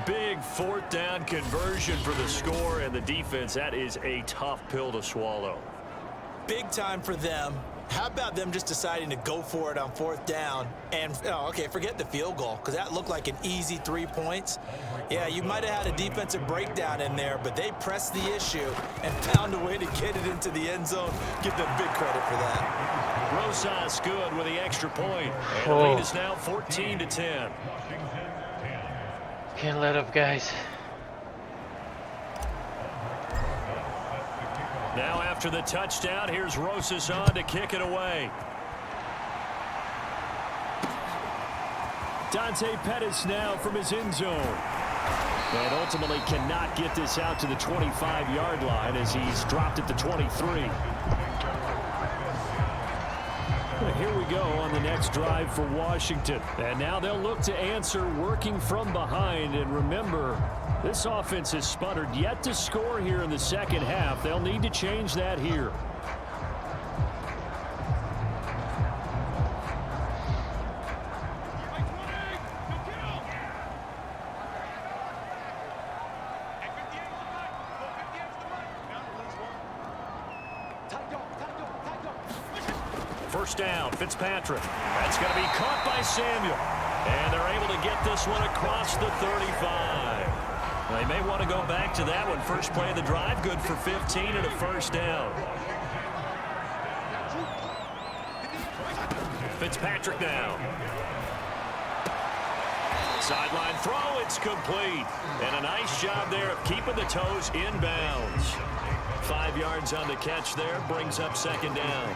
Big 4th down conversion for the score, and the defense, that is a tough pill to swallow. Big time for them. How about them just deciding to go for it on 4th down? And, okay, forget the field goal, because that looked like an easy 3 points. Yeah, you might have had a defensive breakdown in there, but they pressed the issue and found a way to get it into the end zone. Give them big credit for that. Rosas good with the extra point. And the lead is now 14-10. Can't let up, guys. Now after the touchdown, here's Rosas on to kick it away. Dante Pettis now from his end zone. And ultimately cannot get this out to the 25-yard line as he's dropped at the 23. Here we go on the next drive for Washington. And now they'll look to answer working from behind. And remember, this offense has sputtered yet to score here in the second half. They'll need to change that here. First down, Fitzpatrick. That's going to be caught by Samuel. And they're able to get this one across the 35. They may want to go back to that one. First play of the drive, good for 15 and a first down. Fitzpatrick now. Sideline throw, it's complete. And a nice job there of keeping the toes inbounds. 5 yards on the catch there, brings up second down.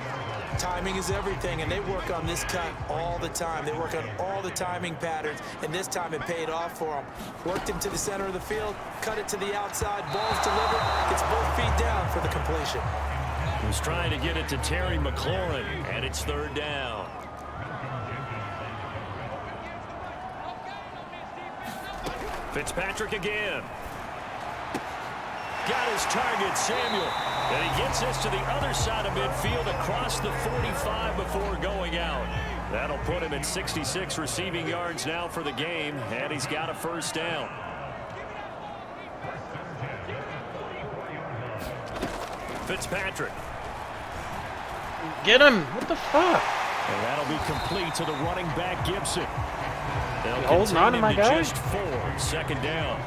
Timing is everything, and they work on this cut all the time. They work on all the timing patterns, and this time it paid off for them. Worked him to the center of the field, cut it to the outside, ball's delivered, gets both feet down for the completion. He was trying to get it to Terry McLaurin, and it's third down. Fitzpatrick again. Got his target, Samuel. And he gets this to the other side of midfield across the 45 before going out. That'll put him at 66 receiving yards now for the game, and he's got a first down. Fitzpatrick. Get him! What the fuck? And that'll be complete to the running back, Gibson. They'll holding on to my guy? just 4, second down.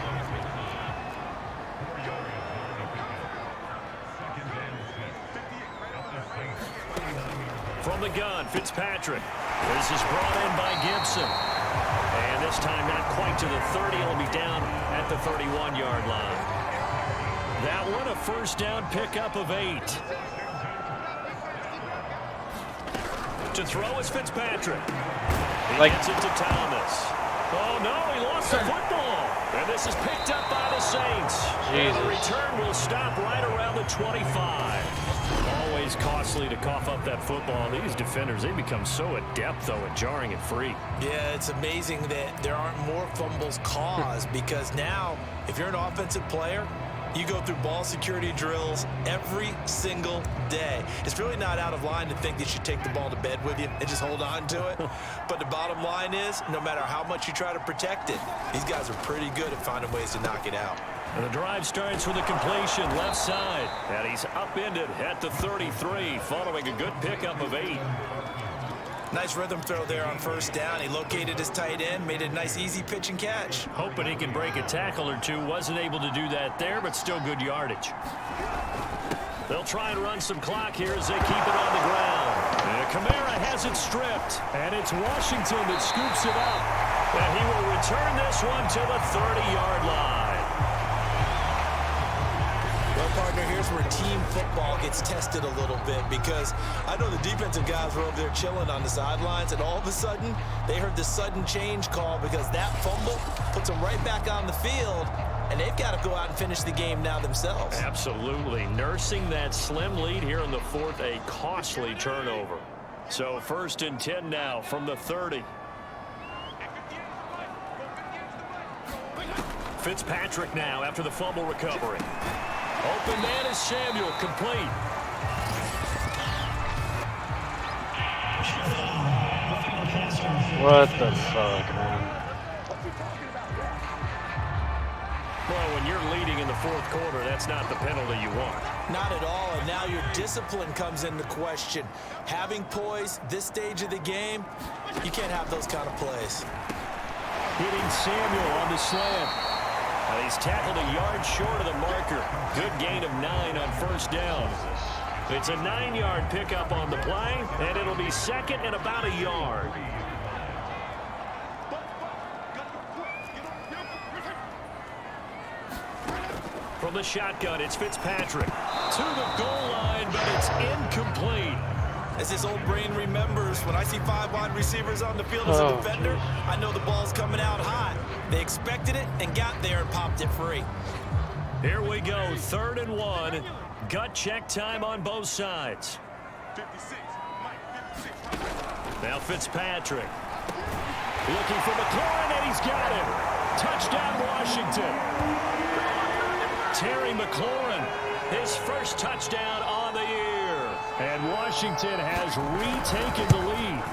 From the gun, Fitzpatrick. This is brought in by Gibson. And this time not quite to the 30. It'll be down at the 31-yard line. That one a first down pickup of 8. To throw is Fitzpatrick. He gets it to Thomas. Oh, no, he lost the football. And this is picked up by the Saints. And the return will stop right around the 25. Always costly to cough up that football. These defenders, they become so adept, though, at jarring it free. Yeah, it's amazing that there aren't more fumbles caused because now, if you're an offensive player, you go through ball security drills every single day. It's really not out of line to think that you should take the ball to bed with you and just hold on to it. But the bottom line is, no matter how much you try to protect it, these guys are pretty good at finding ways to knock it out. And the drive starts with a completion left side. And he's upended at the 33 following a good pickup of 8. Nice rhythm throw there on first down. He located his tight end, made a nice easy pitch and catch. Hoping he can break a tackle or two. Wasn't able to do that there, but still good yardage. They'll try and run some clock here as they keep it on the ground. And Kamara has it stripped. And it's Washington that scoops it up. And he will return this one to the 30-yard line. Well, partner, here's times where team football gets tested a little bit, because I know the defensive guys were over there chilling on the sidelines, and all of a sudden they heard the sudden change call because that fumble puts them right back on the field, and they've got to go out and finish the game now themselves. Absolutely. Nursing that slim lead here in the fourth, a costly turnover. So 1st and 10 now from the 30. Fitzpatrick now after the fumble recovery. Open man is Samuel, complete. What the fuck, man? Well, when you're leading in the fourth quarter, that's not the penalty you want. Not at all, and now your discipline comes into question. Having poise this stage of the game, you can't have those kind of plays. Hitting Samuel on the slant. And he's tackled a yard short of the marker. Good gain of 9 on 1st down. It's a 9-yard pickup on the play, and it'll be 2nd and about a yard. From the shotgun, it's Fitzpatrick. To the goal line, but it's incomplete. As his old brain remembers, when I see 5 wide receivers on the field as a defender, I know the ball's coming out hot. They expected it and got there and popped it free. Here we go, 3rd and 1. Gut check time on both sides. Now Fitzpatrick. Looking for McLaurin, and he's got him. Touchdown, Washington. Terry McLaurin, his first touchdown on the year. And Washington has retaken the lead.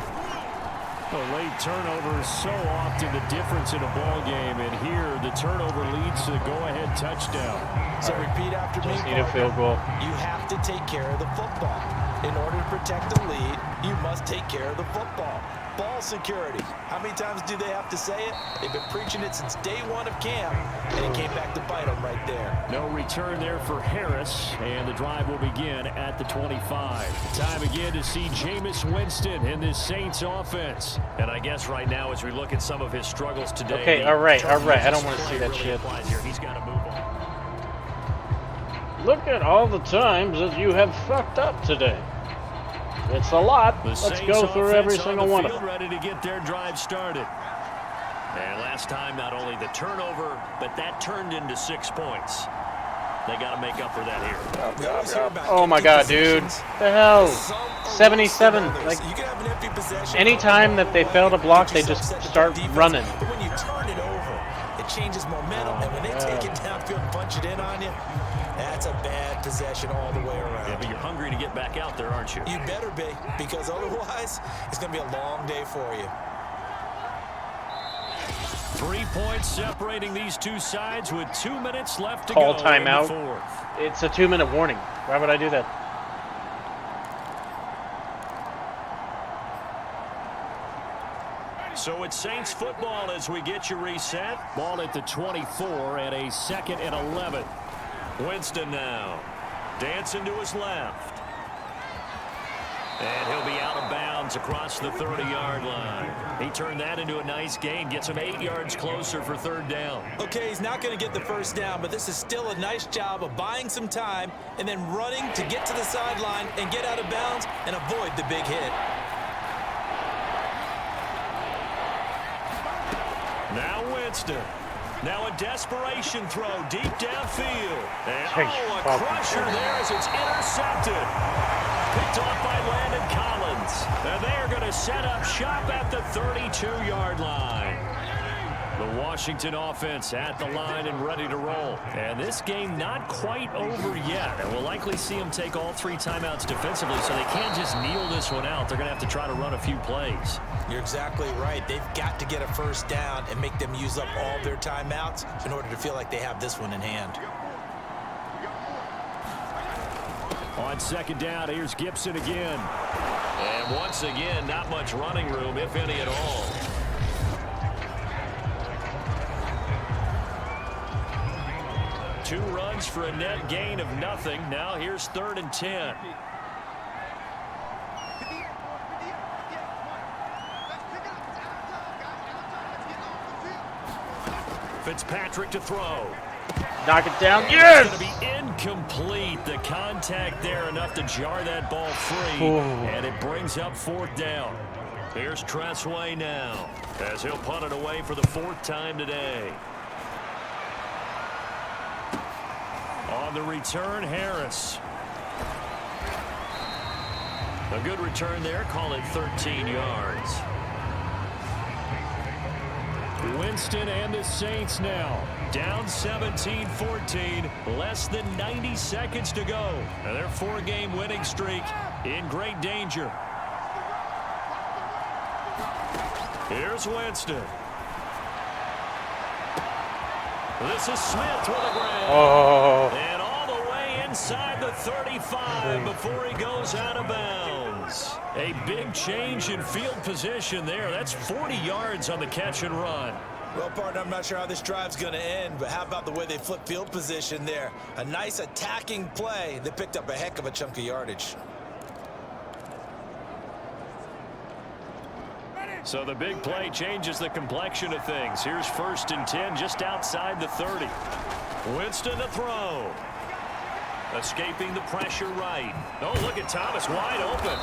A late turnover is so often the difference in a ball game, and here the turnover leads to the go-ahead touchdown. So repeat after me. Just need a field goal. You have to take care of the football. In order to protect the lead, you must take care of the football. Ball security. How many times do they have to say it? They've been preaching it since day 1 of camp, and it came back to bite them right there. No return there for Harris, and the drive will begin at the 25. Time again to see Jameis Winston in this Saints offense. And I guess right now, as we look at some of his struggles today. Okay, all right. I don't want to see that shit. Here. He's got to move on. Look at all the times that you have fucked up today. It's a lot. Let's go through every single one of them. Ready to get their drive started. And last time, not only the turnover, but that turned into 6 points. They got to make up for that here. Oh my God, dude! The hell? 77. Like, anytime that they fail to block, they just start running. But when you turn it over, it changes momentum, and when they take it downfield and punch it in on you, that's a bad possession all the way around. Yeah, but you're hungry to get back out there, aren't you? You better be, because otherwise, it's going to be a long day for you. 3 points separating these two sides with 2 minutes left to Call go. timeout. In the fourth. It's a 2-minute warning. Why would I do that? So it's Saints football as we get you reset. Ball at the 24 and a 2nd and 11. Winston now. Dancing to his left. And he'll be out of bounds across the 30-yard line. He turned that into a nice gain. Gets him 8 yards closer for 3rd down. Okay, he's not going to get the 1st down, but this is still a nice job of buying some time and then running to get to the sideline and get out of bounds and avoid the big hit. Now Winston. Now a desperation throw deep downfield. And a crusher there as it's intercepted. Picked off by Landon Collins. And they are going to set up shop at the 32-yard line. The Washington offense at the line and ready to roll. And this game not quite over yet. And we'll likely see them take all 3 timeouts defensively, so they can't just kneel this one out. They're going to have to try to run a few plays. You're exactly right. They've got to get a 1st down and make them use up all their timeouts in order to feel like they have this one in hand. On 2nd down, here's Gibson again. And once again, not much running room, if any at all. Two runs for a net gain of nothing. Now here's 3rd and 10. Fitzpatrick to throw. Knock it down. It's Yes! going to be incomplete. The contact there enough to jar that ball free. Ooh. And it brings up 4th down. Here's Tressway now as he'll punt it away for the 4th time today. On the return, Harris. A good return there. Call it 13 yards. Winston and the Saints now down 17-14. Less than 90 seconds to go. And their 4-game winning streak in great danger. Here's Winston. This is Smith with a grab. Oh. And all the way inside the 35 before he goes out of bounds. A big change in field position there. That's 40 yards on the catch and run. Well, partner, I'm not sure how this drive's going to end, but how about the way they flip field position there? A nice attacking play. They picked up a heck of a chunk of yardage. So the big play changes the complexion of things. Here's 1st and 10 just outside the 30. Winston to throw. Escaping the pressure right. Oh, look at Thomas wide open.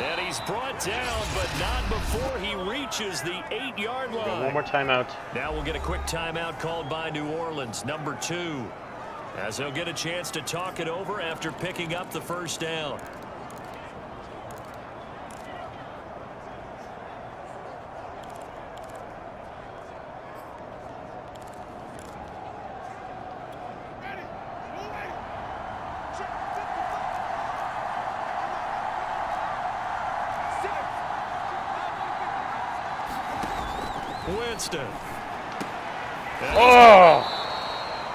And he's brought down, but not before he reaches the 8-yard line. One more timeout. Now we'll get a quick timeout called by New Orleans, number 2. As they'll get a chance to talk it over after picking up the 1st down. Winston.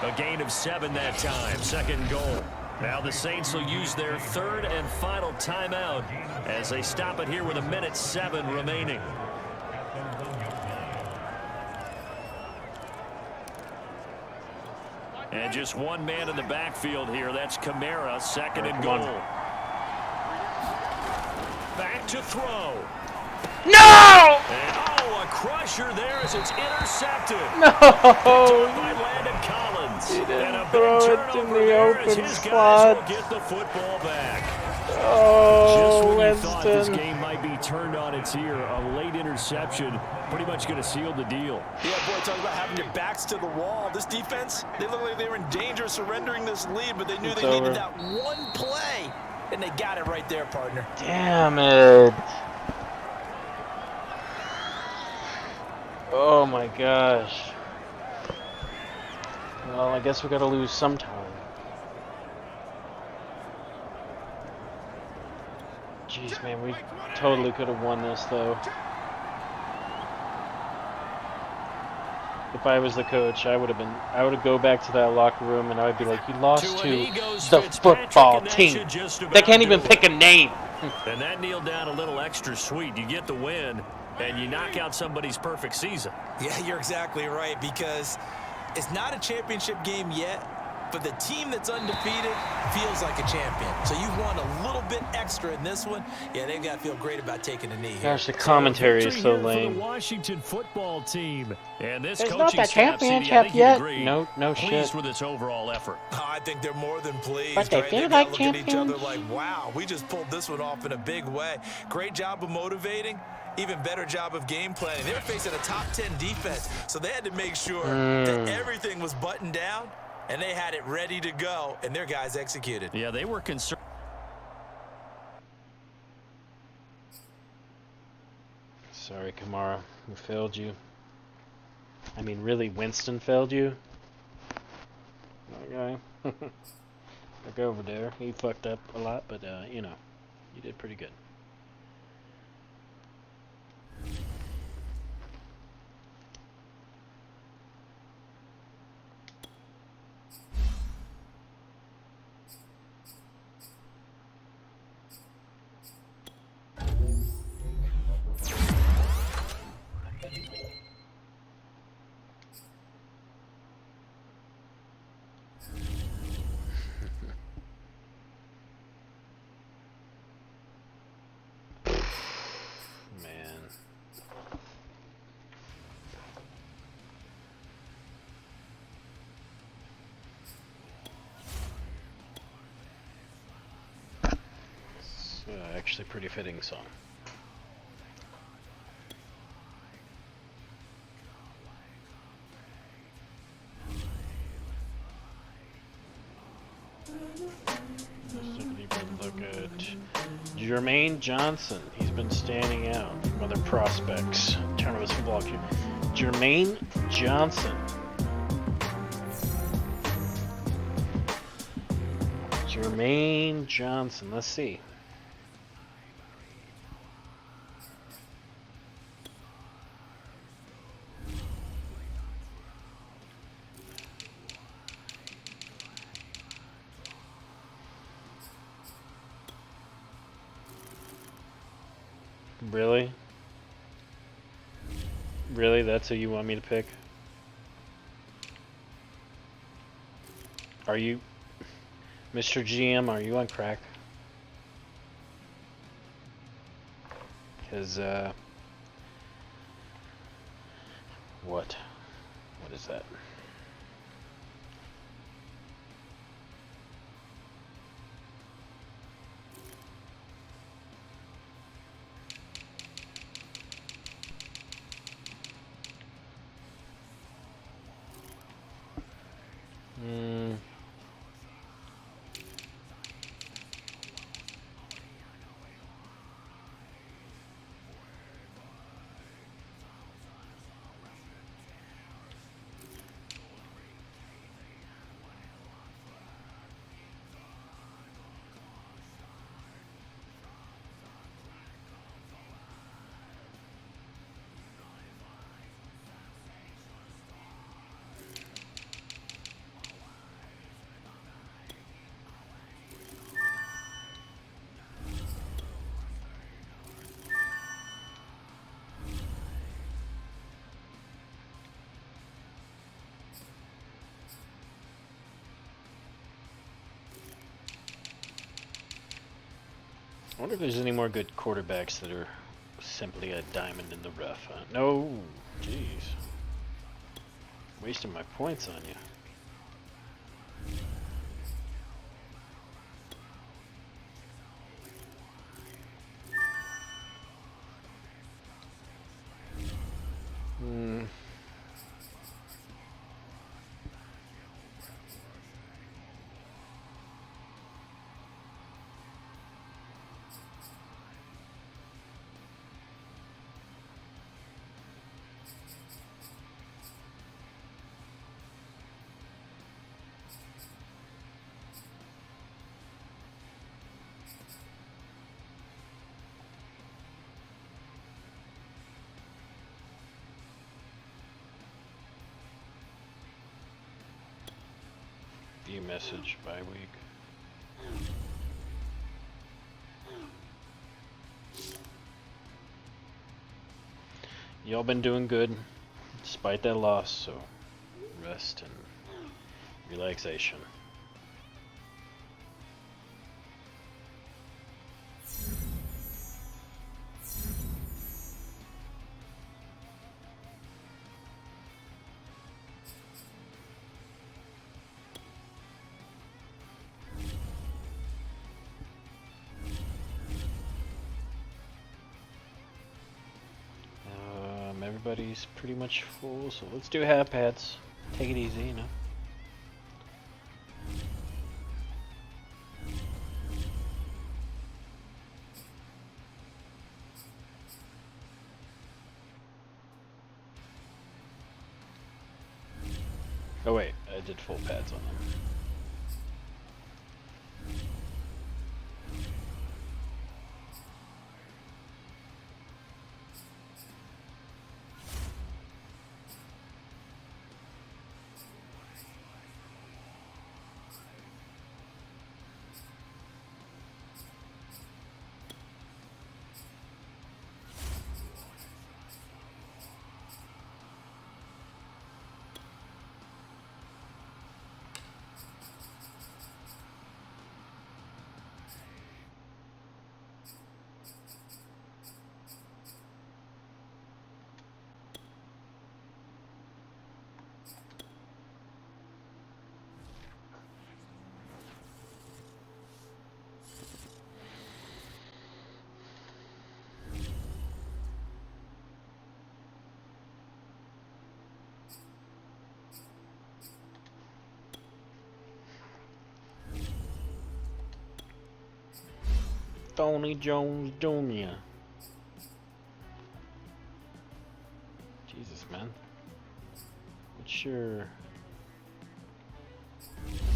A gain of 7 that time. 2nd goal. Now the Saints will use their 3rd and final timeout as they stop it here with 1:07 remaining. And just one man in the backfield here. That's Kamara, 2nd and goal. Back to throw. No! And, a crusher there as it's intercepted. No! By Landon Collins. He didn't And a throw big it turnover in the there as open his spot. guys will get the football back. Oh, Just when you thought this Winston. game might be turned on its ear, a late interception pretty much going to seal the deal. Yeah, boy, talk about having your backs to the wall. This defense, they look like they were in danger of surrendering this lead, but they knew they needed that one play, and they got it right there, partner. Damn it. Oh my gosh. Well, I guess we gotta lose sometime. Jeez, man, we totally could have won this, though. If I was the coach, I would go back to that locker room and I would be like, you lost to the football team. They can't even pick a name. And that kneeled down a little extra sweet. You get the win, and you knock out somebody's perfect season. Yeah, you're exactly right, because it's not a championship game yet, but the team that's undefeated feels like a champion. So you've won a little bit extra in this one. Yeah, they've got to feel great about taking a knee here. Gosh, the commentary is so lame. For the Washington football team. And this It's coaching not the staff, championship City, yet. agree, No pleased shit. with its overall effort. Oh, I think they're more than pleased. But they right? feel They've like got to look at each other champions. like, wow, we just pulled this one off in a big way. Great job of motivating. Even better job of game planning. They were facing a top 10 defense, so they had to make sure that everything was buttoned down, and they had it ready to go, and their guys executed. Yeah, they were concerned. Sorry, Kamara. We failed you. I mean, really, Winston failed you? Okay. Look over there. He fucked up a lot, but, you know, you did pretty good. actually a pretty fitting song. Let's take a deeper look at Jermaine Johnson. He's been standing out from other prospects. Turn of his football. Jermaine Johnson. Jermaine Johnson. Let's see. Really? Really? That's who you want me to pick? Are you... Mr. GM, are you on crack? Because, what? What is that? I wonder if there's any more good quarterbacks that are simply a diamond in the rough. Huh? No, jeez. Wasting my points on you. View message by week. Y'all been doing good despite that loss, so rest and relaxation. Everybody's pretty much full, so let's do half pads. Take it easy, you know. Oh wait, I did full pads on them. Tony Jones Jr. Jesus, man. What's your...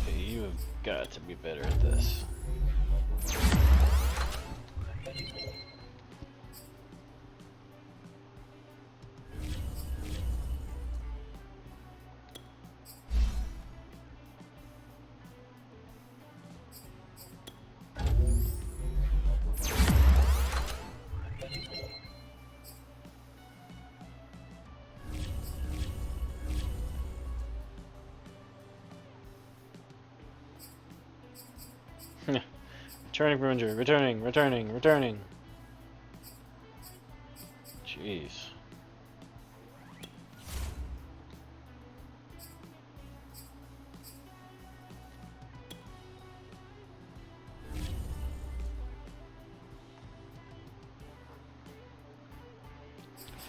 Okay, you have got to be better at this. Returning from injury. Returning. Jeez.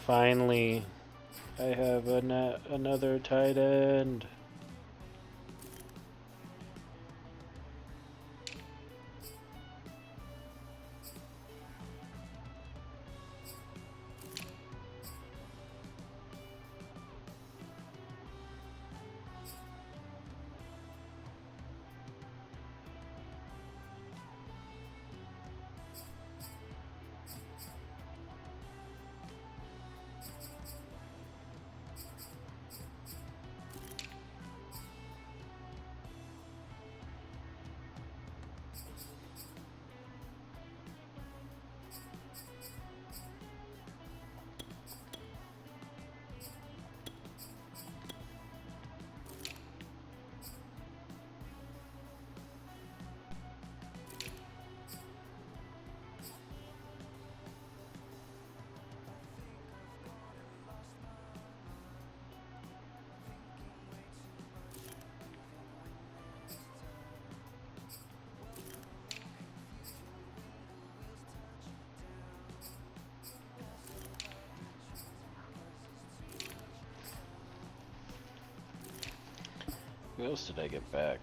Finally, I have another tight end. Who else did I get back?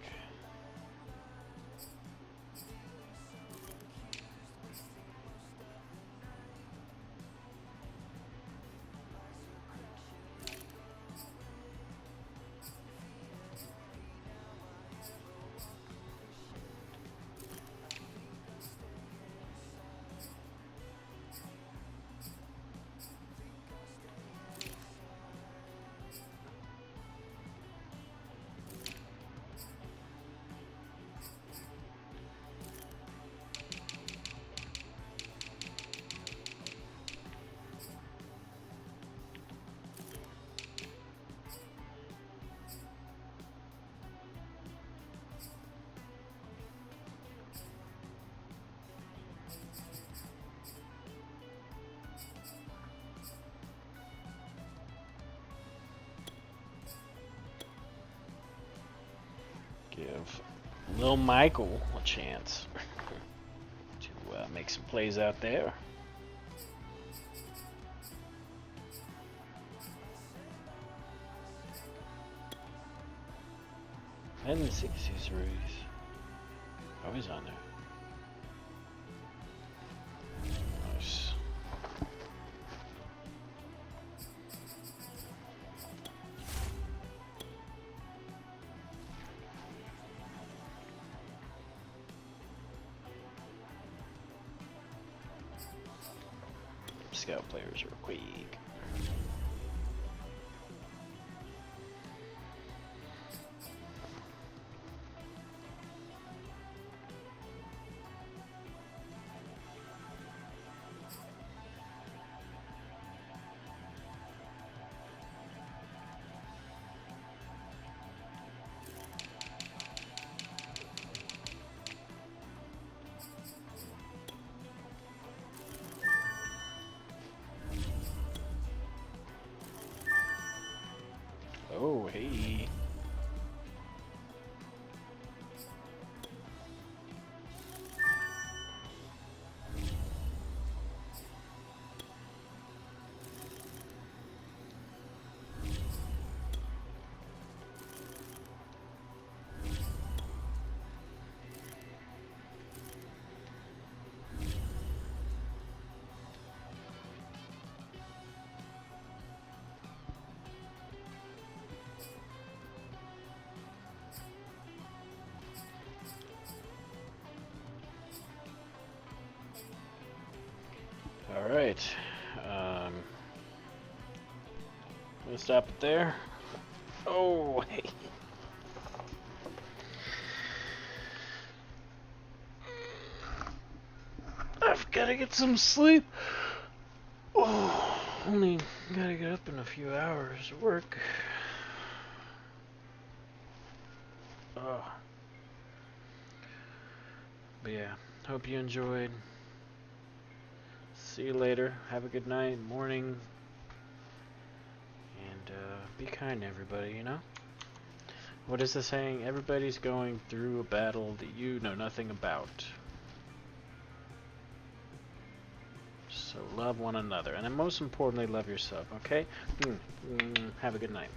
Give Lil Michael a chance to make some plays out there. I didn't see Cesar Ruiz. Oh, he's on there. Nice. Scout players are quick. Oh, hey. Alright. We'll stop it there. Oh, hey. I've got to get some sleep. Oh, only gotta get up in a few hours of work. Oh. But yeah, hope you enjoyed. See you later. Have a good night, morning. And be kind to everybody, you know? What is the saying? Everybody's going through a battle that you know nothing about. So love one another. And then most importantly, love yourself, okay? Have a good night.